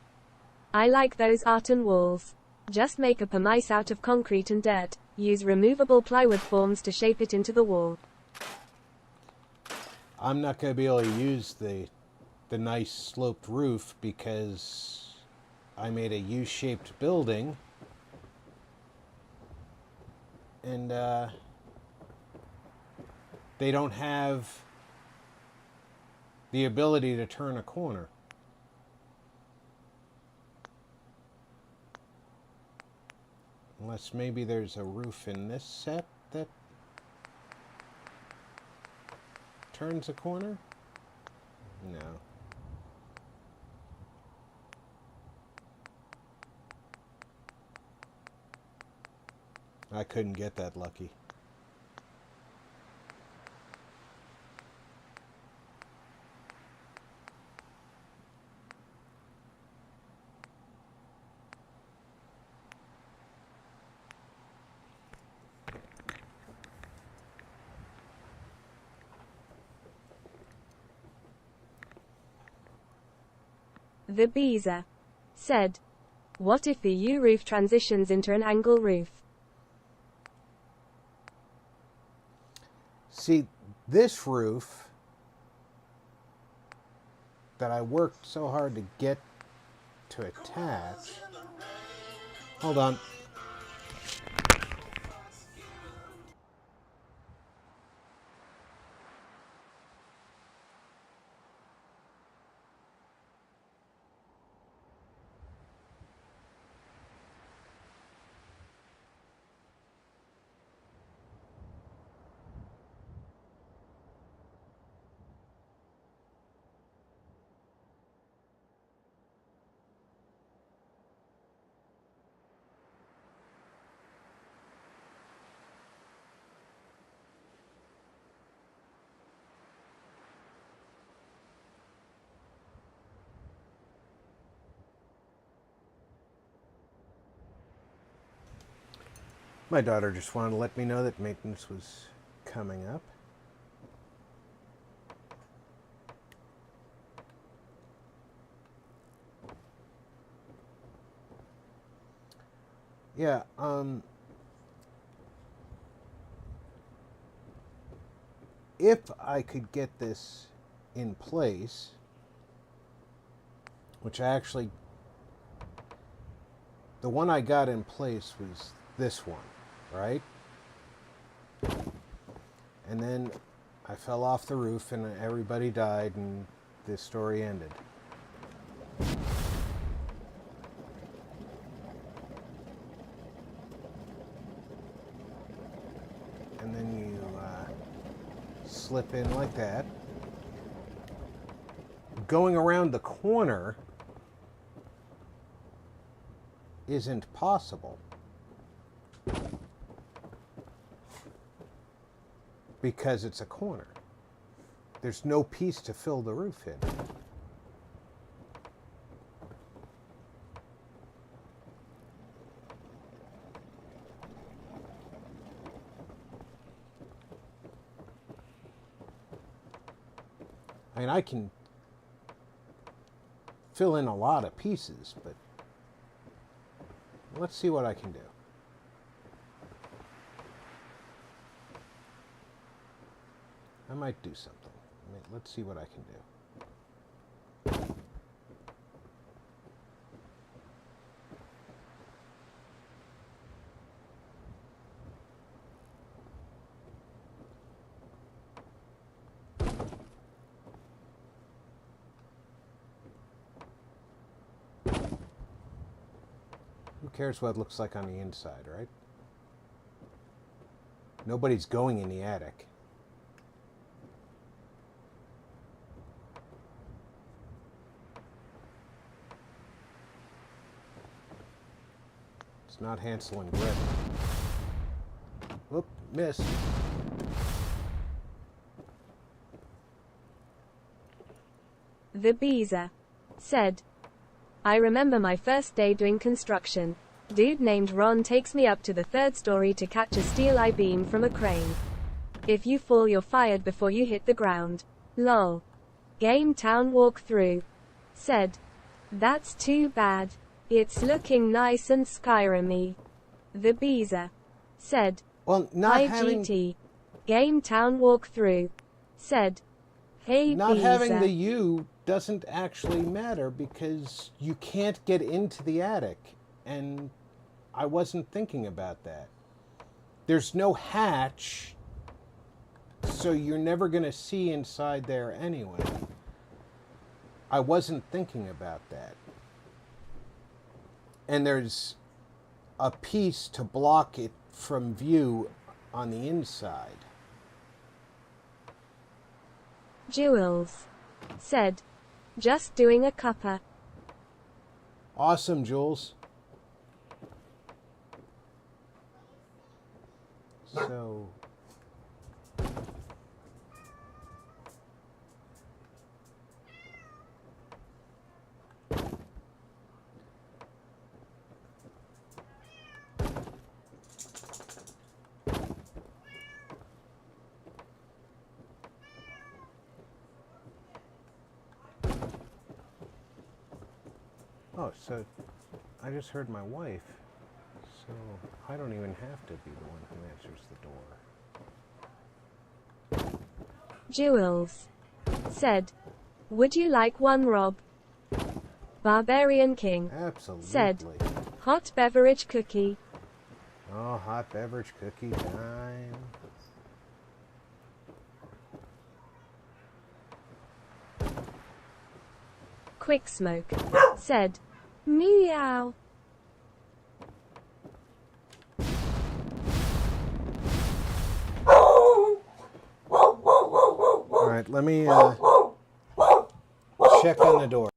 I like those artan walls. Just make a pumice out of concrete and dirt. Use removable plywood forms to shape it into the wall. I'm not going to be able to use the nice sloped roof because I made a U-shaped building. And they don't have the ability to turn a corner. Unless maybe there's a roof in this set that turns a corner? No. I couldn't get that lucky. The Beezer said, "What if the U-roof transitions into an angle roof?" See, this roof that I worked so hard to get to attach. Hold on. My daughter just wanted to let me know that maintenance was coming up. Yeah, if I could get this in place, which I actually, the one I got in place was this one, right? And then I fell off the roof and everybody died and this story ended. And then you slip in like that. Going around the corner isn't possible because it's a corner. There's no piece to fill the roof in. I mean, I can fill in a lot of pieces, but let's see what I can do. I might do something. Let's see what I can do. Who cares what it looks like on the inside, right? Nobody's going in the attic. It's not Hansel and Gretel. Whoop, missed. The Beezer said, "I remember my first day doing construction. Dude named Ron takes me up to the 3rd story to catch a steel I-beam from a crane. If you fall, you're fired before you hit the ground. Lol. Game Town walkthrough said, "That's too bad. It's looking nice and Skyrim-y. The Beezer said. Well, not having IGT. Game Town walkthrough said. Hey not Beezer. having the U doesn't actually matter because you can't get into the attic, and I wasn't thinking about that. There's no hatch, so you're never going to see inside there anyway. I wasn't thinking about that. And there's a piece to block it from view on the inside. Jules said. Just doing a cuppa. Awesome, Jules. So... Oh, so I just heard my wife, so I don't even have to be the one who answers the door. Jules said. Would you like one, Rob? Barbarian King Absolutely. said. Hot beverage cookie. Oh, hot beverage cookie time. Quick Smoke said. Meow. All right, let me check on the door.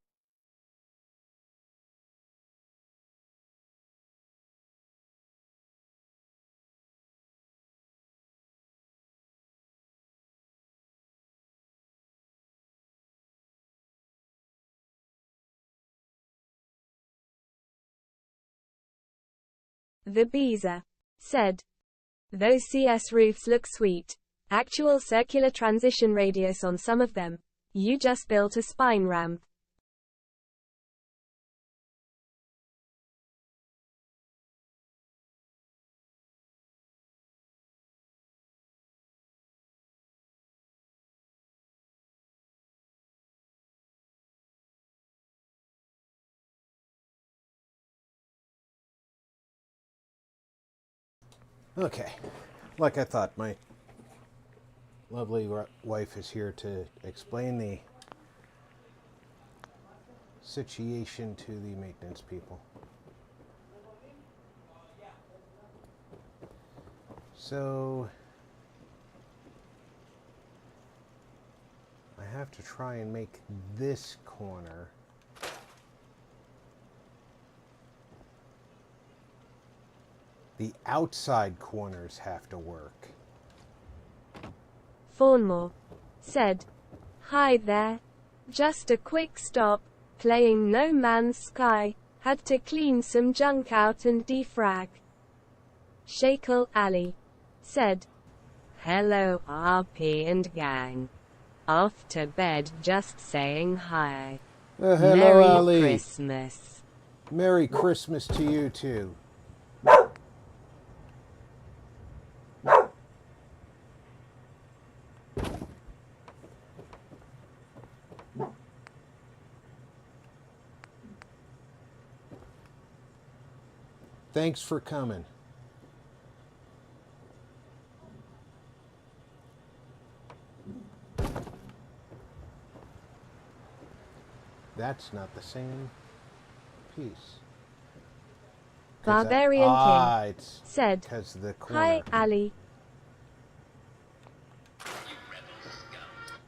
The Beezer said. Those CS roofs look sweet. Actual circular transition radius on some of them. You just built a spine ramp. Okay, like I thought, my lovely wife is here to explain the situation to the maintenance people. So I have to try and make this corner the outside corners have to work. Fawnmore said. Hi there. Just a quick stop, playing No Man's Sky, had to clean some junk out and defrag. Shakel Ali said. Hello RP and gang. Off to bed just saying hi. Hello, Merry Ali. Christmas. Merry Christmas to you too. Thanks for coming. That's not the same piece. Barbarian King said. Because the corner. Hi Ali.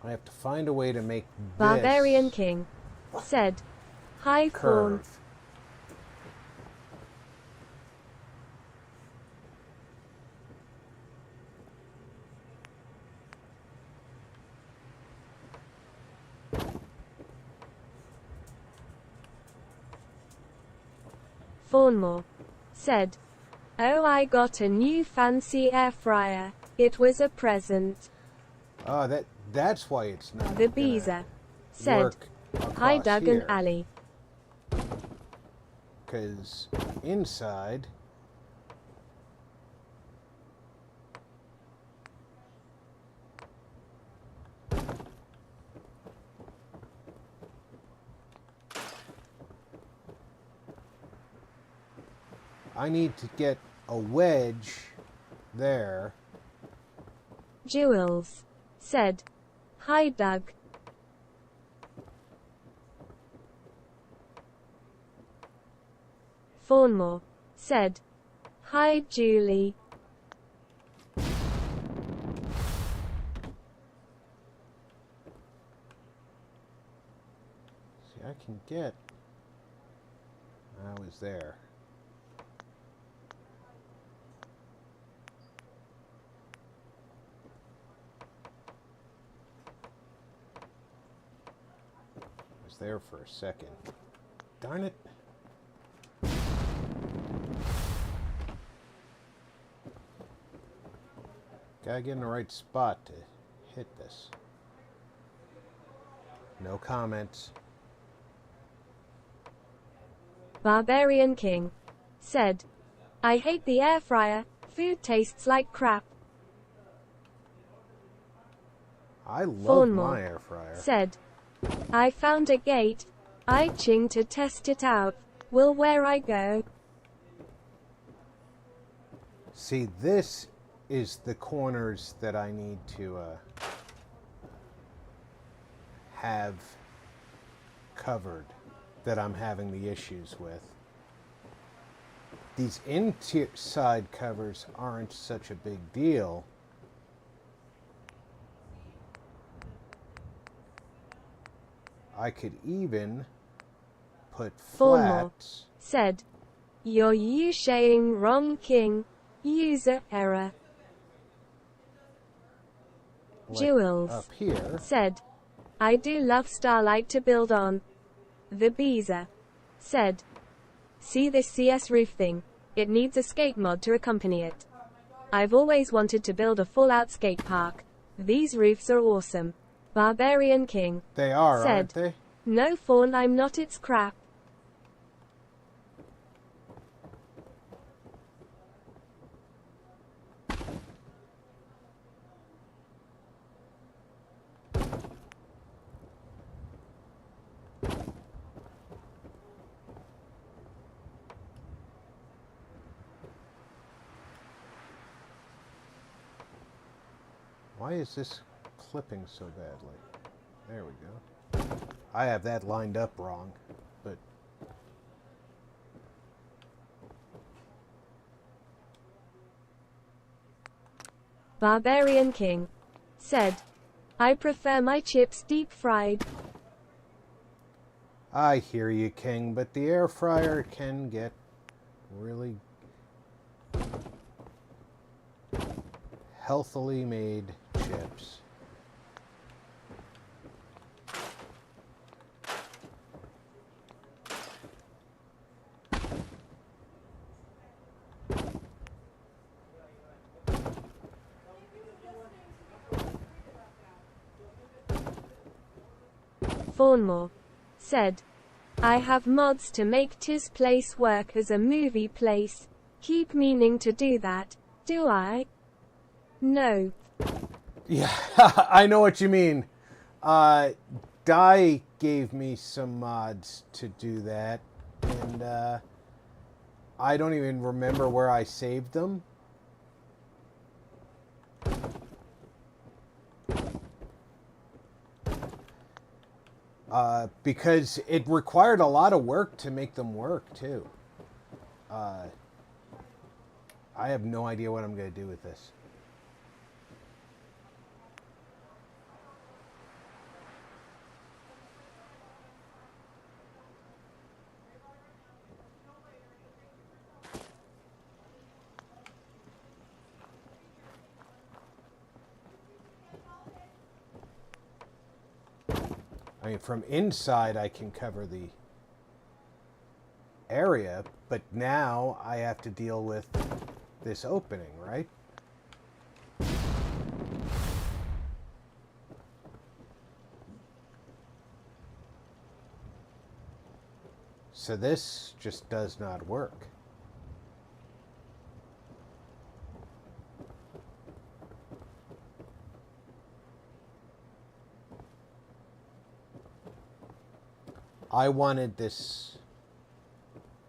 I have to find a way to make Barbarian this King said. Hi Fawn. curve. Fawnmore said. Oh, I got a new fancy air fryer. It was a present. Oh, that's why it's not The gonna Beezer said. work Hi across Doug here. and Ali. because inside I need to get a wedge there. Jules said, "Hi, Doug." Fawnmore said, "Hi, Julie." See, I can get. I was there. I was there for a second. Darn it. Gotta get in the right spot to hit this. No comments. Barbarian King said, "I hate the air fryer. Food tastes like crap." I love Fawnmore my air fryer. said, "I found a gate. I ching to test it out. Will where I go." See, this is the corners that I need to have covered, that I'm having the issues with. These inside covers aren't such a big deal. I could even put Fawnmore flats. said, "You're using wrong, King. User error." Like Jules up here. said, "I do love starlight to build on." The Beezer said, "See this CS roof thing? It needs a skate mod to accompany it. I've always wanted to build a full-out skate park. These roofs are awesome." Barbarian King They are, said, aren't they? "No, Fawn, I'm not. It's crap." Why is this clipping so badly? There we go. I have that lined up wrong, but Barbarian King said, "I prefer my chips deep fried." I hear you, King, but the air fryer can get really healthily made chips. Fawnmore said, "I have mods to make this place work as a movie place. Keep meaning to do that, do I?" No. Yeah, I know what you mean. Di gave me some mods to do that, and I don't even remember where I saved them. Because it required a lot of work to make them work, too. I have no idea what I'm going to do with this. I mean, from inside I can cover the area, but now I have to deal with this opening, right? So this just does not work. I wanted this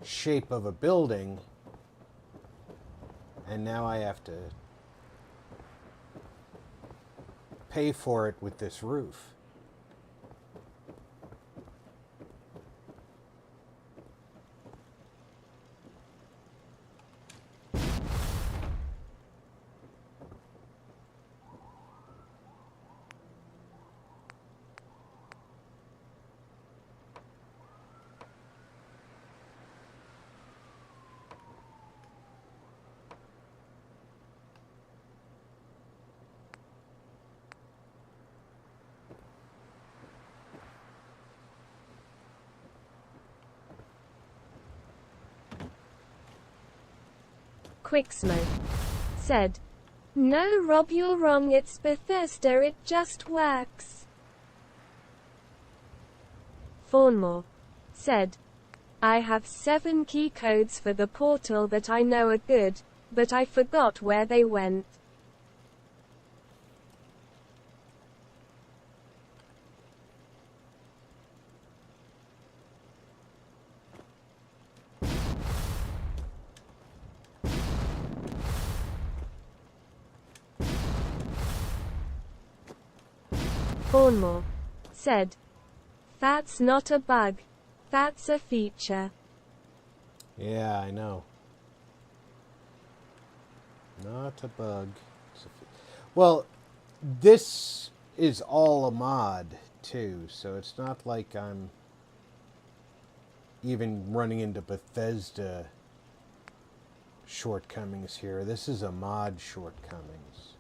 shape of a building, and now I have to pay for it with this roof. Quicksmoke said, "No, Rob, you're wrong. It's Bethesda. It just works." Fawnmore said, "I have 7 key codes for the portal that I know are good, but I forgot where they went." Fawnmore said, "That's not a bug. That's a feature." Yeah, I know. Not a bug. Well, this is all a mod, too, so it's not like I'm even running into Bethesda shortcomings here. This is a mod shortcomings.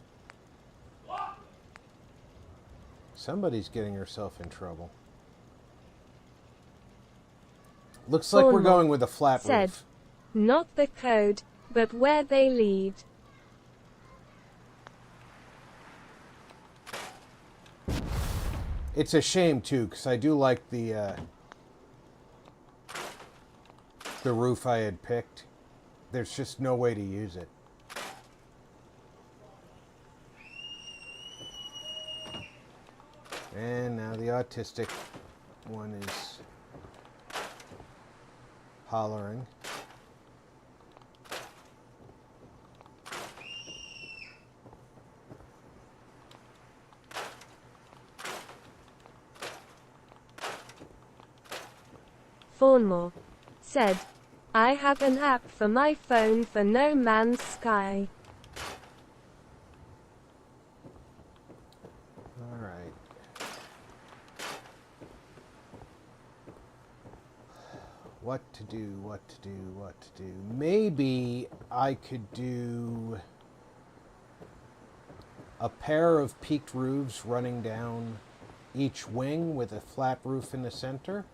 Somebody's getting herself in trouble. Looks like we're going with a flat said, roof. "Not the code, but where they lead." It's a shame, too, because I do like the roof I had picked. There's just no way to use it. And now the autistic one is hollering. Fawnmore said, "I have an app for my phone for No Man's Sky." All right. What to do, what to do, what to do. Maybe I could do a pair of peaked roofs running down each wing with a flat roof in the center.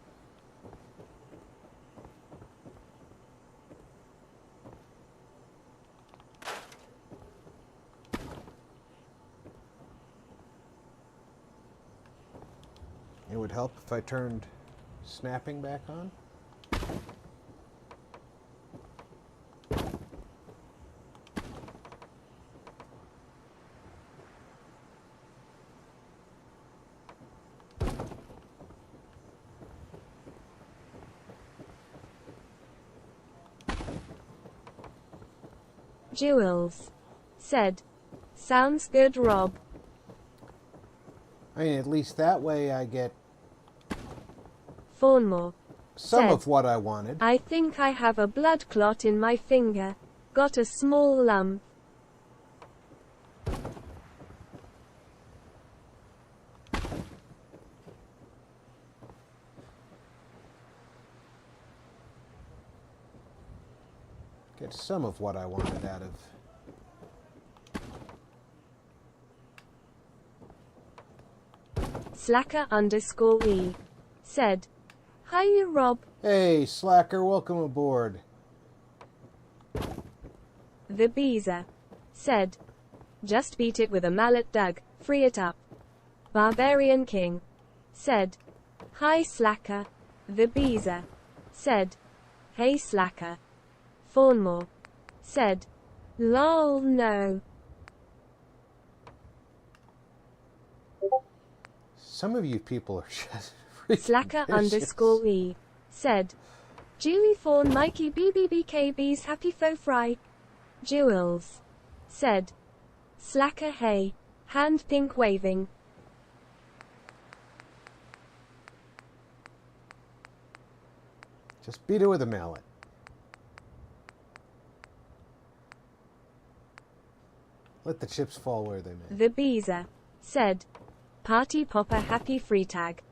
It would help if I turned snapping back on. Jewels said, "Sounds good, Rob." I mean, at least that way I get Fawnmore some said, of what I wanted. "I think I have a blood clot in my finger. Got a small lump." Get some of what I wanted out of. Slacker_E said, "Hi, Rob." Hey, Slacker, welcome aboard. The Beezer said, "Just beat it with a mallet, Doug. Free it up." Barbarian King said, "Hi, Slacker." The Beezer said, "Hey slacker." Fawnmore said, "Lol, no." Some of you people are just freaking Slacker vicious. _E said, "Julie Fawn Mikey BBBKB's happy faux fry." Jules said, "Slacker hey." Hand pink waving. Just beat it with a mallet. Let the chips fall where they may. The Beezer said, "Party popper happy free tag."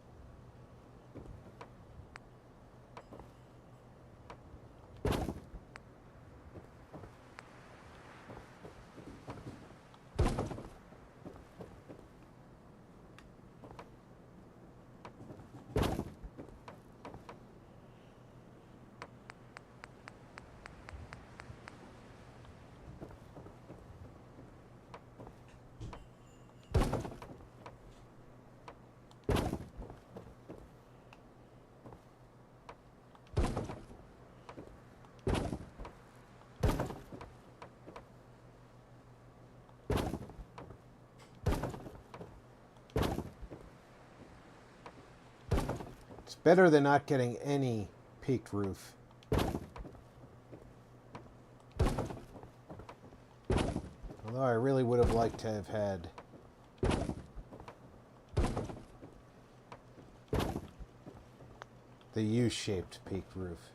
It's better than not getting any peaked roof. Although I really would have liked to have had the U-shaped peaked roof.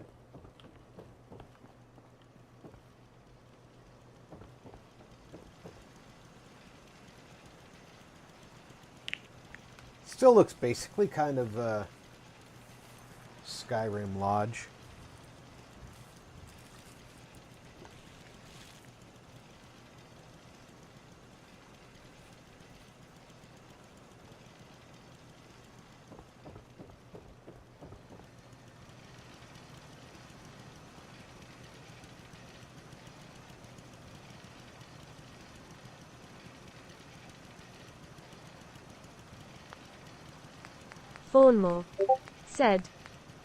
Still looks basically kind of Skyrim Lodge. Fawnmore said,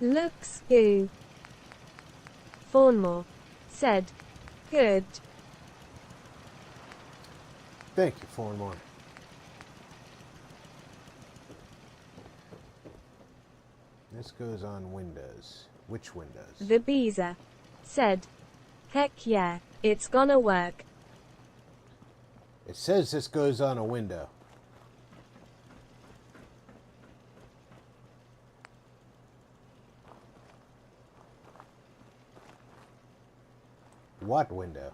"Looks goo." Fawnmore said, "Good." Thank you, Fawnmore. This goes on Windows. Which Windows? The Beezer said, "Heck yeah, it's gonna work." It says this goes on a window. What window?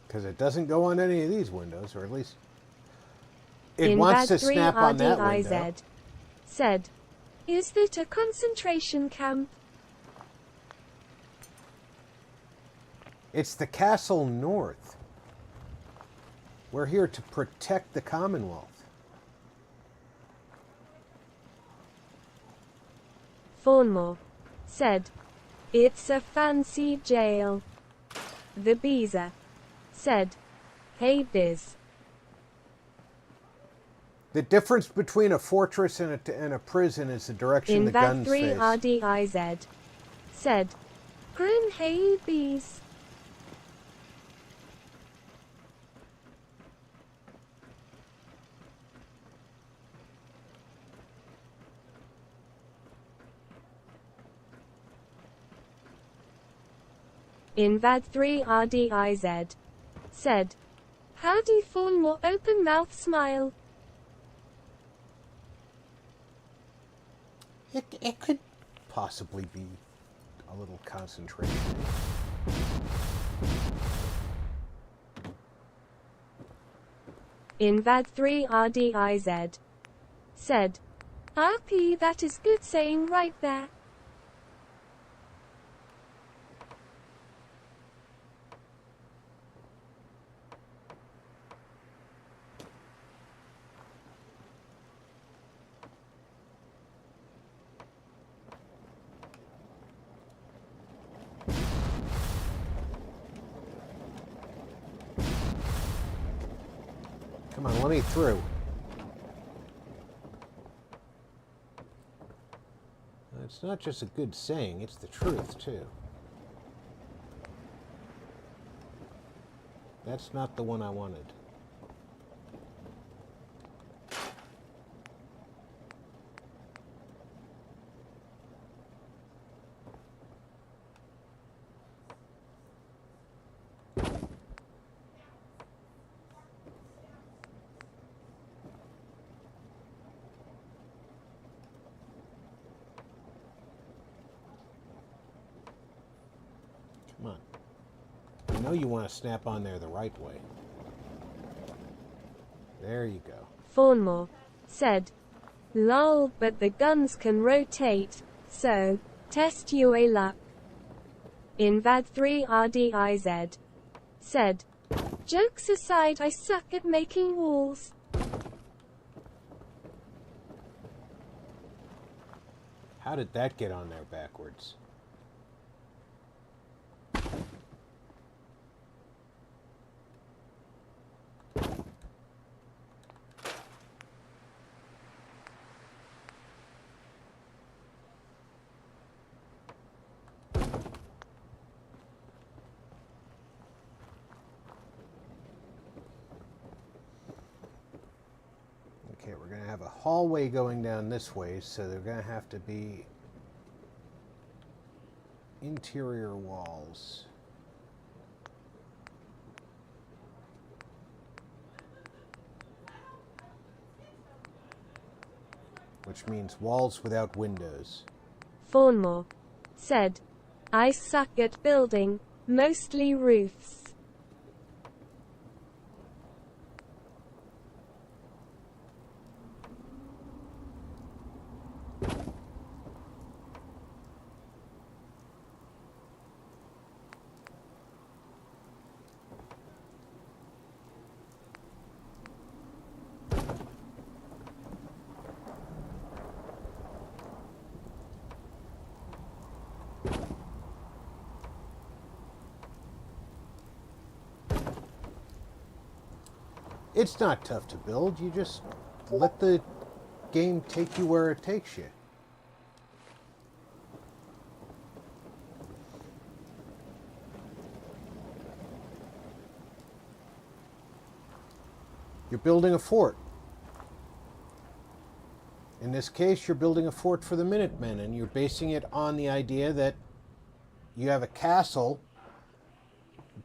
Because it doesn't go on any of these windows, or at least it wants to snap on that window. Said, "Is that a concentration camp?" It's the Castle North. We're here to protect the Commonwealth. Fawnmore said, "It's a fancy jail." The Beezer said, "Hey Biz." The difference between a fortress and a prison is the direction the guns face. Invad3RDIZ said, "Grin hey bees." Invad3RDIZ said, "Howdy Fawnmore open mouth smile." It could possibly be a little concentration. Invad3RDIZ said, "RP, that is good saying right there." Come on, let me through. It's not just a good saying, it's the truth, too. That's not the one I wanted. Come on. I know you want to snap on there the right way. There you go. Fawnmore said, lol, but the guns can rotate, so test your luck. Invad3RDIZ said, jokes aside, I suck at making walls. How did that get on there backwards? Okay, we're going to have a hallway going down this way, so they're going to have to be interior walls. Which means walls without windows. Fawnmore said, I suck at building, mostly roofs. It's not tough to build, you just let the game take you where it takes you. You're building a fort. In this case, you're building a fort for the Minutemen, and you're basing it on the idea that you have a castle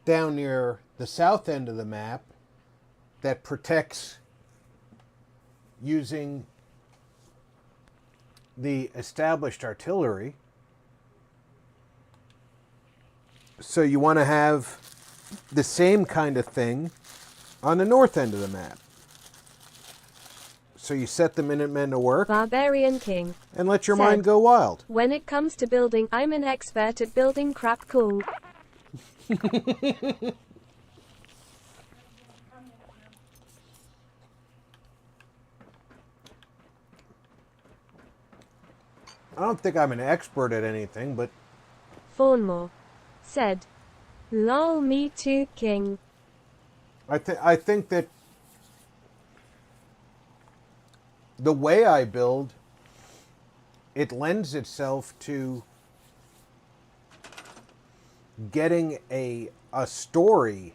down near the south end of the map that protects using the established artillery. So you want to have the same kind of thing on the north end of the map. So you set the Minutemen to work. Barbarian King and let your said, mind go wild. when it comes to building, I'm an expert at building crap cool. I don't think I'm an expert at anything, but Fawnmore said, lol, me too, King. I think that the way I build, it lends itself to getting a story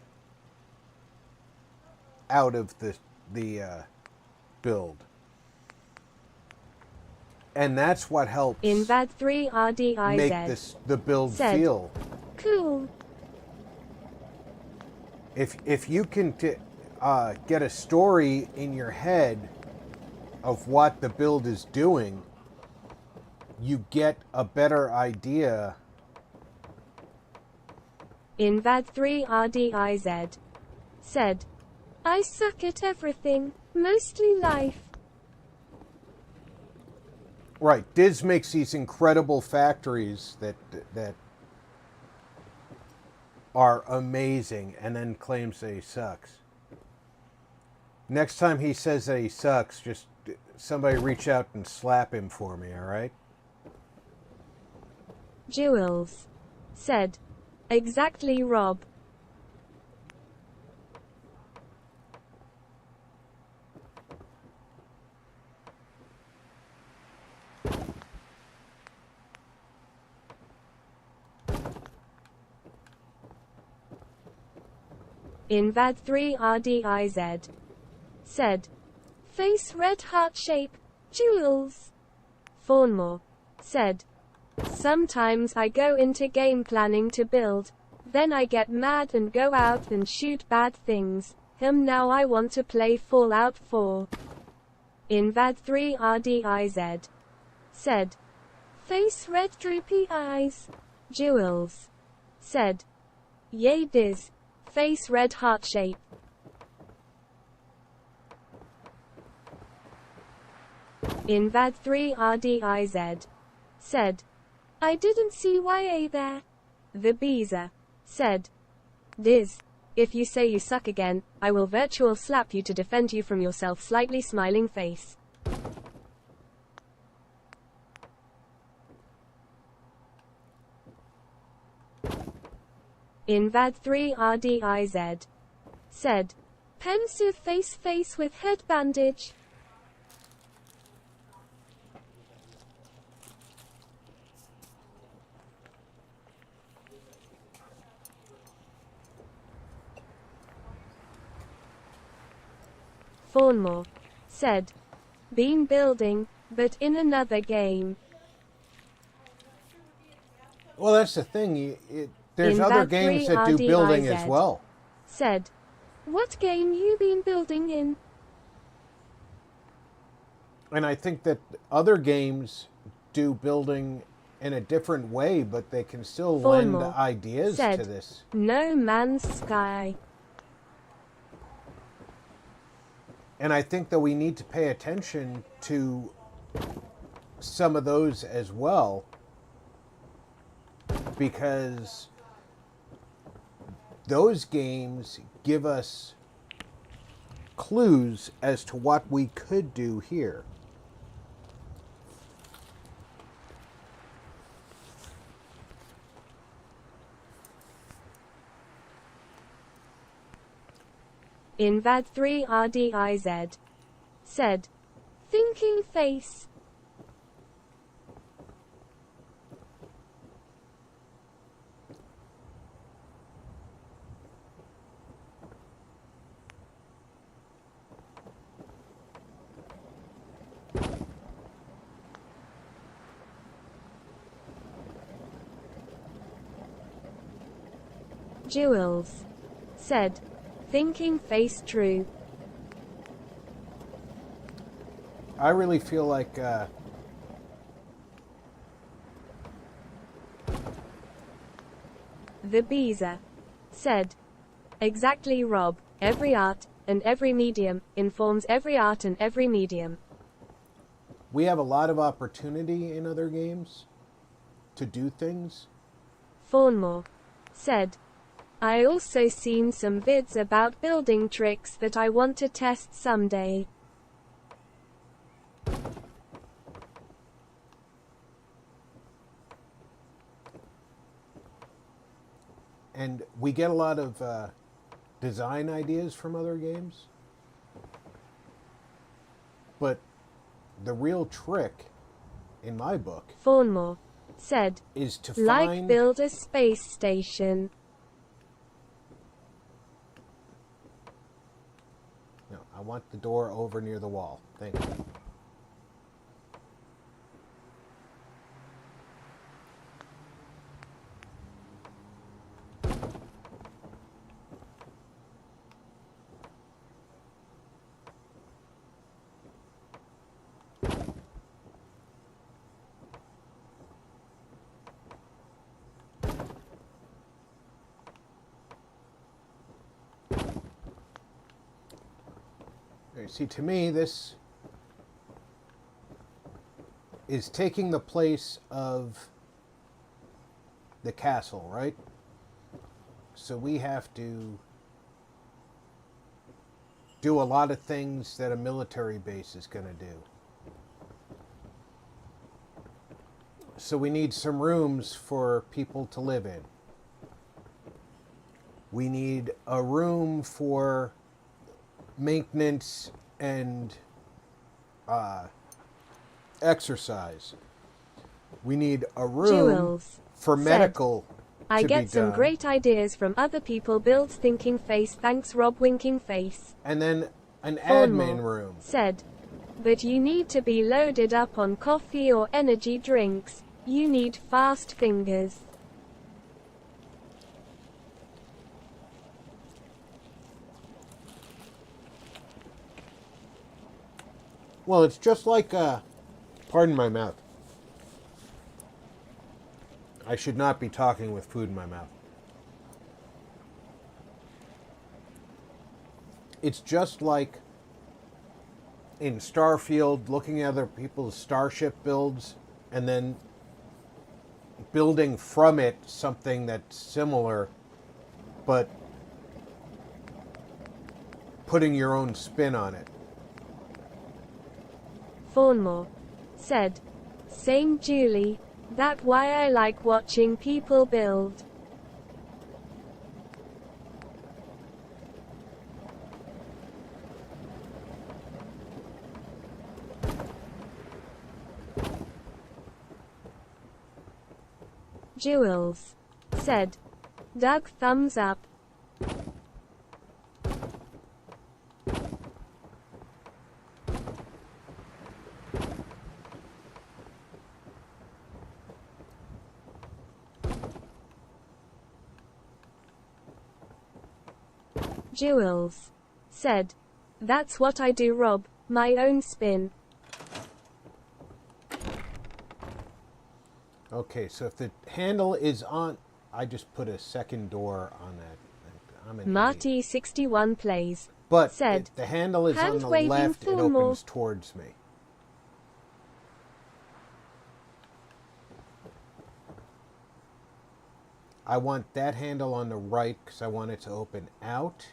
out of the build. And that's what helps Invad3RDIZ make the build said, feel. cool. If you can get a story in your head of what the build is doing, you get a better idea. Invad3RDIZ said, I suck at everything, mostly life. Right, Diz makes these incredible factories that are amazing, and then claims that he sucks. Next time he says that he sucks, just somebody reach out and slap him for me, all right? Jewels said, exactly, Rob. Invad 3RDIZ. Said. Face red heart shape. Jewels. Fawnmore. Said. Sometimes I go into game planning to build. Then I get mad and go out and shoot bad things. Now I want to play Fallout 4. Invad 3RDIZ. Said. Face red droopy eyes. Jewels. Said. Yay Diz. Face red heart shape. Invad 3RDIZ. Said. I didn't see YA there. The Beezer. Said. Diz. If you say you suck again, I will virtual slap you to defend you from yourself slightly smiling face. Invad 3RDIZ. Said. Pensive face with head bandage. Fawnmore. Said. Been building, but in another game. Well, that's the thing. There's In other that games that do building as 3RDIZ. well. Said. What game you been building in? And I think that other games do building in a different way, but they can still lend Fawnmore. ideas Said. to this. No Man's Sky. And I think that we need to pay attention to some of those as well, because those games give us clues as to what we could do here. Invad 3RDIZ. Said. Thinking face. Jewels. Said. Thinking face true. I really feel like The Beezer. Said. Exactly Rob. Every art, and every medium, informs every art and every medium. we have a lot of opportunity in other games to do things. Fawnmore. Said. I also seen some vids about building tricks that I want to test someday. And we get a lot of design ideas from other games. But the real trick, in my book, Fawnmore. Said. is to Like find... build a space station. No, I want the door over near the wall. Thank you. See, to me, this is taking the place of the castle, right? So we have to do a lot of things that a military base is going to do. So we need some rooms for people to live in. We need a room for maintenance and exercise. We need a room Jewels. for Said. medical I to be get some done. great ideas from other people. Builds thinking face. Thanks Rob winking face. And then an Thornmore admin room. said, but you need to be loaded up on coffee or energy drinks. You need fast fingers. Well, it's just like, pardon my mouth. I should not be talking with food in my mouth. It's just like in Starfield, looking at other people's starship builds and then building from it something that's similar, but putting your own spin on it. Thornmore said, same Julie, that's why I like watching people build. Jules said, Doug thumbs up. Jules said, that's what I do Rob, my own spin. Okay, so if the handle is on, I just put a second door on that. I'm an Marty idiot. 61 plays. But said, if the handle is on hand the waving left, it Thornmore. opens towards me. I want that handle on the right because I want it to open out.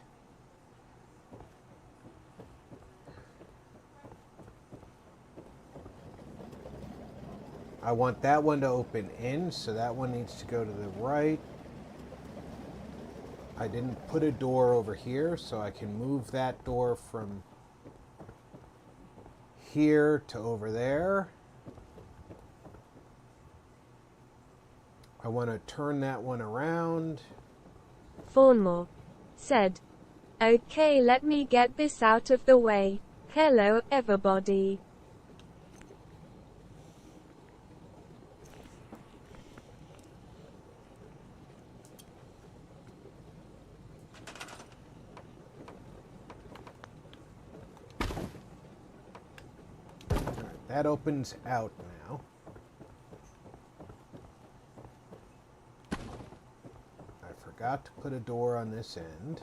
I want that one to open in, so that one needs to go to the right. I didn't put a door over here, so I can move that door from here to over there. I want to turn that one around. Thornmore said, okay, let me get this out of the way. Hello, everybody. Alright, that opens out now. I forgot to put a door on this end.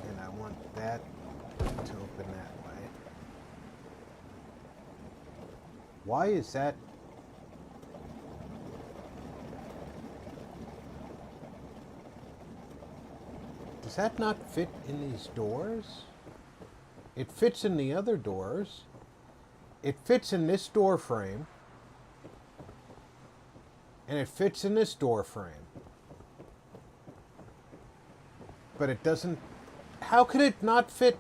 And I want that to open that way. Why is that? Does that not fit in these doors? It fits in the other doors. It fits in this door frame. And it fits in this door frame. But it doesn't... How could it not fit?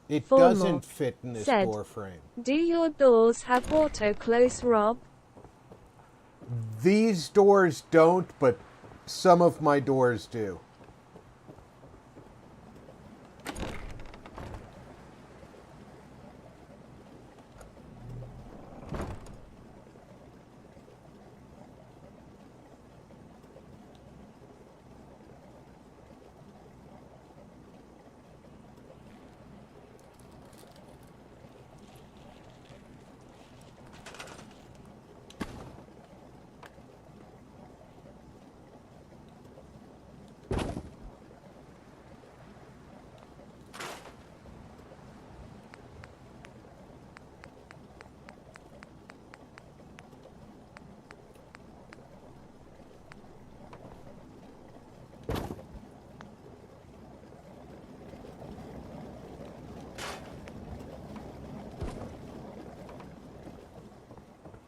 It Thornmore doesn't fit in this said, door frame. do your doors have auto close, Rob? These doors don't, but some of my doors do.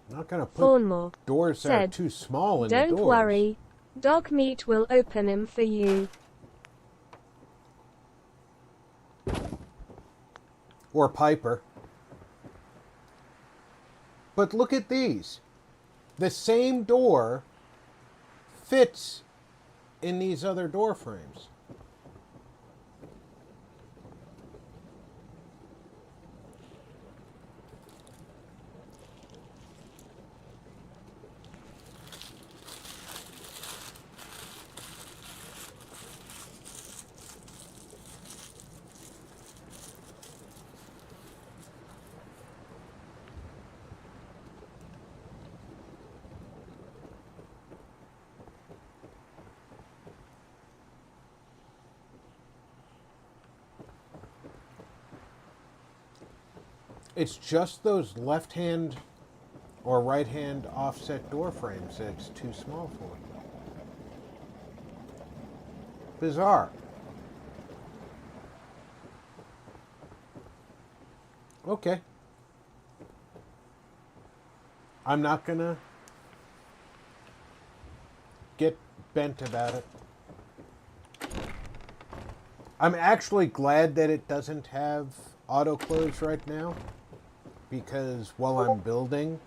Not gonna put Thornmore doors that are said, too small in the don't doors. worry, dog meat will open 'em for you. Or Piper. But look at these. The same door fits in these other door frames. It's just those left-hand or right-hand offset door frames that it's too small for. Bizarre. Okay. I'm not gonna get bent about it. I'm actually glad that it doesn't have auto close right now, because while I'm building,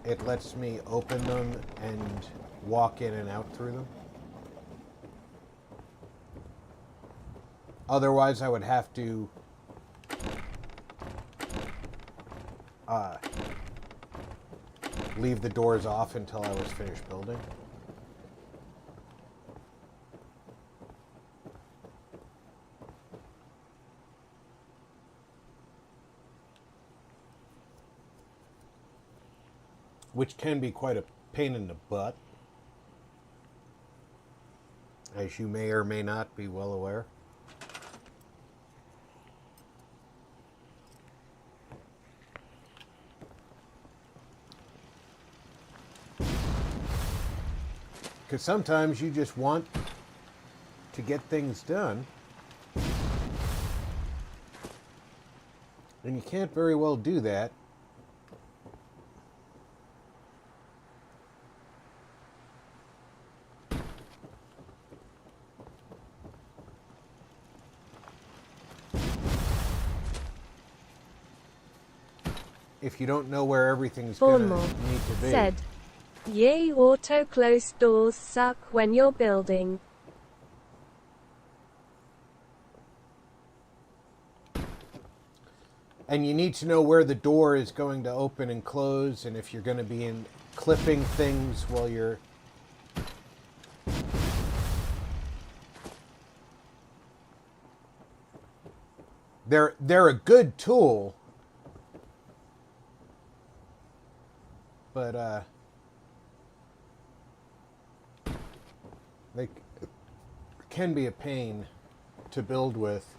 it lets me open them and walk in and out through them. Otherwise, I would have to leave the doors off until I was finished building. Which can be quite a pain in the butt, as you may or may not be well aware. Because sometimes you just want to get things done, and you can't very well do that if you don't know where everything's going to need to be. Said, "Yay, auto close doors suck when you're building." And you need to know where the door is going to open and close, and if you're going to be clipping things while you're... They're a good tool, but they can be a pain to build with.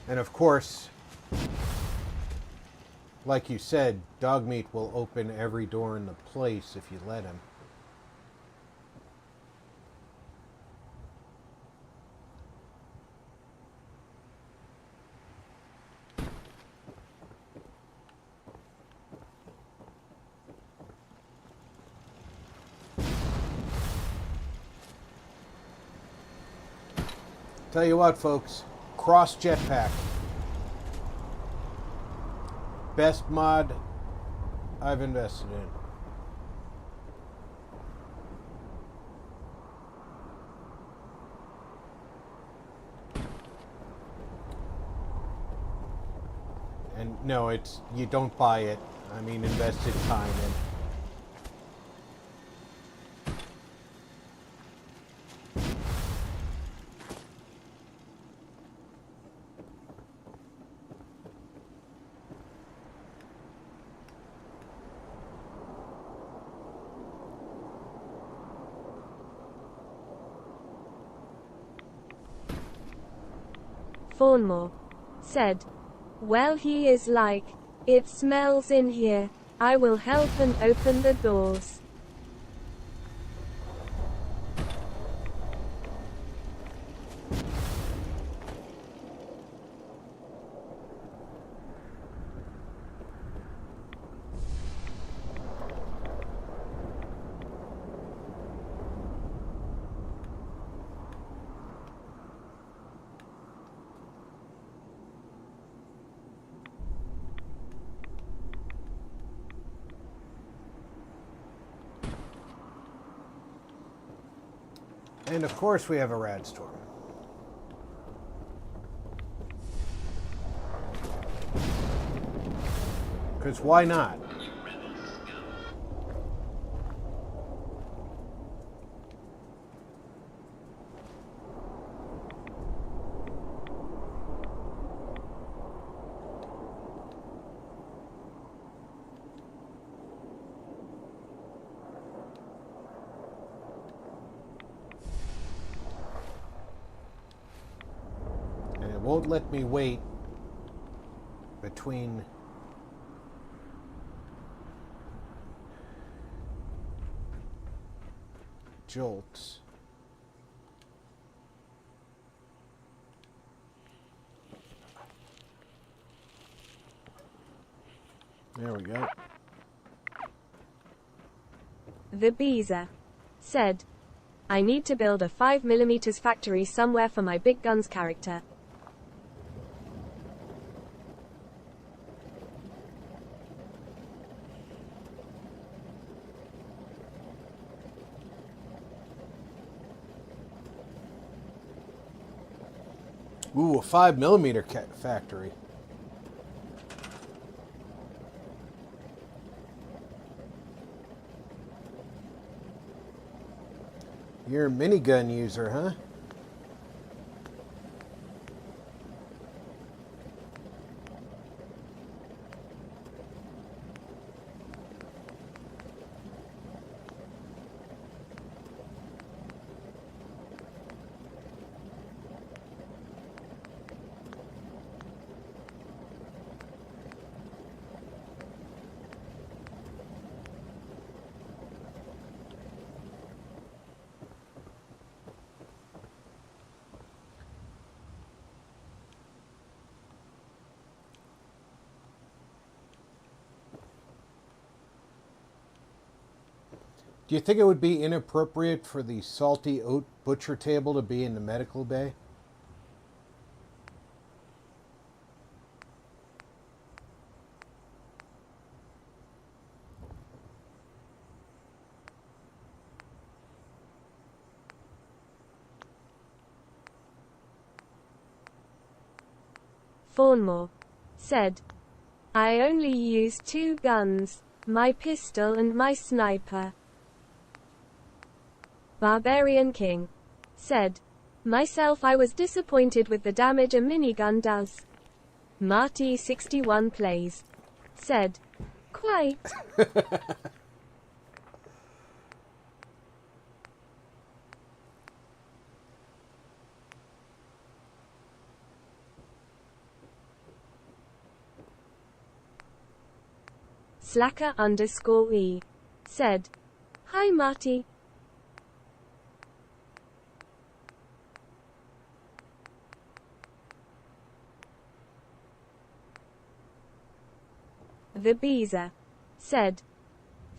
And of course, like you said, Dogmeat will open every door in the place if you let him. Tell you what, folks, cross jetpack. Best mod I've invested in. And no, it's, you don't buy it. I mean, invested time in. Fawnmore said, "Well, he is like, it smells in here. I will help and open the doors." And of course we have a rad storm. Because why not? And it won't let me wait between jolts. There we go. The Beezer said, I need to build a 5mm factory somewhere for my big guns character. Ooh, a 5mm factory. You're a minigun user, huh? Do you think it would be inappropriate for the salty oat butcher table to be in the medical bay? Fawnmore said, I only use 2 guns, my pistol and my sniper. Barbarian King said, myself I was disappointed with the damage a minigun does. Marty 61 plays said, quite. Slacker_E said, hi Marty. The Beezer said,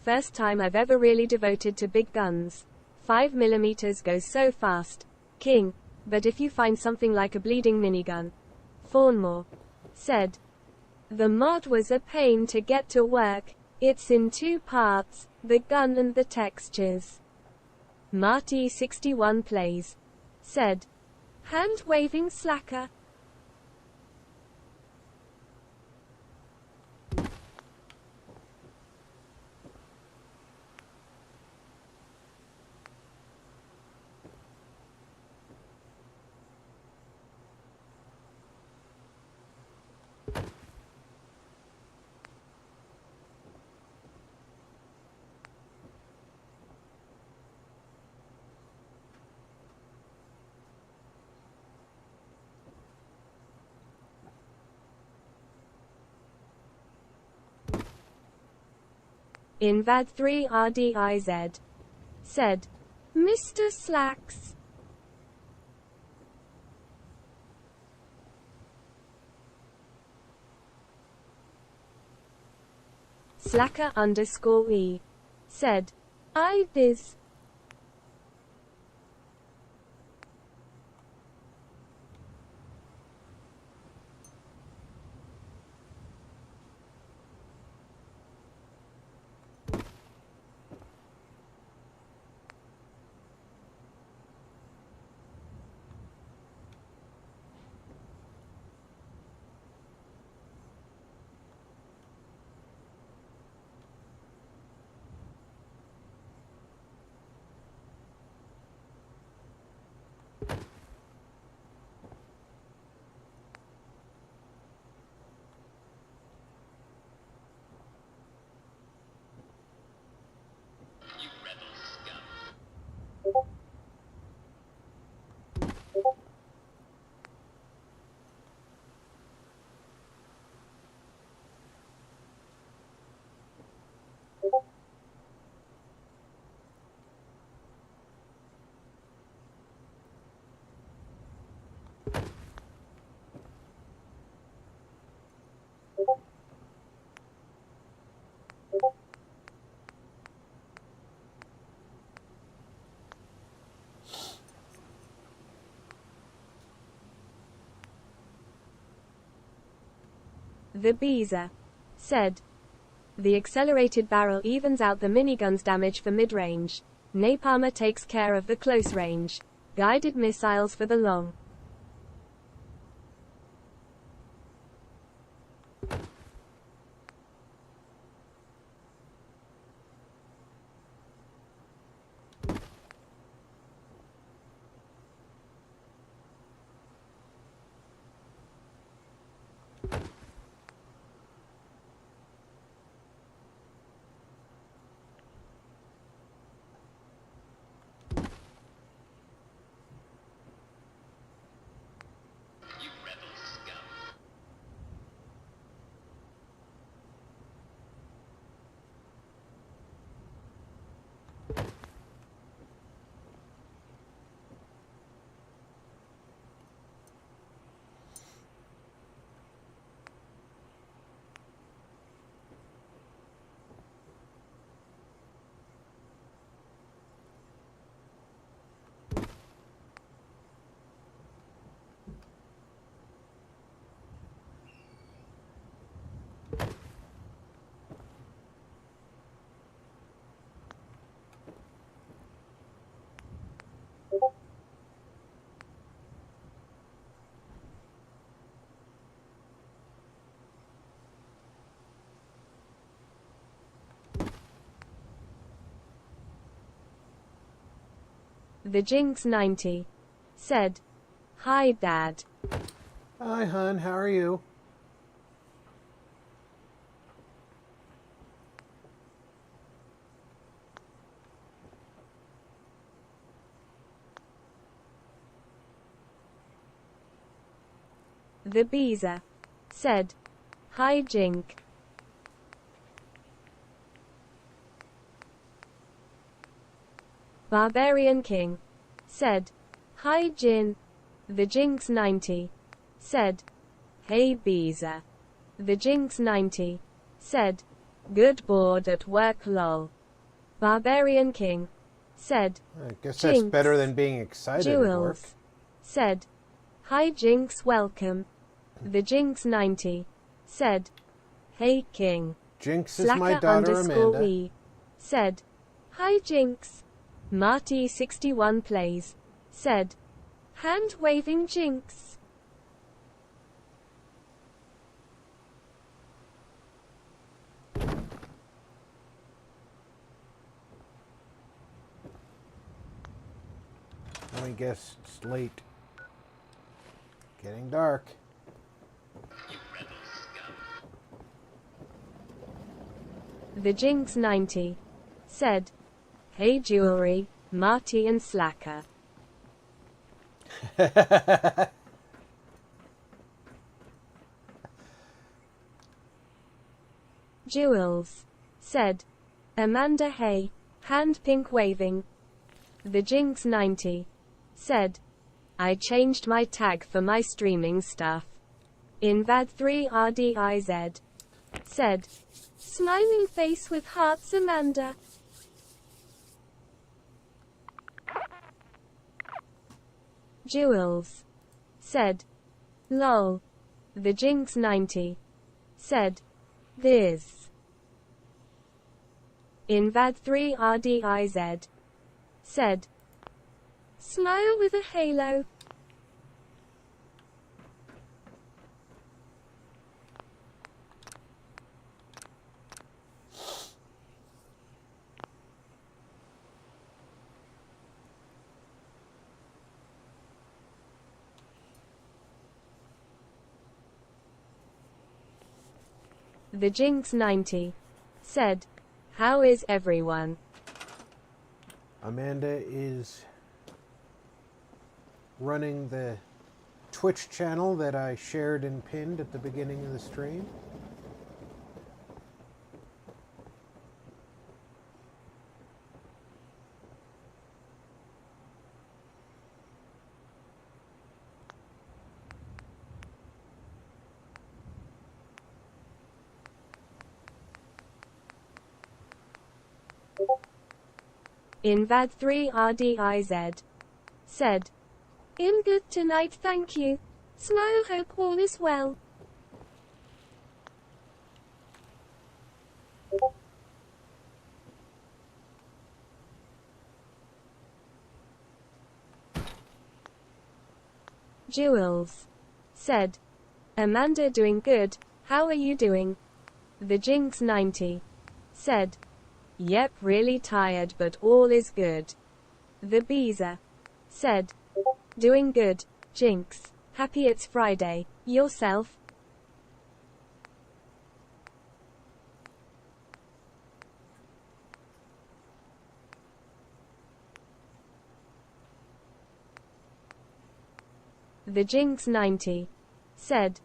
first time I've ever really devoted to big guns. 5mm goes so fast. King, but if you find something like a bleeding minigun. Fawnmore said, the mod was a pain to get to work. It's in 2 parts, the gun and the textures. Marty 61 plays said, hand waving slacker. Invad3RDIZ said, Mr. Slacks. Slacker_E said, I biz. The Beezer said, the accelerated barrel evens out the minigun's damage for mid-range. Napalmer takes care of the close range. Guided missiles for the long. The Jinx 90 said, "Hi, Dad." Hi, hon. How are you? The Beezer said, "Hi, Jink." Barbarian King said, "Hi, Jin." The Jinx 90 said, "Hey, Beezer." The Jinx 90 said, "Good bored at work, lol." Barbarian King said, I guess that's Jinx. better than being excited at work. Jules said, "Hi, Jinx, welcome." The Jinx 90 said, "Hey, King." Jinx is my Slacker daughter underscore Amanda. we said, "Hi, Jinx." Marty 61 plays said, "Hand waving Jinx." I guess it's late. Getting dark. The Jinx 90 said, "Hey, Jewelry, Marty and Slacker." Jules said, "Amanda, hey, hand pink waving." The Jinx 90 said, "I changed my tag for my streaming stuff." Invad3RDIZ said, "Smiling face with hearts, Amanda." Jules said, "Lol." The Jinx 90 said, "This." Invad3RDIZ said, "Smile with a halo." The Jinx 90 said, "How is everyone?" Amanda is running the Twitch channel that I shared and pinned at the beginning of the stream. Invad3RDIZ said, "In good tonight, thank you. Smile, hope all is well." Jules said, Amanda doing good, how are you doing? The Jinx 90 said, yep, really tired but all is good. The Beezer said, doing good, Jinx, happy it's Friday, yourself? The Jinx 90 said,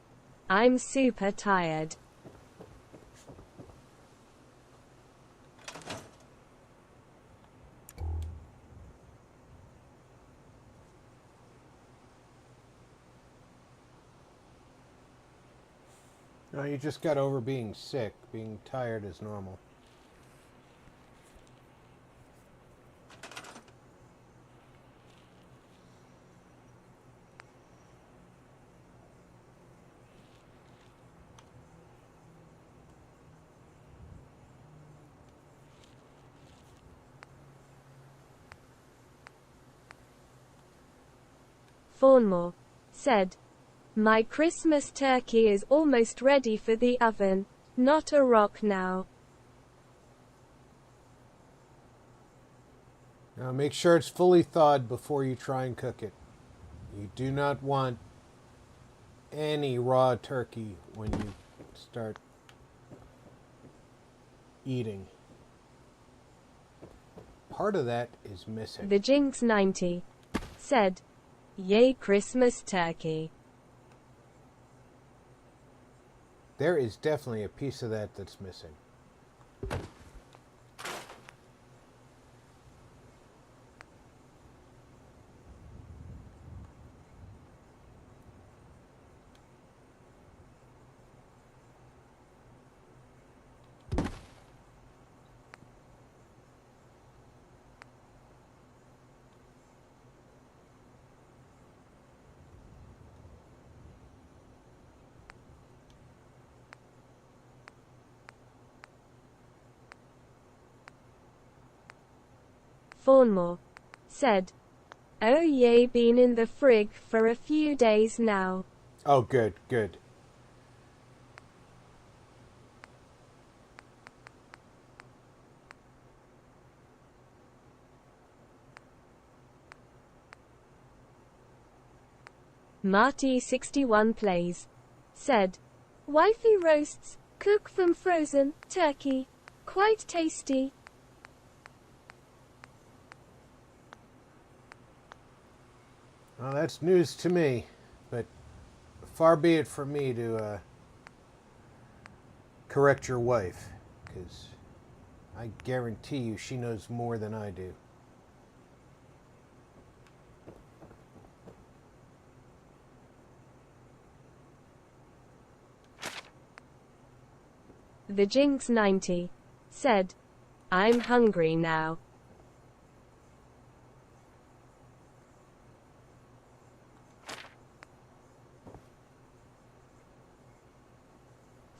I'm super tired. No, you just got over being sick. Being tired is normal. Fawnmore said, my Christmas turkey is almost ready for the oven, not a rock now. Now make sure it's fully thawed before you try and cook it. You do not want any raw turkey when you start eating. Part of that is missing. The Jinx 90 said, yay Christmas turkey. There is definitely a piece of that that's missing. Fawnmore said, oh yay, been in the frig for a few days now. Oh, good, good. Marty 61 plays said, wifey roasts, cook from frozen turkey, quite tasty. Well, that's news to me, but far be it from me to correct your wife, because I guarantee you she knows more than I do. The Jinx 90 said, I'm hungry now.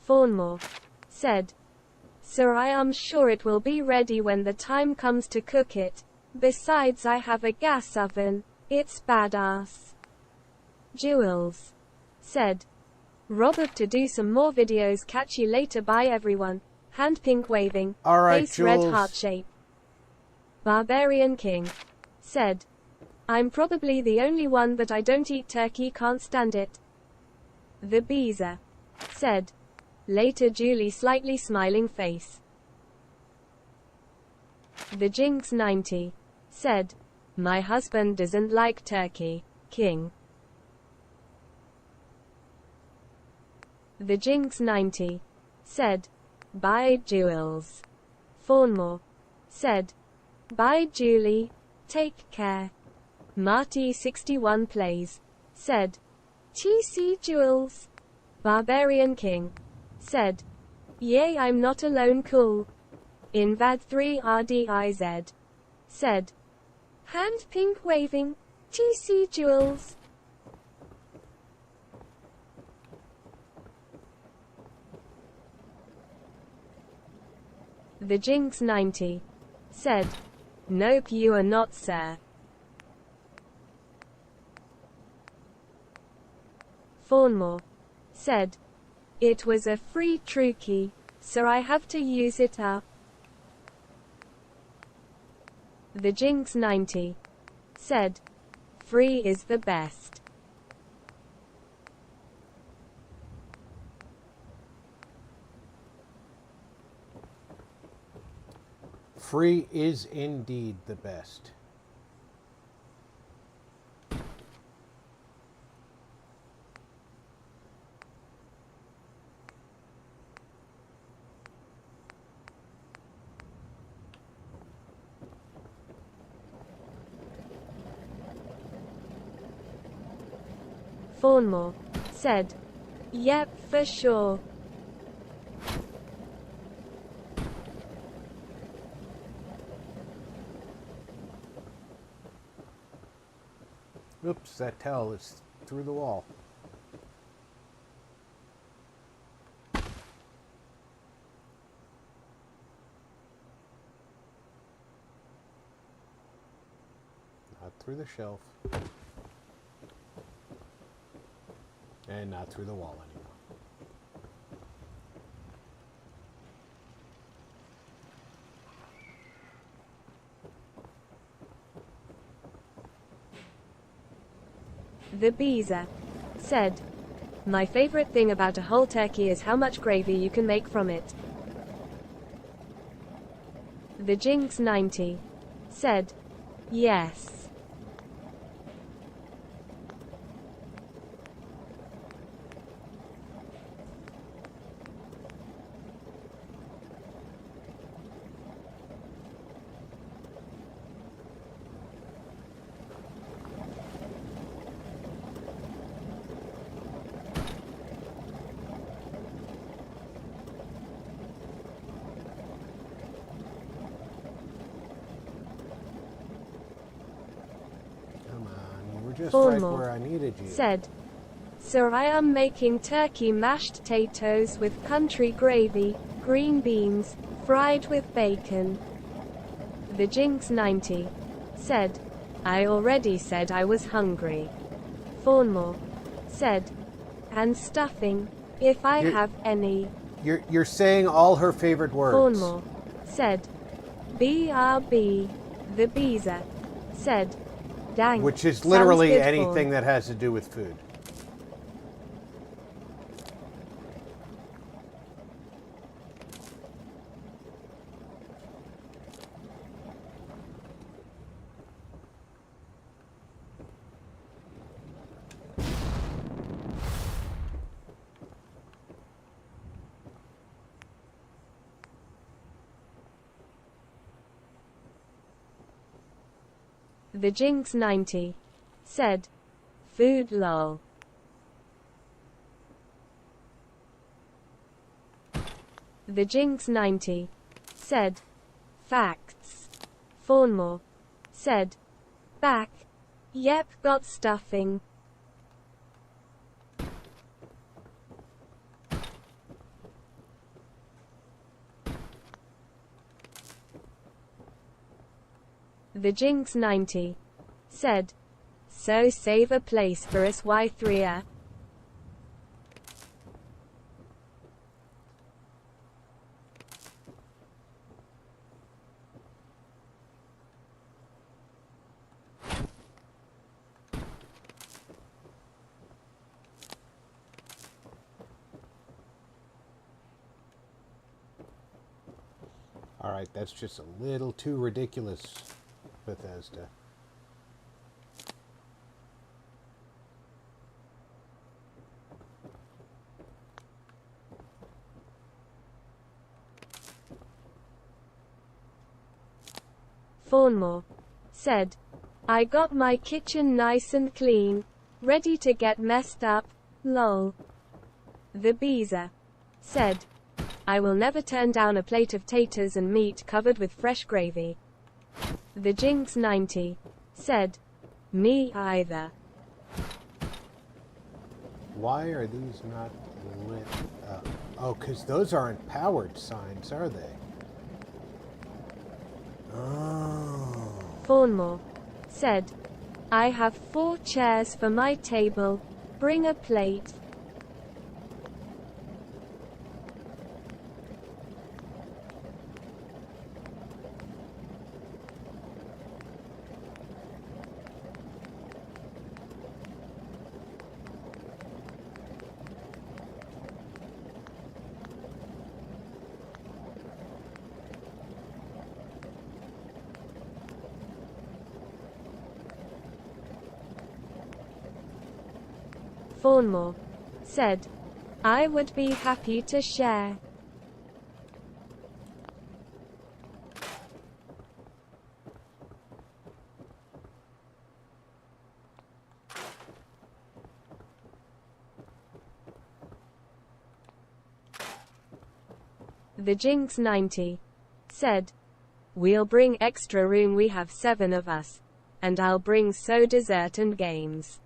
Fawnmore said, sir, I am sure it will be ready when the time comes to cook it. Besides, I have a gas oven. It's badass. Jules said, Robert to do some more videos. Catch you later. Bye everyone. Hand pink waving. All right, Face red Jules. heart shape. Barbarian King said, I'm probably the only one, but I don't eat turkey, can't stand it. The Beezer said, later Julie slightly smiling face. The Jinx 90 said, my husband doesn't like turkey, King. The Jinx 90 said, bye Jules. Fawnmore said, bye Julie, take care. Marty 61 plays said, TC Jules. Barbarian King said, yay, I'm not alone, cool. Invad 3 RDIZ said, hand pink waving, TC Jules. The Jinx 90 said, nope, you are not, sir. Fawnmore said, "It was a free truckee, so I have to use it up." The Jinx 90 said, "Free is the best." Free is indeed the best. Fawnmore said, "Yep, for sure." Oops, that towel is through the wall. Not through the shelf. And not through the wall anymore. The Beezer said, "My favorite thing about a whole turkey is how much gravy you can make from it." The Jinx 90 said, "Yes." Come on, you were just Fawnmore right where I needed you. said, "So I am making turkey mashed potatoes with country gravy, green beans, fried with bacon." The Jinx 90 said, "I already said I was hungry." Fawnmore said, "And stuffing, if I You're- have any." You're saying all her favorite words. Fawnmore said, "BRB." The Beezer said, "Dang, Which is sounds literally good, anything Fawn." that has to do with food. The Jinx 90 said, "Food lol." The Jinx 90 said, "Facts." Fawnmore said, "Back. Yep, got stuffing." The Jinx 90 said, "So save a place for us Y3er." All right, that's just a little too ridiculous, Bethesda. Fawnmore said, "I got my kitchen nice and clean, ready to get messed up, lol." The Beezer said, "I will never turn down a plate of taters and meat covered with fresh gravy." The Jinx 90 said, "Me either." Why are these not lit up? Oh, because those aren't powered signs, are they? Oh. Fawnmore said, "I have 4 chairs for my table, bring a plate." Fawnmore said, I would be happy to share. The Jinx 90 said, we'll bring extra room, we have 7 of us, and I'll bring so dessert and games.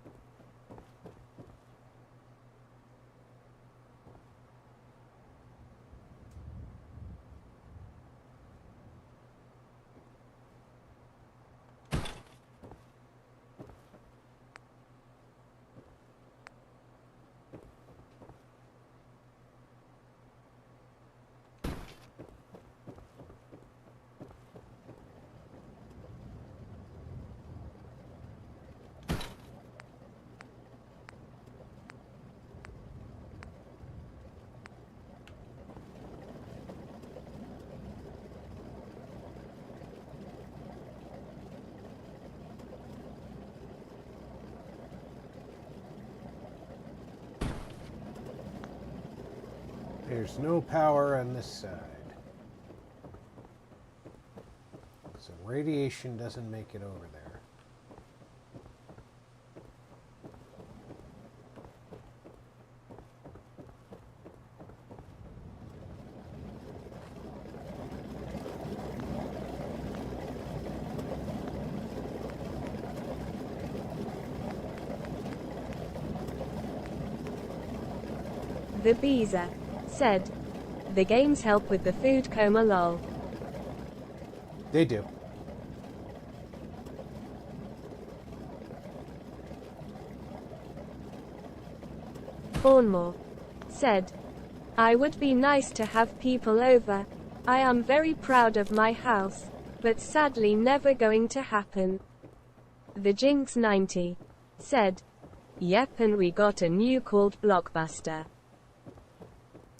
There's no power on this side. So radiation doesn't make it over there. The Beezer said, the games help with the food coma lol. They do. Fawnmore said, I would be nice to have people over. I am very proud of my house, but sadly never going to happen. The Jinx 90 said, yep, and we got a new called Blockbuster.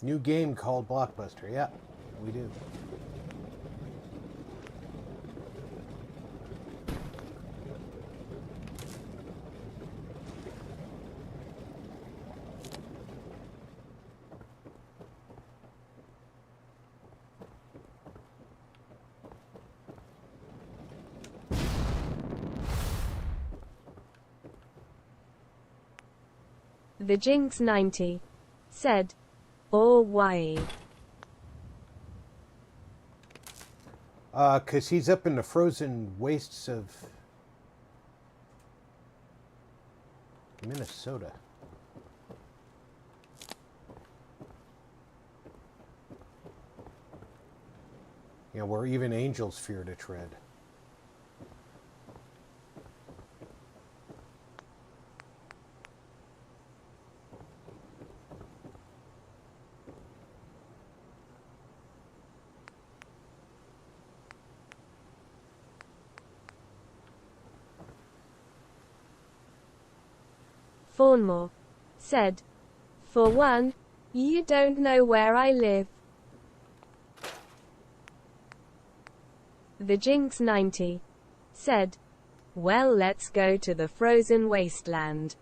New game called Blockbuster. Yeah, we do. The Jinx 90 said, or why? 'Cause he's up in the frozen wastes of Minnesota. Yeah, where even angels fear to tread. Fawnmore said, for one, you don't know where I live. The Jinx 90 said, well, let's go to the frozen wasteland.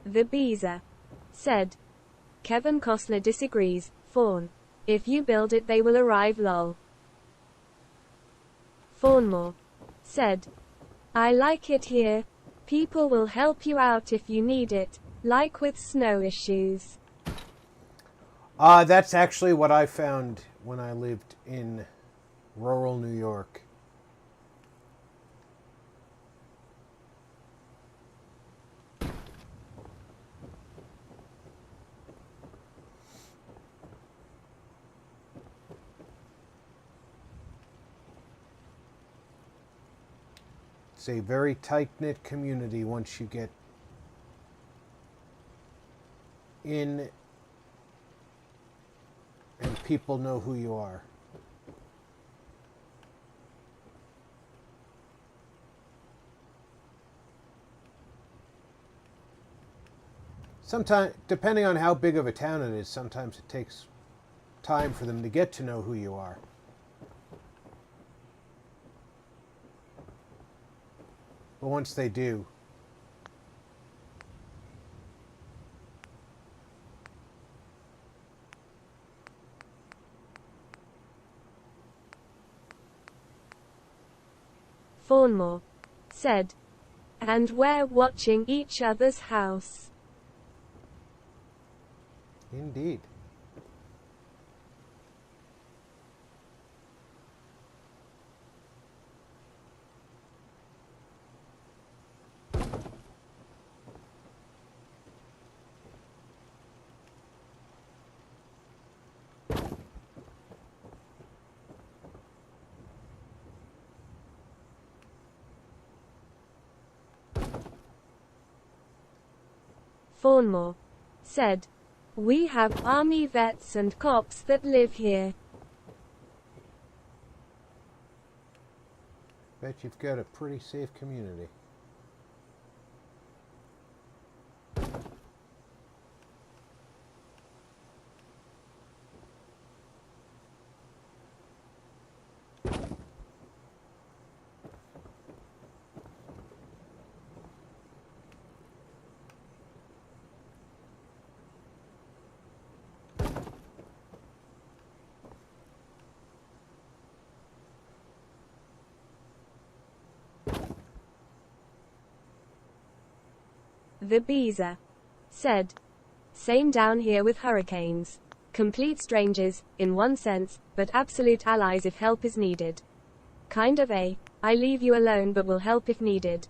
The Beezer said, Kevin Costner disagrees. Fawn, if you build it they will arrive lol. Fawnmore said, I like it here. People will help you out if you need it, like with snow issues. That's actually what I found when I lived in rural New York. It's a very tight-knit community once you get in and people know who you are. Sometimes, depending on how big of a town it is, sometimes it takes time for them to get to know who you are. But once they do, Fawnmore said, and we're watching each other's house. indeed. Fawnmore said, we have army vets and cops that live here. Bet you've got a pretty safe community. The Beezer said, same down here with hurricanes. Complete strangers, in one sense, but absolute allies if help is needed. Kind of I leave you alone but will help if needed.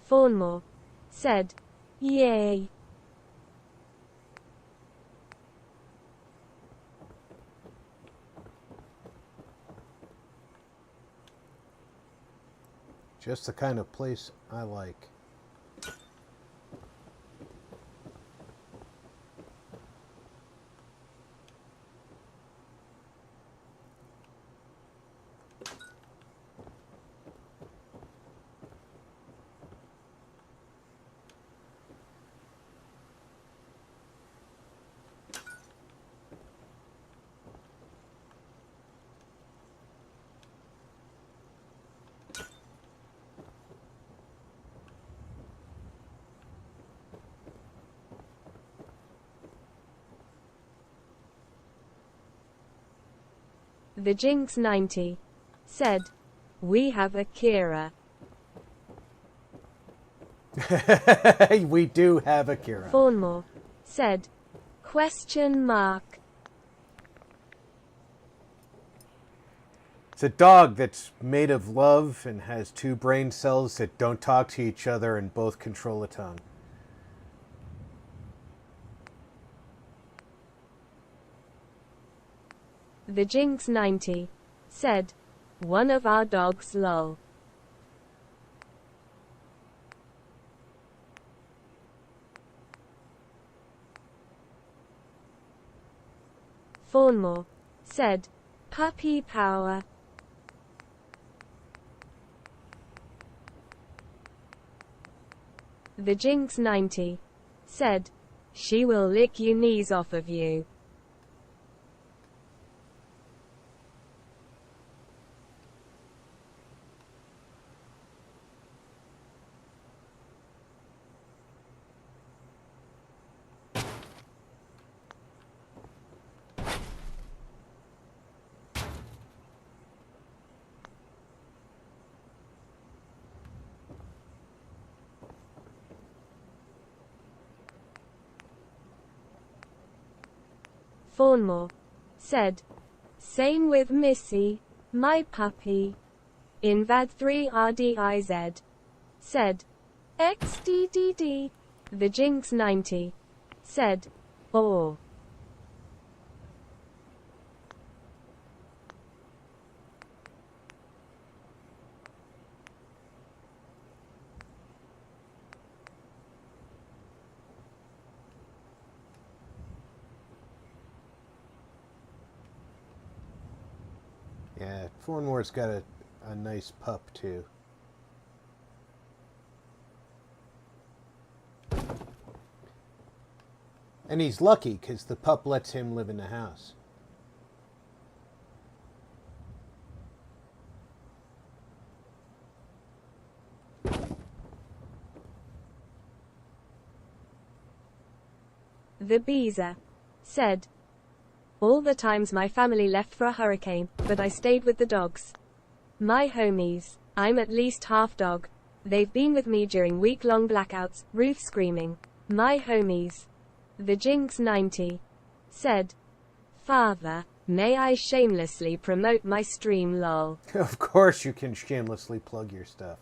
Fawnmore said, yay. Just the kind of place I like. The Jinx 90 said, we have a Kira. We do have a Kira. Fawnmore said, question mark. It's a dog that's made of love and has two brain cells that don't talk to each other and both control a tongue. The Jinx 90 said, one of our dogs lol. Fawnmore said, puppy power. The Jinx 90 said, she will lick your knees off of you. Fawnmore said, same with Missy, my puppy. Invad 3 RDIZ said, XDDD. The Jinx 90 said, oh. Yeah, Thornmore's got a nice pup, too. And he's lucky, because the pup lets him live in the house. The Beezer said, all the times my family left for a hurricane, but I stayed with the dogs. My homies. I'm at least half dog. They've been with me during week-long blackouts, Ruth screaming. My homies. The Jinx 90 said, Father, may I shamelessly promote my stream lol. Of course you can shamelessly plug your stuff.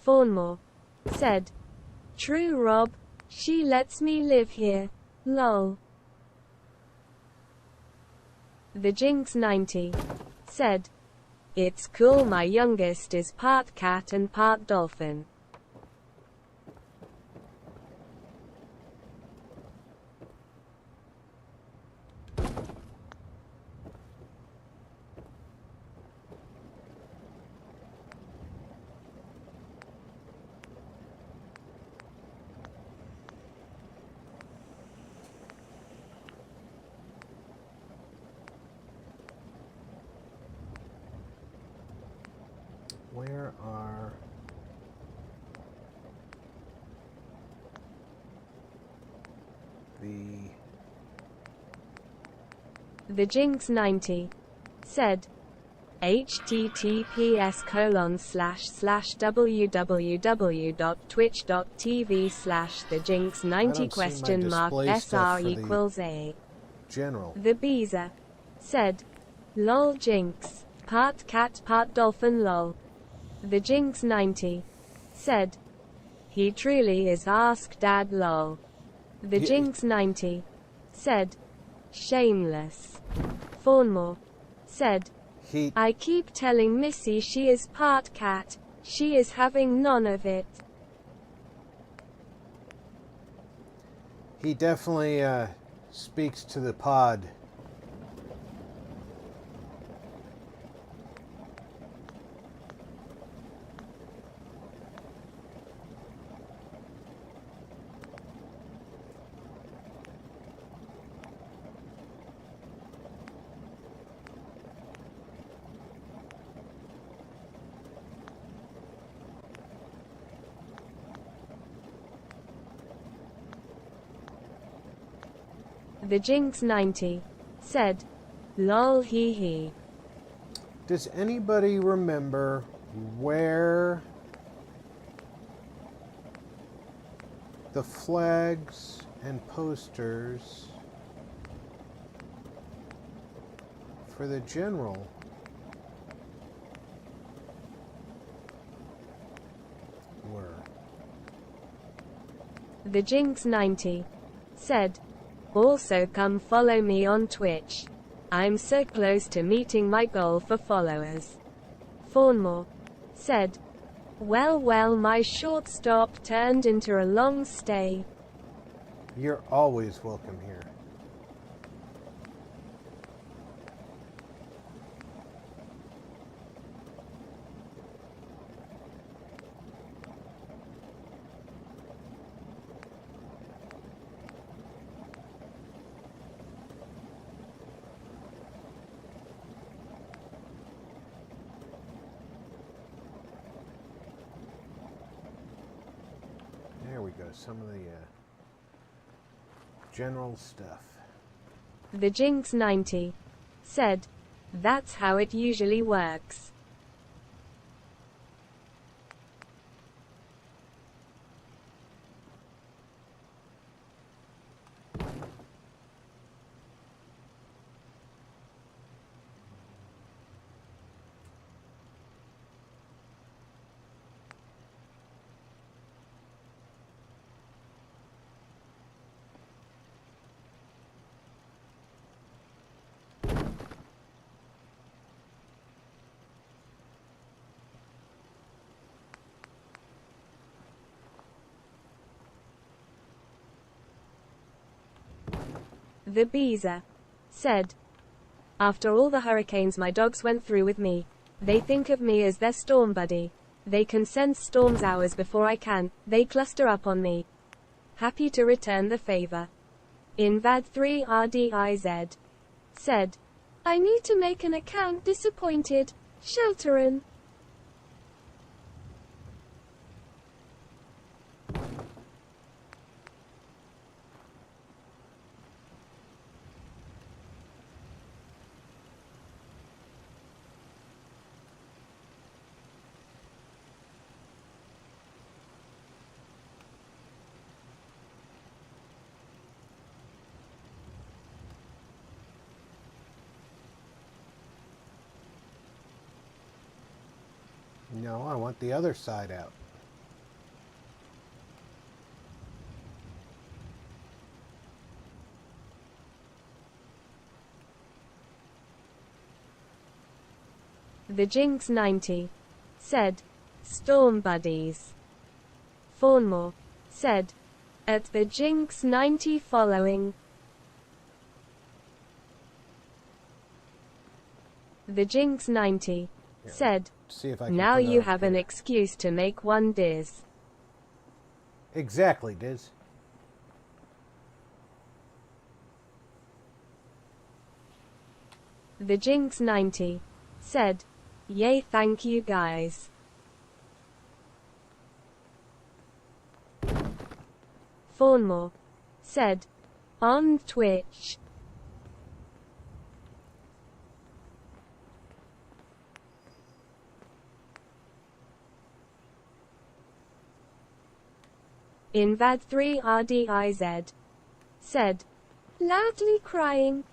Fawnmore said, True Rob, she lets me live here. Lol. The Jinx 90 said, It's cool my youngest is part cat and part dolphin. Where are... The Jinx 90 said, https://www.twitch.tv/thejinx90 question mark SR equals A. General. The Beezer said, Lol Jinx. Part cat part dolphin lol. The Jinx 90 said, He truly is ask dad lol. The Jinx 90 said, Shameless. Fawnmore said, I keep telling Missy she is part cat, she is having none of it. He definitely speaks to the pod. The Jinx 90 said, Lol hee hee. Does anybody remember where the flags and posters for the general were? The Jinx 90 said, Also come follow me on Twitch. I'm so close to meeting my goal for followers. Fawnmore said, Well my short stop turned into a long stay. You're always welcome here. There we go, some of the general stuff. The Jinx 90 said, That's how it usually works. The Beezer said, after all the hurricanes my dogs went through with me, they think of me as their storm buddy. They can sense storms hours before I can, they cluster up on me. Happy to return the favor. Invad 3 RDIZ said, I need to make an account disappointed, Shelterin. No, I want the other side out. The Jinx 90 said, Storm Buddies. Fawnmore said, at the Jinx 90 following. The Jinx 90 said, See if I can now put it you up have an here. excuse to make one Diz. Exactly, Diz. The Jinx 90 said, yay, thank you guys. Fawnmore said, on Twitch. Invad 3 RDIZ said, loudly crying.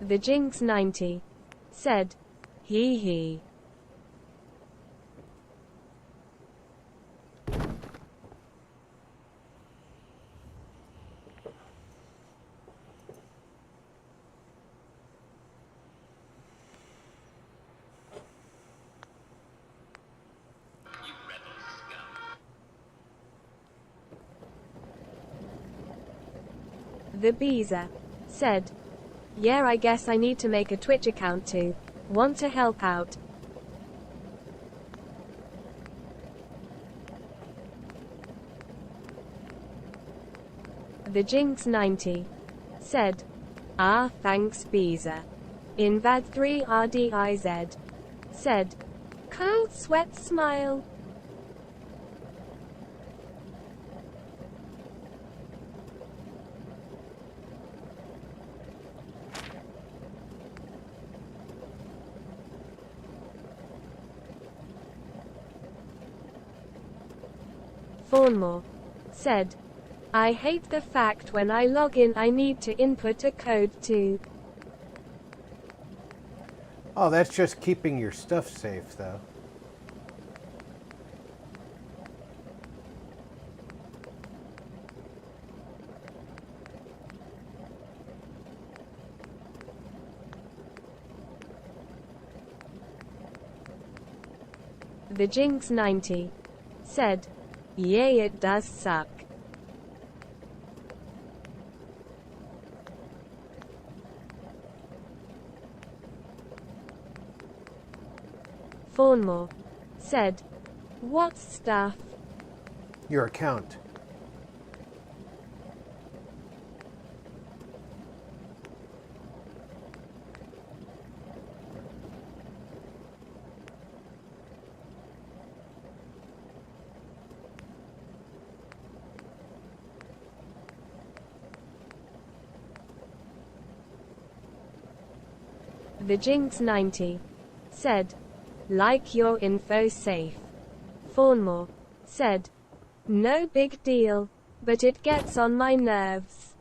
The Jinx 90 said, hee hee. The Beezer said, yeah, I guess I need to make a Twitch account too. Want to help out? The Jinx 90 said, ah, thanks Beezer. Invad 3 RDIZ said, cold sweat smile. Fawnmore said, I hate the fact when I log in I need to input a code too. Oh, that's just keeping your stuff safe, though. The Jinx 90 said, yay, it does suck. Fawnmore said, what stuff? Your account. The Jinx 90 said, like your info safe. Fawnmore said, no big deal, but it gets on my nerves.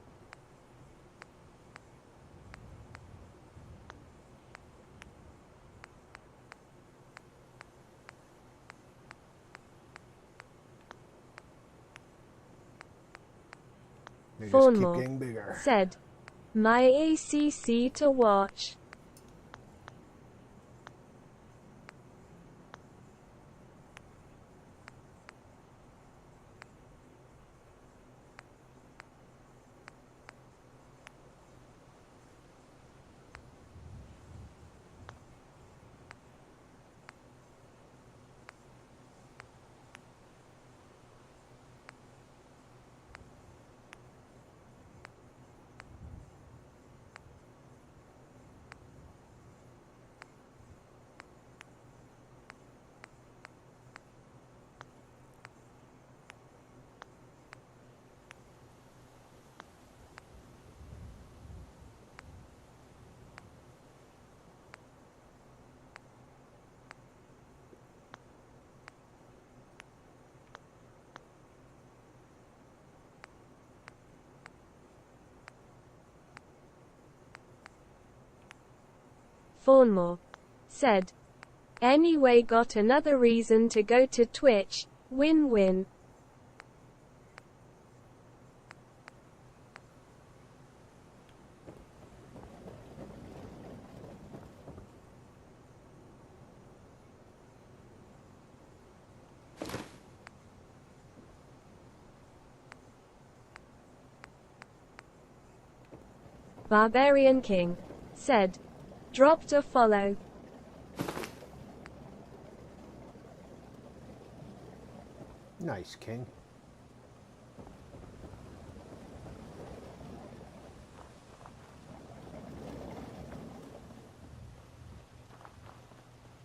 They just keep Fawnmore getting bigger. said, My ACC to watch. Fawnmore said, anyway, got another reason to go to Twitch. Win-win. Barbarian King said, dropped a follow. Nice, King.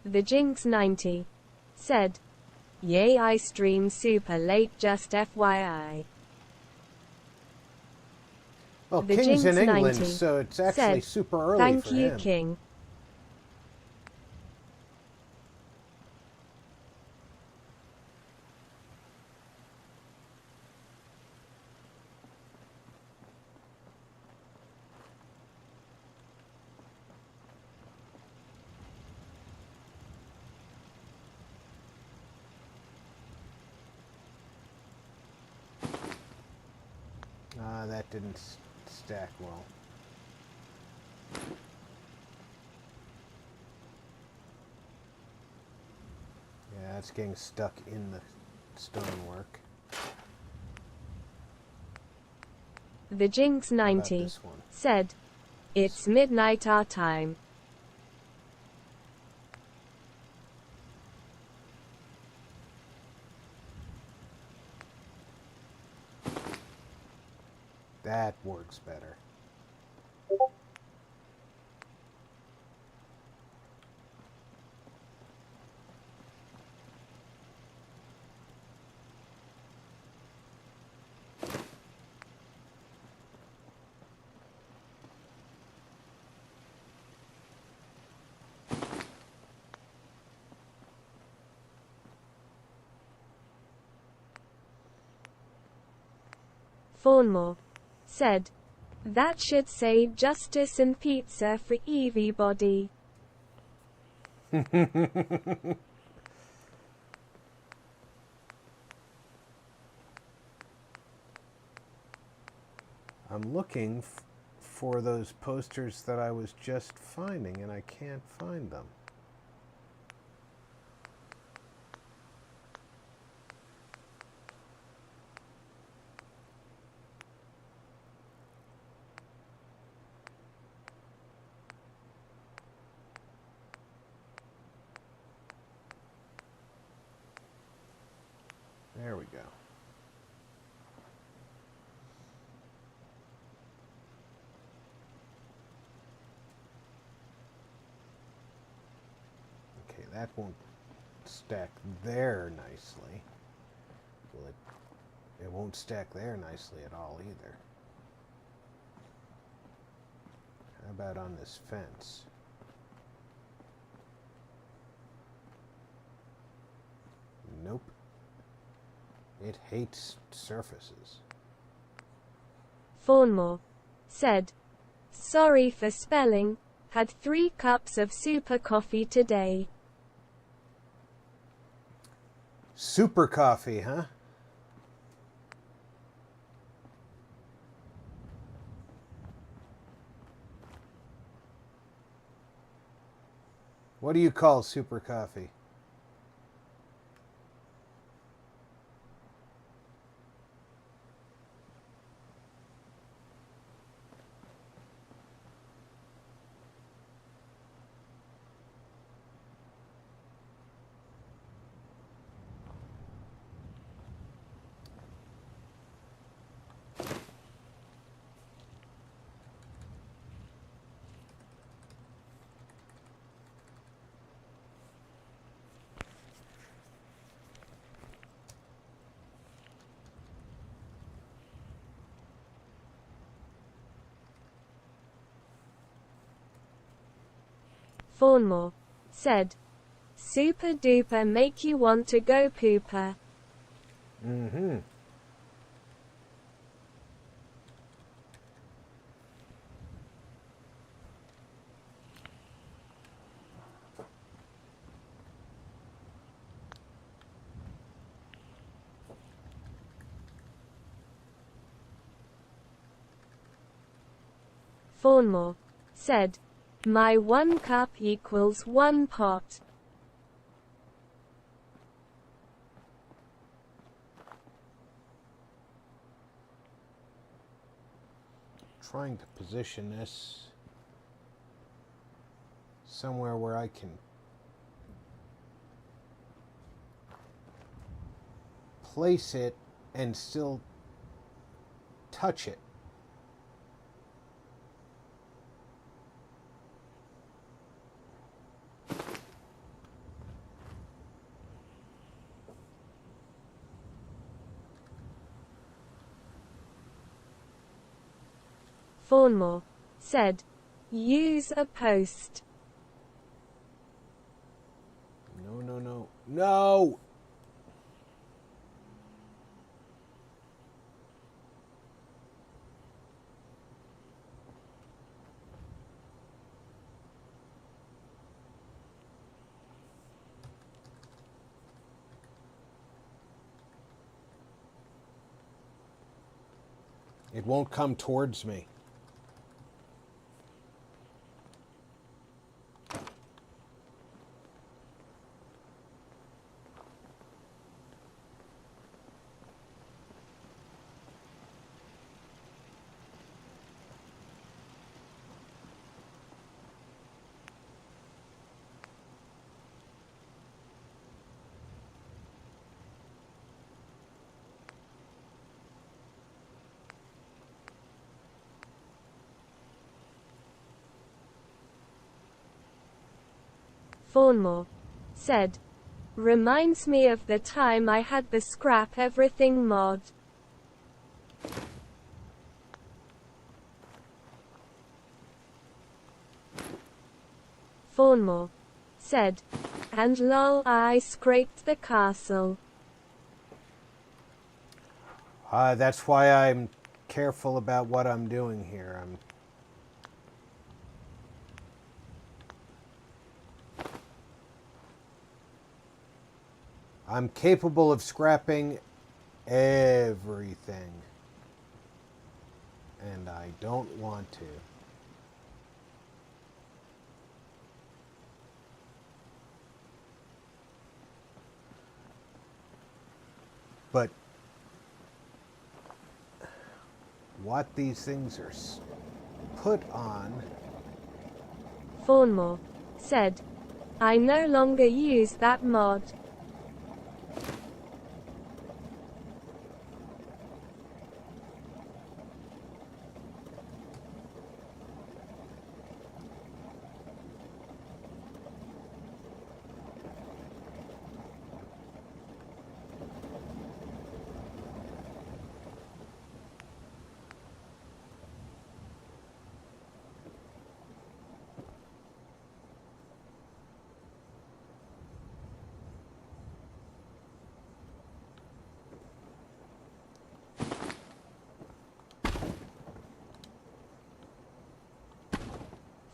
The Jinx 90 said, yay, I stream super late, just FYI. Well, The King's Jinx in England, 90 so it's actually said, super early thank for you, him. King. That didn't stack well. Yeah, it's getting stuck in the stonework. The Jinx How about 90 this one? said, it's midnight our time. That works better. Fawnmore said, that should say justice and pizza for everybody. I'm looking for those posters that I was just finding, and I can't find them. There we go. Okay, that won't stack there nicely. Will it? It won't stack there nicely at all either. How about on this fence? Nope. It hates surfaces. Fawnmore said, sorry for spelling, had 3 cups of super coffee today. Super coffee, huh? What do you call super coffee? Fawnmore said, super duper make you want to go pooper. Mm-hmm. Fawnmore said, my 1 cup equals 1 pot. Trying to position this somewhere where I can place it and still touch it. Fawnmore said, use a post. No, no, no. No! It won't come towards me. Fawnmore said, reminds me of the time I had the scrap everything mod. Fawnmore said, and lol I scraped the castle. That's why I'm careful about what I'm doing here. I'm capable of scrapping everything. And I don't want to. But what these things are put on... Fawnmore said, I no longer use that mod.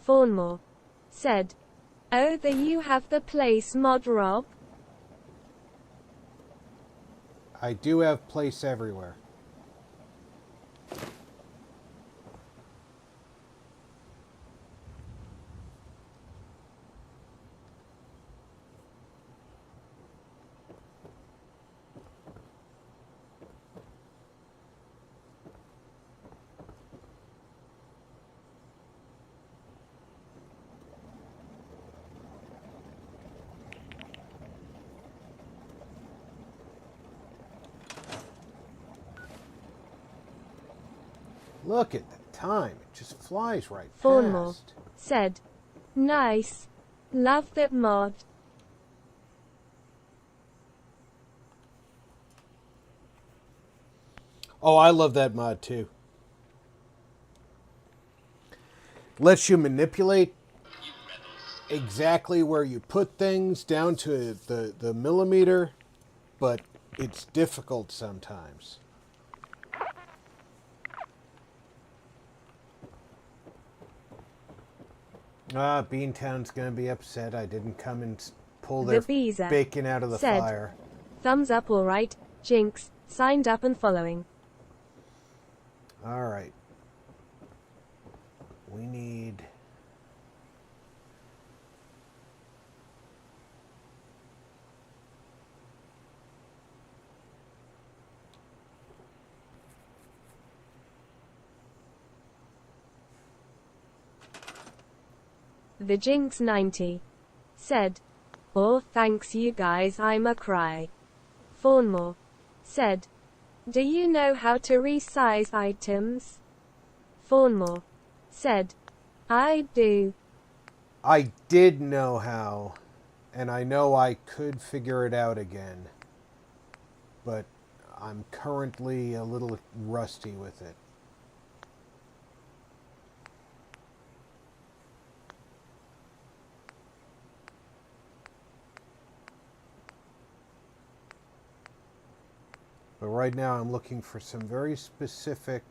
Fawnmore said, oh the you have the place mod Rob? I do have place everywhere. Look at the time. It just flies right Fawnmore past. said, nice. Love that mod. Oh, I love that mod too. Lets you manipulate exactly where you put things down to the millimeter, but it's difficult sometimes. Beantown's gonna be upset I didn't come and pull The their Beezer bacon out of the said, fire. thumbs up alright, Jinx, signed up and following. Alright. We need... The Jinx 90 said, oh thanks you guys, I'm a cry. Fawnmore said, do you know how to resize items? Fawnmore said, I do. I did know how, and I know I could figure it out again, but I'm currently a little rusty with it. But right now I'm looking for some very specific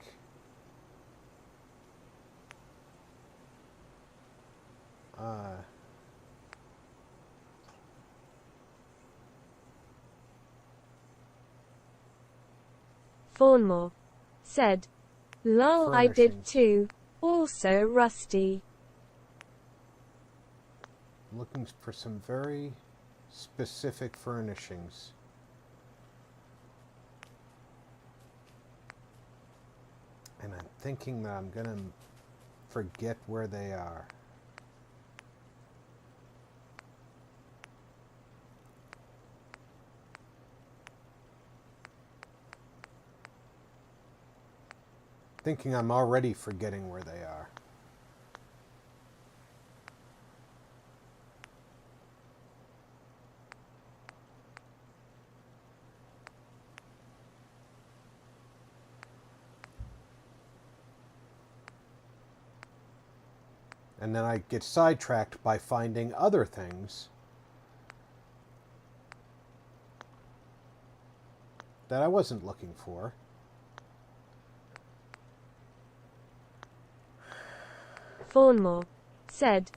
Fawnmore said, lol, I did furnishings. too. Also rusty. Looking for some very specific furnishings. And I'm thinking that I'm gonna forget where they are. Thinking I'm already forgetting where they are. And then I get sidetracked by finding other things that I wasn't looking for. Fawnmore said,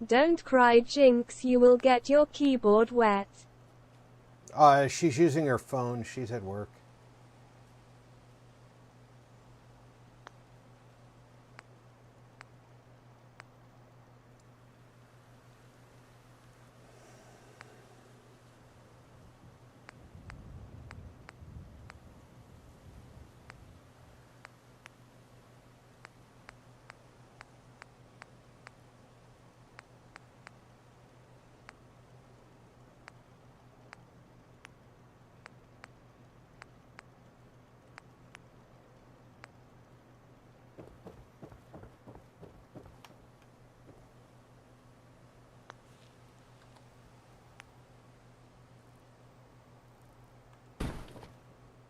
don't cry Jinx, you will get your keyboard wet. She's using her phone. She's at work.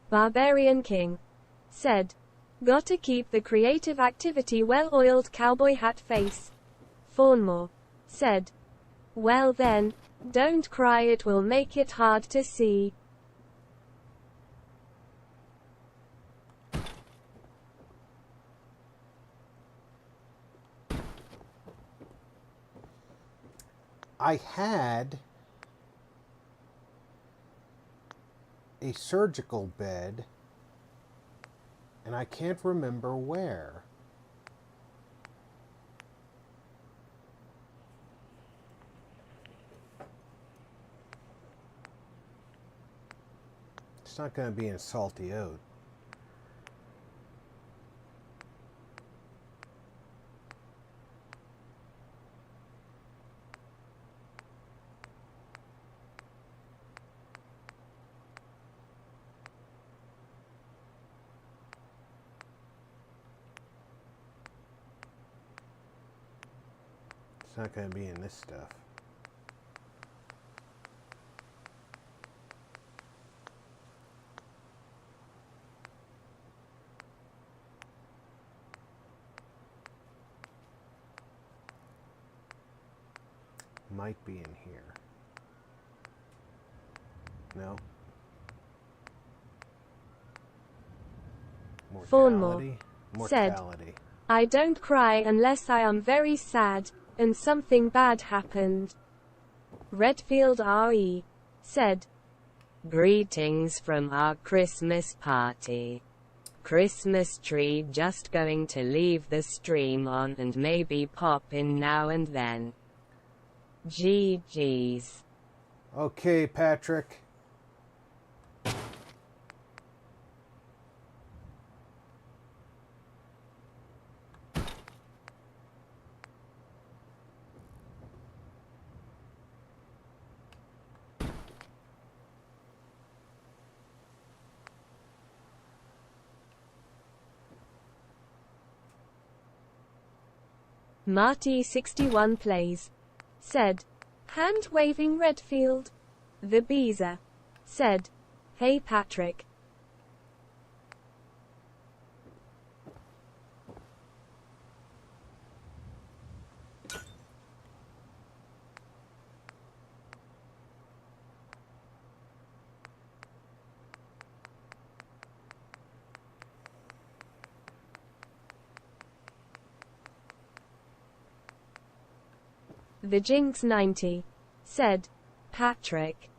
Barbarian King said, gotta keep the creative activity well-oiled cowboy hat face. Fawnmore said, well then, don't cry, it will make it hard to see. I had a surgical bed, and I can't remember where. It's not going to be in Salty Oat. It's not going to be in this stuff. Might be in here. No. Fawnmore said, Mortality. I don't cry unless I am very sad, and something bad happened. Redfield RE said, greetings from our Christmas party. Christmas tree just going to leave the stream on and maybe pop in now and then. GG's. Okay, Patrick. Marty61 plays. Said, hand-waving Redfield. The Beezer said, hey Patrick. The Jinx 90 said, Patrick.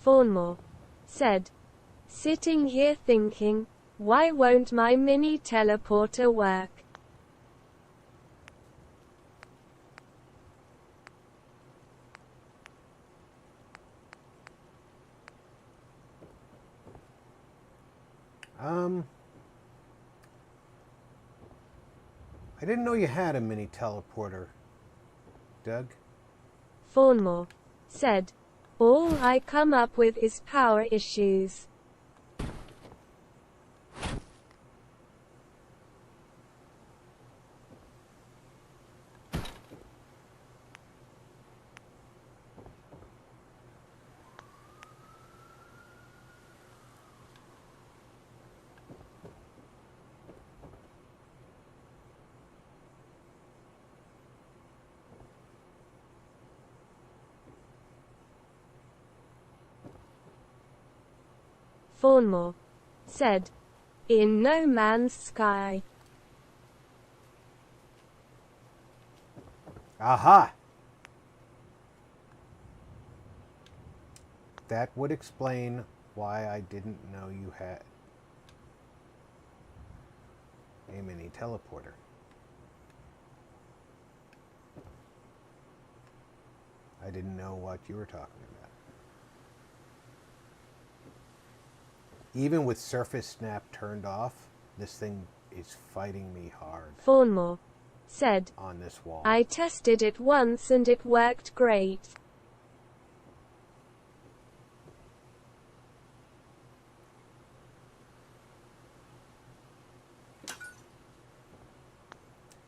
Fawnmore said, sitting here thinking, why won't my mini teleporter work? I didn't know you had a mini teleporter, Doug. Fawnmore said, all I come up with is power issues. Fawnmore said, in No Man's Sky. Aha! That would explain why I didn't know you had a mini teleporter. I didn't know what you were talking about. Even with Surface Snap turned off, this thing is fighting me hard. Fawnmore said, on this wall. I tested it once and it worked great.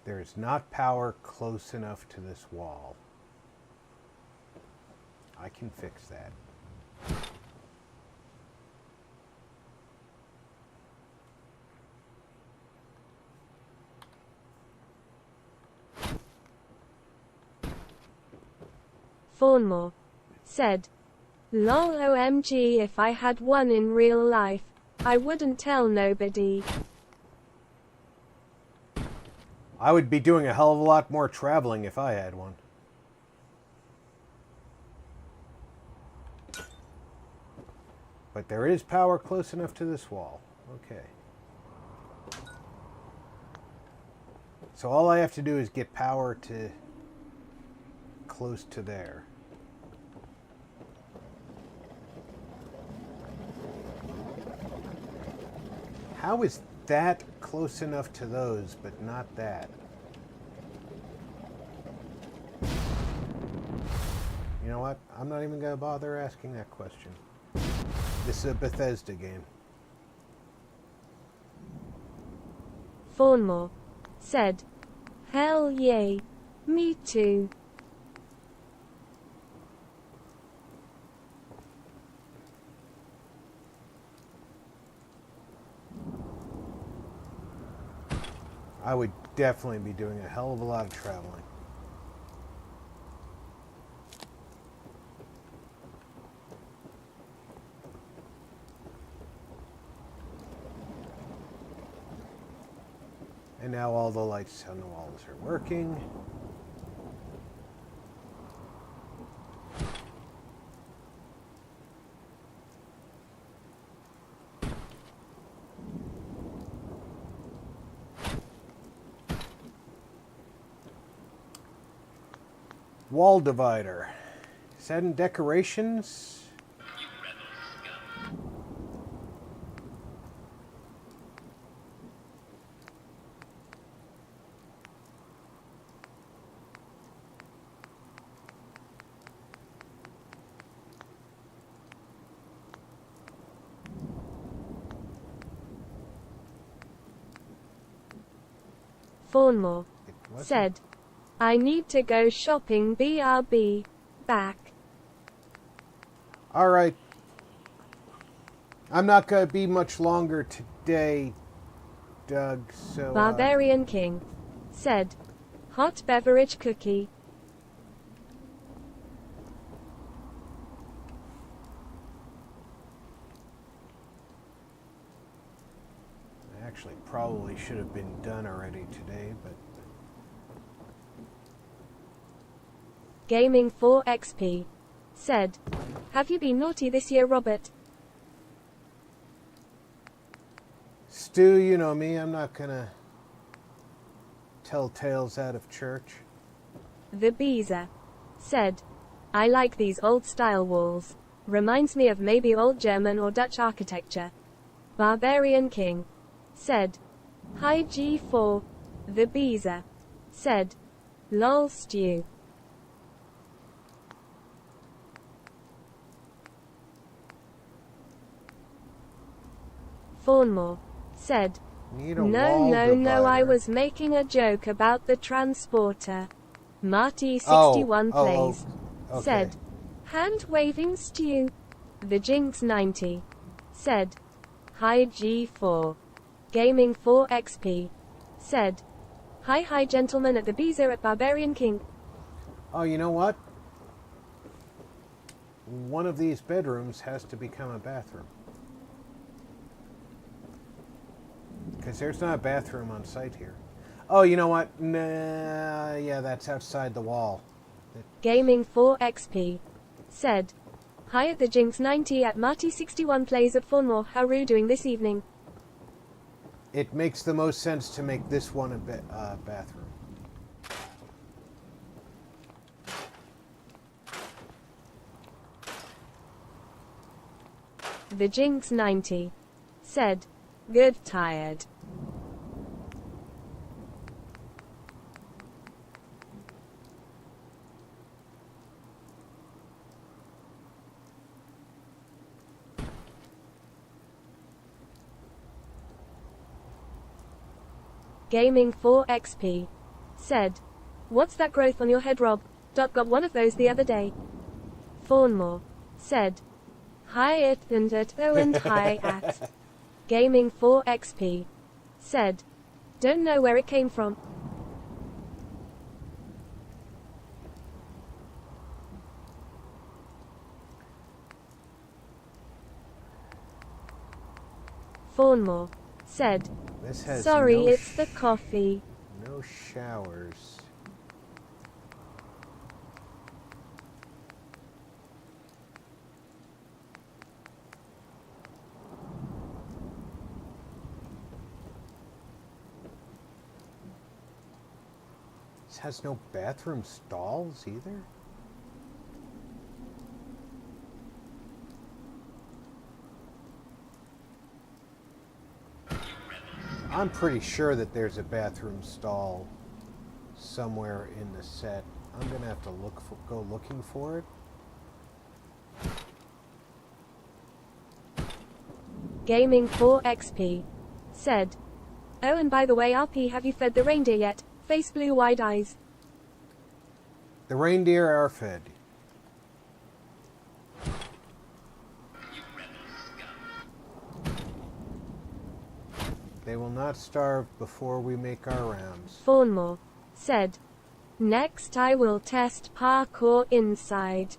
There is not power close enough to this wall. I can fix that. Fawnmore said, "Lol OMG, if I had one in real life, I wouldn't tell nobody." I would be doing a hell of a lot more traveling if I had one. But there is power close enough to this wall. Okay. So all I have to do is get power to close to there. How is that close enough to those, but not that? You know what? I'm not even going to bother asking that question. This is a Bethesda game. Fawnmore said, "Hell yay. Me too." I would definitely be doing a hell of a lot of traveling. And now all the lights on the walls are working. Wall divider. Is that in decorations? Fawnmore It wasn't. said, "I need to go shopping, BRB. Back." Alright. I'm not going to be much longer today, Doug, so... Barbarian King said, "Hot beverage cookie." Actually, probably should have been done already today, but... Gaming 4XP said, "Have you been naughty this year, Robert?" Stu, you know me, I'm not going to tell tales out of church. The Beezer said, "I like these old style walls. Reminds me of maybe old German or Dutch architecture." Barbarian King said, "Hi G4. The Beezer said, "Lol Stew." Fawnmore said, Need a "No, wall no, I divider." was making a joke about the transporter." Marty 61 plays okay. said, "Hand waving stew." The Jinx 90 said, "Hi G4. Gaming 4XP said, Hi gentlemen at the Beezer at Barbarian King." Oh, you know what? One of these bedrooms has to become a bathroom. Because there's not a bathroom on site here. Oh, you know what? Nah, yeah, that's outside the wall. Gaming 4XP said, "Hi at the Jinx 90 at Marty 61 plays at Fawnmore. How are you doing this evening?" It makes the most sense to make this one a bathroom. The Jinx 90 said, "Good tired." Gaming 4XP said, "What's that growth on your head, Rob? Got one of those the other day." Fawnmore said, "Hi it and at oh and hi at." Gaming 4XP said, "Don't know where it came from." Fawnmore said, This has sorry, no it's the coffee. no showers. This has no bathroom stalls either. I'm pretty sure that there's a bathroom stall somewhere in the set. I'm gonna have to go looking for it. Gaming 4XP said, oh, and by the way, RP, have you fed the reindeer yet? Face blue, wide eyes. The reindeer are fed. They will not starve before we make our rounds. Fawnmore said, next I will test parkour inside.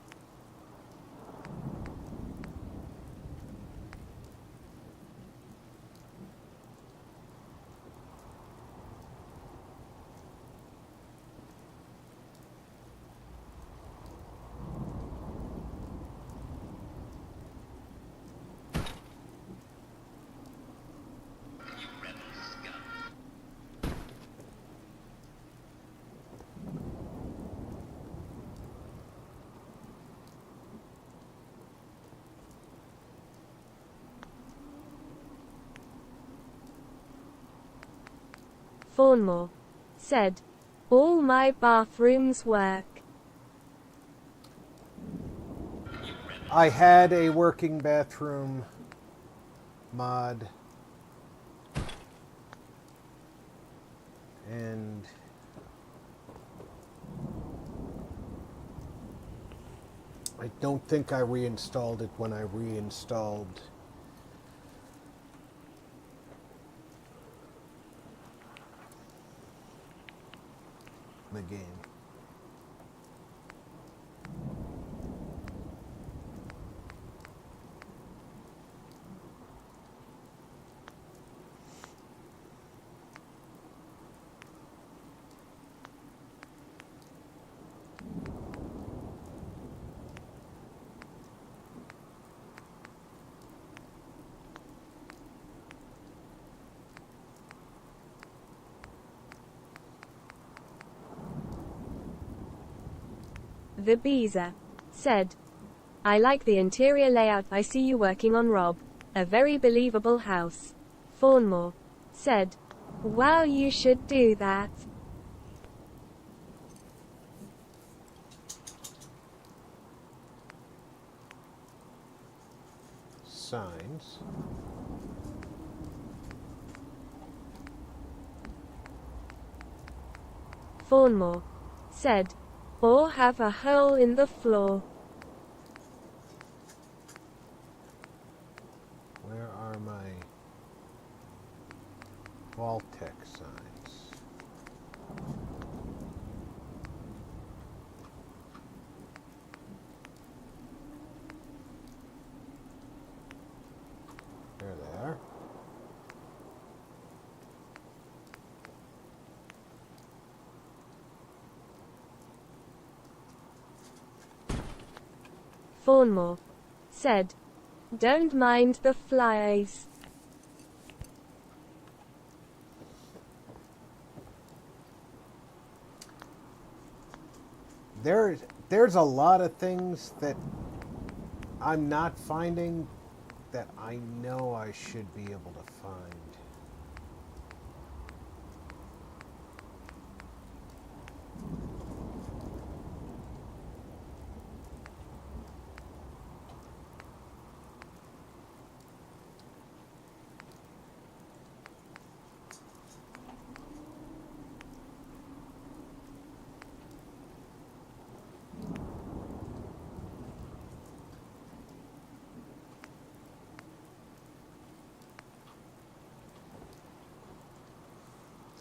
Fawnmore said, all my bathrooms work. I had a working bathroom mod, and I don't think I reinstalled it when I reinstalled the game. The Beezer said, I like the interior layout I see you working on, Rob. A very believable house. Fawnmore said, wow, you should do that. Signs. Fawnmore said, or have a hole in the floor. Where are my Vault-Tec signs? There they are. Fawnmore said, don't mind the flies. There's a lot of things that I'm not finding that I know I should be able to find.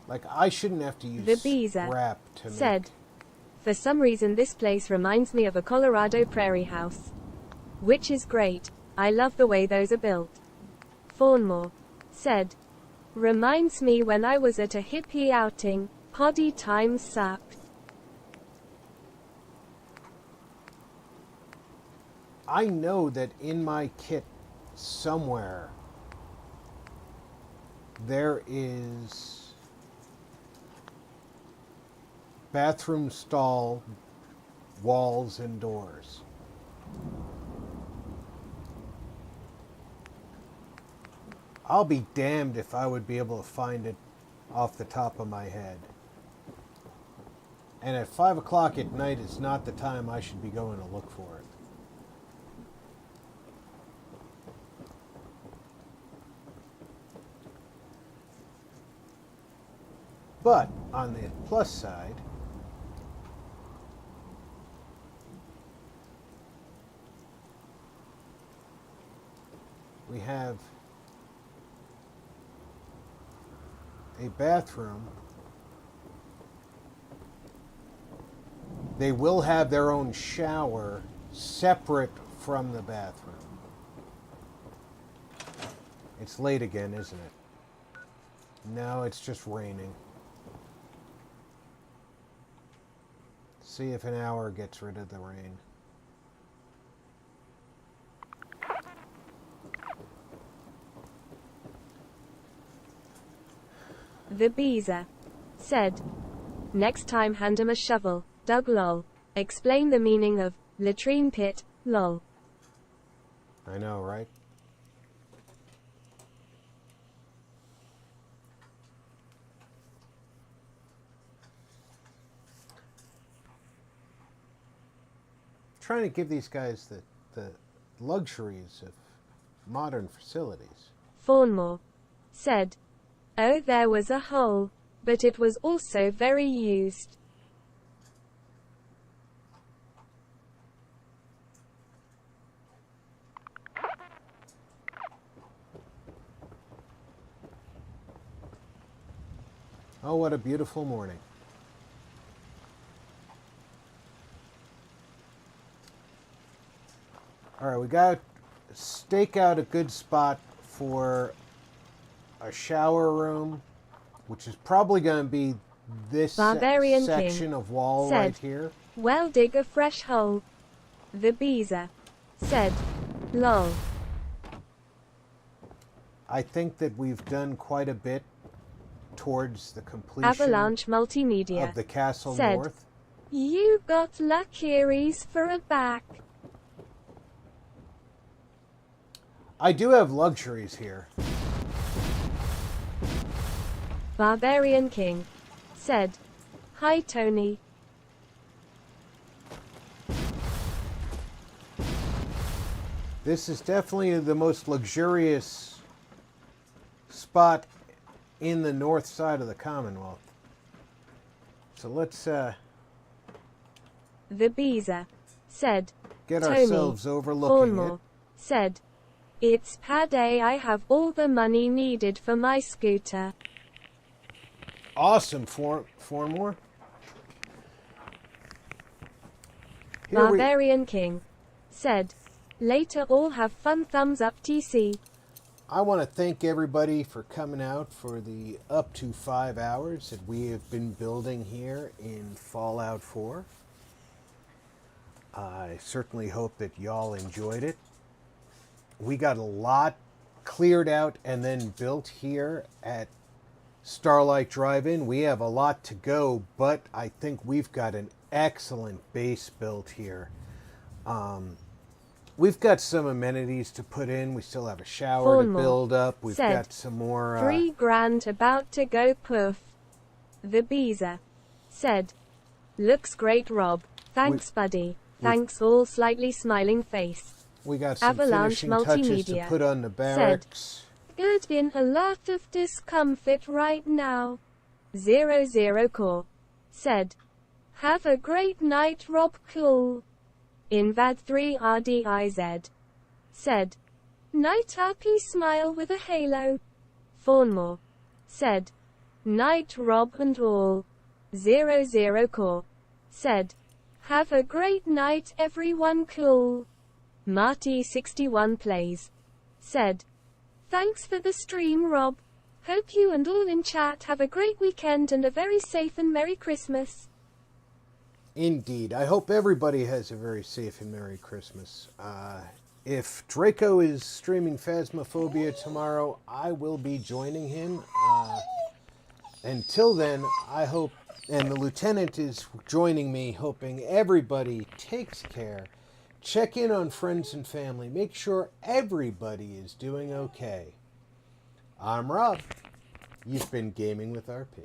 Like, I shouldn't have to use The Beezer scrap to said, make... for some reason this place reminds me of a Colorado prairie house. Which is great. I love the way those are built. Fawnmore said, reminds me when I was at a hippie outing, poddy times sucked. I know that in my kit somewhere there is bathroom stall walls and doors. I'll be damned if I would be able to find it off the top of my head. And at 5 o'clock at night is not the time I should be going to look for it. But on the plus side, we have a bathroom. They will have their own shower separate from the bathroom. It's late again, isn't it? No, it's just raining. See if an hour gets rid of the rain. The Beezer said, next time hand him a shovel, Doug lol. Explain the meaning of latrine pit, lol. I know, right? Trying to give these guys the luxuries of modern facilities. Fawnmore said, oh, there was a hole, but it was also very used. Oh, what a beautiful morning. All right, we got to stake out a good spot for a shower room, which is probably going to be this Barbarian section King of wall said, right here. well, dig a fresh hole. The Beezer said, lol. I think that we've done quite a bit towards the completion Avalanche Multimedia of the Castle said, North. you got luxuries for a back. I do have luxuries here. Barbarian King said, hi Tony. This is definitely the most luxurious spot in the north side of the Commonwealth. So let's The Beezer said, get Tony ourselves overlooking Fawnmore it. said, it's payday, I have all the money needed for my scooter. Awesome, Fawnmore. Barbarian King said, later all have fun, thumbs up TC. I want to thank everybody for coming out for the up to 5 hours that we have been building here in Fallout 4. I certainly hope that y'all enjoyed it. We got a lot cleared out and then built here at Starlight Drive-In. We have a lot to go, but I think we've got an excellent base built here. We've got some amenities to put in. We still have a shower to build up. We've got some more... $3,000 about to go poof. The Beezer said, looks great, Rob. Thanks, buddy. Thanks, all slightly smiling face. We got some Avalanche finishing touches to Multimedia put on the barracks. Good, in a lot of discomfort right now. 00 Core said, have a great night, Rob. Cool. Invad3RDIZ said, night RP smile with a halo. Fawnmore said, night Rob and all. 00 Core said, have a great night everyone. Cool. Marty61 plays said, Thanks for the stream, Rob. Hope you and all in chat have a great weekend and a very safe and Merry Christmas. Indeed. I hope everybody has a very safe and Merry Christmas. If Draco is streaming Phasmophobia tomorrow, I will be joining him. Until then, I hope, and the Lieutenant is joining me, hoping everybody takes care. Check in on friends and family. Make sure everybody is doing okay. I'm Rob. You've been Gaming with RP.